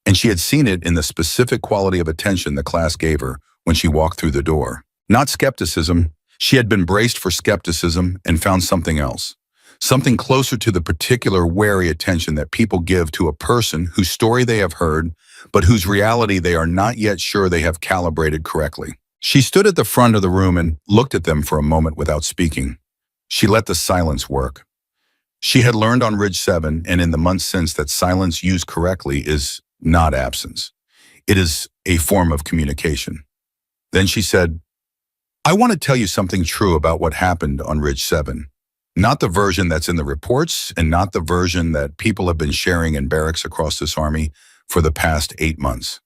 and she had seen it in the specific quality of attention the class gave her when she walked through the door. Not skepticism. She had been braced for skepticism and found something else, something closer to the particular wary attention that people give to a person whose story they have heard, but whose reality they are not yet sure they have calibrated correctly. She stood at the front of the room and looked at them for a moment without speaking. She let the silence work. She had learned on Ridge 7 and in the months since that silence used correctly is not absence. It is a form of communication. Then she said, "I want to tell you something true about what happened on Ridge 7. Not the version that's in the reports and not the version that people have been sharing in barracks across this army for the past 8 months.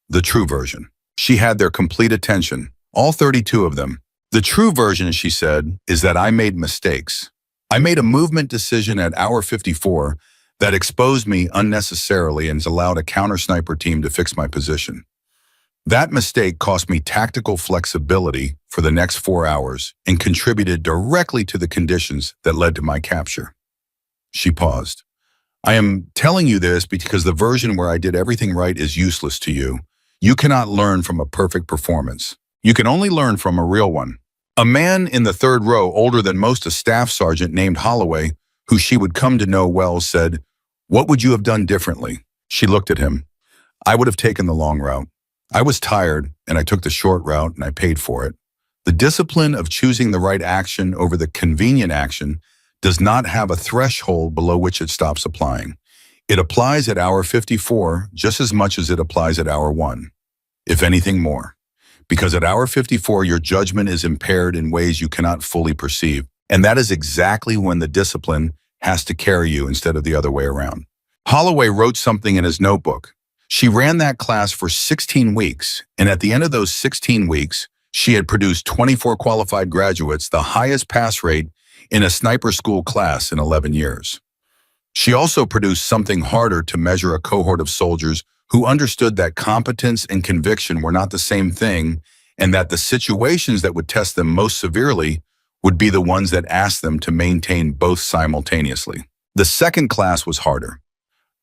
The true version." She had their complete attention, all 32 of them. "The true version," she said, "is that I made mistakes. I made a movement decision at hour 54 that exposed me unnecessarily and allowed a counter-sniper team to fix my position. That mistake cost me tactical flexibility for the next 4 hours and contributed directly to the conditions that led to my capture." She paused. "I am telling you this because the version where I did everything right is useless to you. You cannot learn from a perfect performance. You can only learn from a real one." A man in the third row, older than most, a staff sergeant named Holloway, who she would come to know well, said, "What would you have done differently?" She looked at him. "I would have taken the long route. I was tired, and I took the short route, and I paid for it." The discipline of choosing the right action over the convenient action does not have a threshold below which it stops applying. It applies at hour 54 just as much as it applies at hour 1, if anything more. Because at hour 54, your judgment is impaired in ways you cannot fully perceive. And that is exactly when the discipline has to carry you instead of the other way around. Holloway wrote something in his notebook. She ran that class for 16 weeks, and at the end of those 16 weeks, she had produced 24 qualified graduates, the highest pass rate in a sniper school class in 11 years. She also produced something harder to measure: a cohort of soldiers who understood that competence and conviction were not the same thing, and that the situations that would test them most severely would be the ones that asked them to maintain both simultaneously. The second class was harder.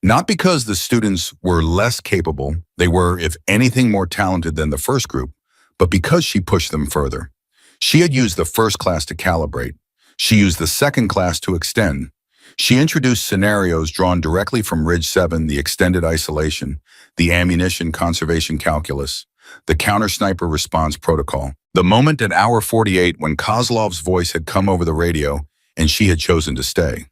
Not because the students were less capable, they were, if anything, more talented than the first group, but because she pushed them further. She had used the first class to calibrate. She used the second class to extend. She introduced scenarios drawn directly from Ridge 7, the extended isolation, the ammunition conservation calculus, the counter-sniper response protocol. The moment at hour 48 when Kozlov's voice had come over the radio and she had chosen to stay.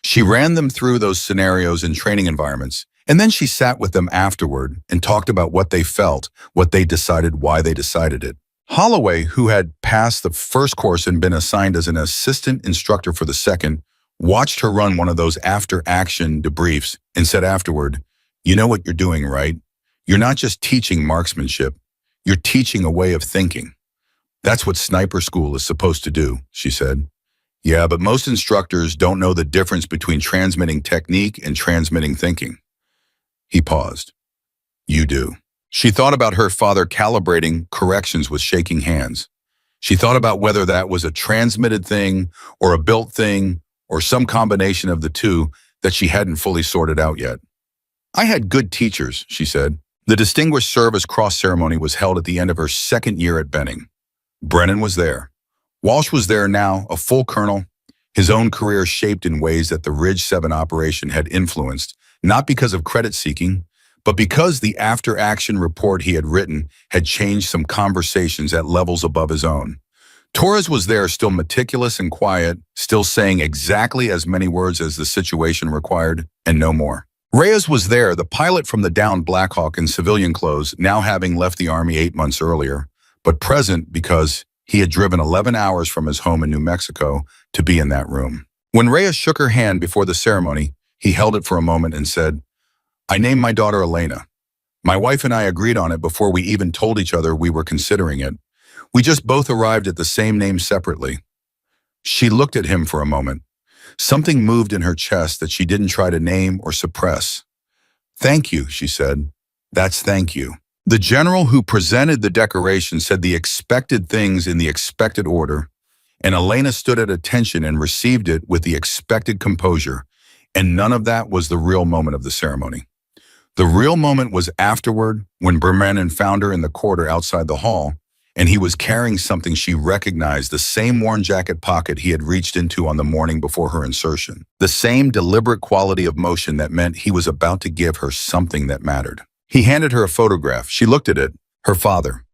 She ran them through those scenarios in training environments, and then she sat with them afterward and talked about what they felt, what they decided, why they decided it. Holloway, who had passed the first course and been assigned as an assistant instructor for the second, watched her run one of those after-action debriefs and said afterward, "You know what you're doing, right? You're not just teaching marksmanship, you're teaching a way of thinking. That's what sniper school is supposed to do," she said. "Yeah, but most instructors don't know the difference between transmitting technique and transmitting thinking." He paused. "You do." She thought about her father calibrating corrections with shaking hands. She thought about whether that was a transmitted thing or a built thing or some combination of the two that she hadn't fully sorted out yet. I had good teachers, she said. The Distinguished Service Cross ceremony was held at the end of her second year at Benning. Brennan was there. Walsh was there now, a full colonel, his own career shaped in ways that the Ridge 7 operation had influenced, not because of credit-seeking, but because the after-action report he had written had changed some conversations at levels above his own. Torres was there, still meticulous and quiet, still saying exactly as many words as the situation required, and no more. Reyes was there, the pilot from the downed Black Hawk in civilian clothes, now having left the Army 8 months earlier, but present because he had driven 11 hours from his home in New Mexico to be in that room. When Reyes shook her hand before the ceremony, he held it for a moment and said, "I named my daughter Elena. My wife and I agreed on it before we even told each other we were considering it. We just both arrived at the same name separately." She looked at him for a moment. Something moved in her chest that she didn't try to name or suppress. "Thank you," she said. "That's thank you." The general who presented the decoration said the expected things in the expected order, and Elena stood at attention and received it with the expected composure, and none of that was the real moment of the ceremony. The real moment was afterward, when Brennan found her in the corridor outside the hall, and he was carrying something she recognized, the same worn jacket pocket he had reached into on the morning before her insertion. The same deliberate quality of motion that meant he was about to give her something that mattered. He handed her a photograph. She looked at it. Her father,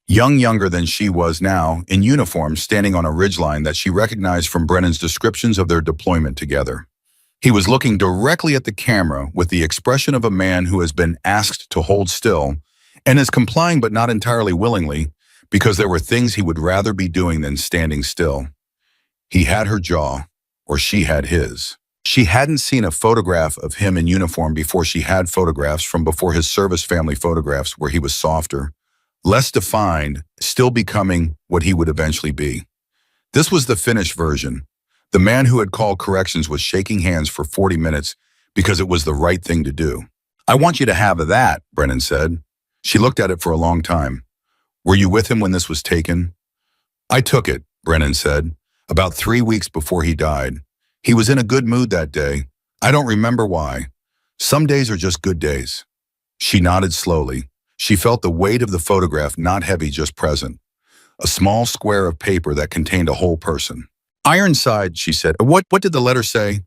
younger than she was now, in uniform, standing on a ridgeline that she recognized from Brennan's descriptions of their deployment together. He was looking directly at the camera with the expression of a man who has been asked to hold still and is complying but not entirely willingly, because there were things he would rather be doing than standing still. He had her jaw, or she had his. She hadn't seen a photograph of him in uniform before she had photographs from before his service family photographs where he was softer, less defined, still becoming what he would eventually be. This was the finished version. The man who had called corrections was shaking hands for 40 minutes because it was the right thing to do. "I want you to have that," Brennan said. She looked at it for a long time. "Were you with him when this was taken?" "I took it," Brennan said, "about 3 weeks before he died. He was in a good mood that day. I don't remember why. Some days are just good days." She nodded slowly. She felt the weight of the photograph, not heavy, just present. A small square of paper that contained a whole person. "Ironside," she said. What did the letter say?"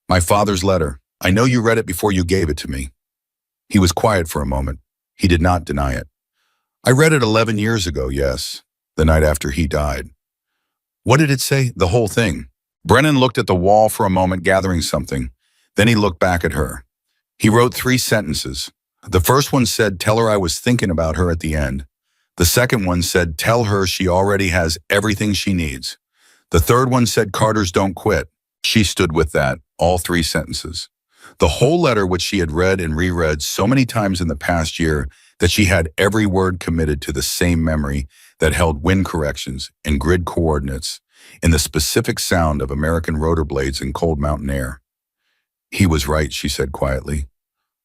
"My father's letter. I know you read it before you gave it to me." He was quiet for a moment. He did not deny it. "I read it 11 years ago, yes, the night after he died." "What did it say? The whole thing?" Brennan looked at the wall for a moment, gathering something. Then he looked back at her. He wrote 3 sentences. The first one said, "Tell her I was thinking about her at the end." The second one said, "Tell her she already has everything she needs." The third one said, "Carters don't quit." She stood with that, all 3 sentences. The whole letter, which she had read and reread so many times in the past year that she had every word committed to the same memory that held wind corrections and grid coordinates and the specific sound of American rotor blades in cold mountain air. "He was right," she said quietly.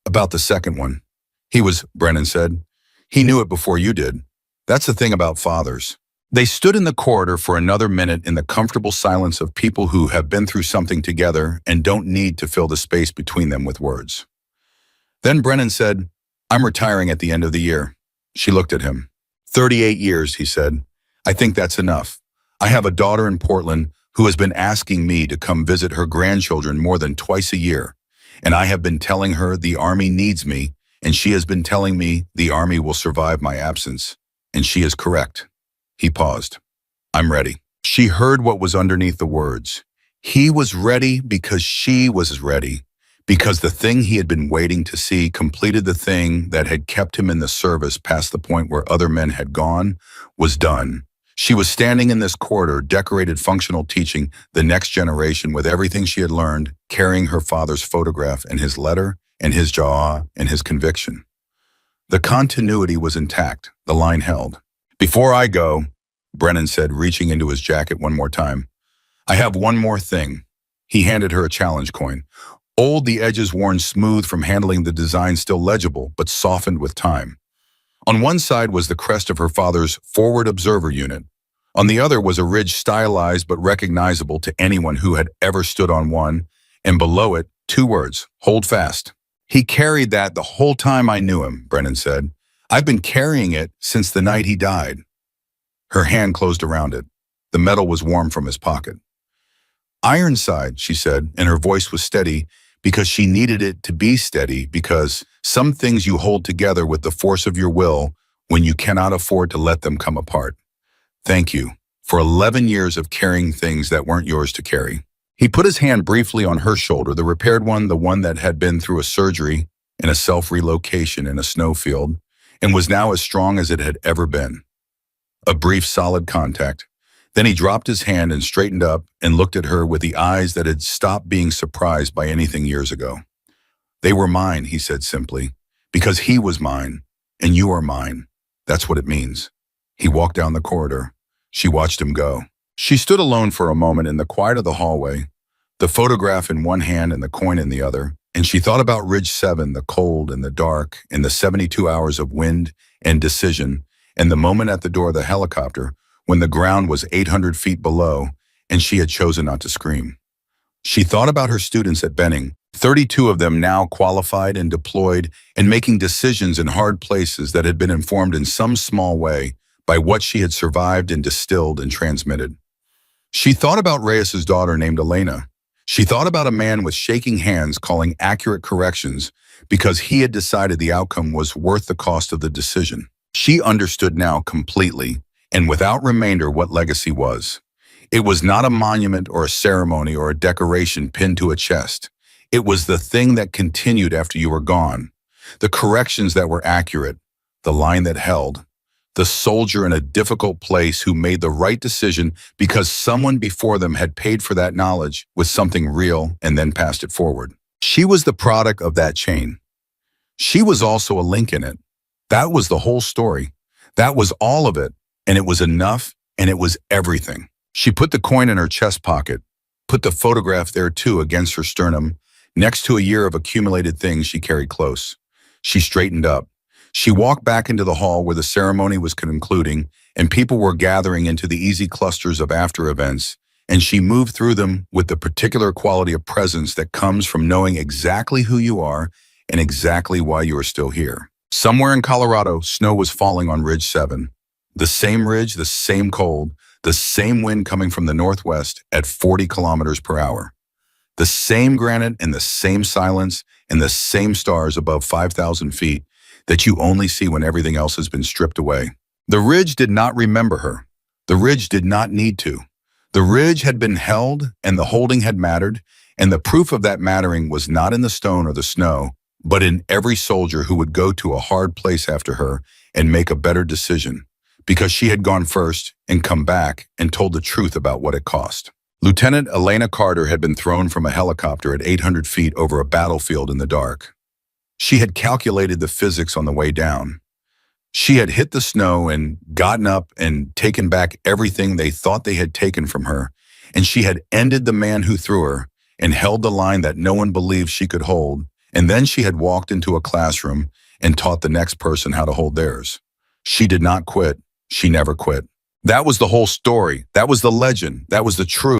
"About the second one." Brennan said. "He knew it before you did. That's the thing about fathers." They stood in the corridor for another minute in the comfortable silence of people who have been through something together and don't need to fill the space between them with words. Then Brennan said, "I'm retiring at the end of the year." She looked at him. 38 years, he said. "I think that's enough. I have a daughter in Portland who has been asking me to come visit her grandchildren more than twice a year, and I have been telling her the Army needs me, and she has been telling me the Army will survive my absence, and she is correct." He paused. "I'm ready." She heard what was underneath the words. He was ready because she was ready, because the thing he had been waiting to see completed the thing that had kept him in the service past the point where other men had gone, was done. She was standing in this corridor, decorated functional teaching the next generation with everything she had learned, carrying her father's photograph and his letter and his jaw and his conviction. The continuity was intact. The line held. "Before I go," Brennan said, reaching into his jacket one more time, "I have one more thing." He handed her a challenge coin. Old, the edges worn smooth from handling the design, still legible, but softened with time. On one side was the crest of her father's forward observer unit. On the other was a ridge stylized but recognizable to anyone who had ever stood on one, and below it, 2 words, hold fast. He carried that the whole time I knew him, Brennan said. I've been carrying it since the night he died. Her hand closed around it. The metal was warm from his pocket. Ironside, she said, and her voice was steady because she needed it to be steady, because some things you hold together with the force of your will when you cannot afford to let them come apart. Thank you for 11 years of carrying things that weren't yours to carry. He put his hand briefly on her shoulder, the repaired one, the one that had been through a surgery and a self-relocation in a snowfield, and was now as strong as it had ever been. A brief, solid contact. Then he dropped his hand and straightened up and looked at her with the eyes that had stopped being surprised by anything years ago. They were mine, he said simply, because he was mine, and you are mine. That's what it means. He walked down the corridor. She watched him go. She stood alone for a moment in the quiet of the hallway, the photograph in one hand and the coin in the other, and she thought about Ridge 7, the cold and the dark, and the 72 hours of wind and decision, and the moment at the door of the helicopter when the ground was 800 feet below and she had chosen not to scream. She thought about her students at Benning, 32 of them now qualified and deployed and making decisions in hard places that had been informed in some small way by what she had survived and distilled and transmitted. She thought about Reyes's daughter named Elena. She thought about a man with shaking hands calling accurate corrections because he had decided the outcome was worth the cost of the decision. She understood now completely and without remainder what legacy was. It was not a monument or a ceremony or a decoration pinned to a chest. It was the thing that continued after you were gone, the corrections that were accurate, the line that held, the soldier in a difficult place who made the right decision because someone before them had paid for that knowledge with something real and then passed it forward. She was the product of that chain. She was also a link in it. That was the whole story. That was all of it, and it was enough, and it was everything. She put the coin in her chest pocket, put the photograph there too against her sternum, next to a year of accumulated things she carried close. She straightened up. She walked back into the hall where the ceremony was concluding and people were gathering into the easy clusters of after events, and she moved through them with the particular quality of presence that comes from knowing exactly who you are and exactly why you are still here. Somewhere in Colorado, snow was falling on Ridge 7. The same ridge, the same cold, the same wind coming from the northwest at 40 kilometers per hour. The same granite and the same silence and the same stars above 5,000 feet that you only see when everything else has been stripped away. The ridge did not remember her. The ridge did not need to. The ridge had been held and the holding had mattered, and the proof of that mattering was not in the stone or the snow, but in every soldier who would go to a hard place after her and make a better decision, because she had gone first and come back and told the truth about what it cost. Lieutenant Elena Carter had been thrown from a helicopter at 800 feet over a battlefield in the dark. She had calculated the physics on the way down. She had hit the snow and gotten up and taken back everything they thought they had taken from her, and she had ended the man who threw her and held the line that no one believed she could hold, and then she had walked into a classroom and taught the next person how to hold theirs. She did not quit. She never quit. That was the whole story. That was the legend. That was the truth.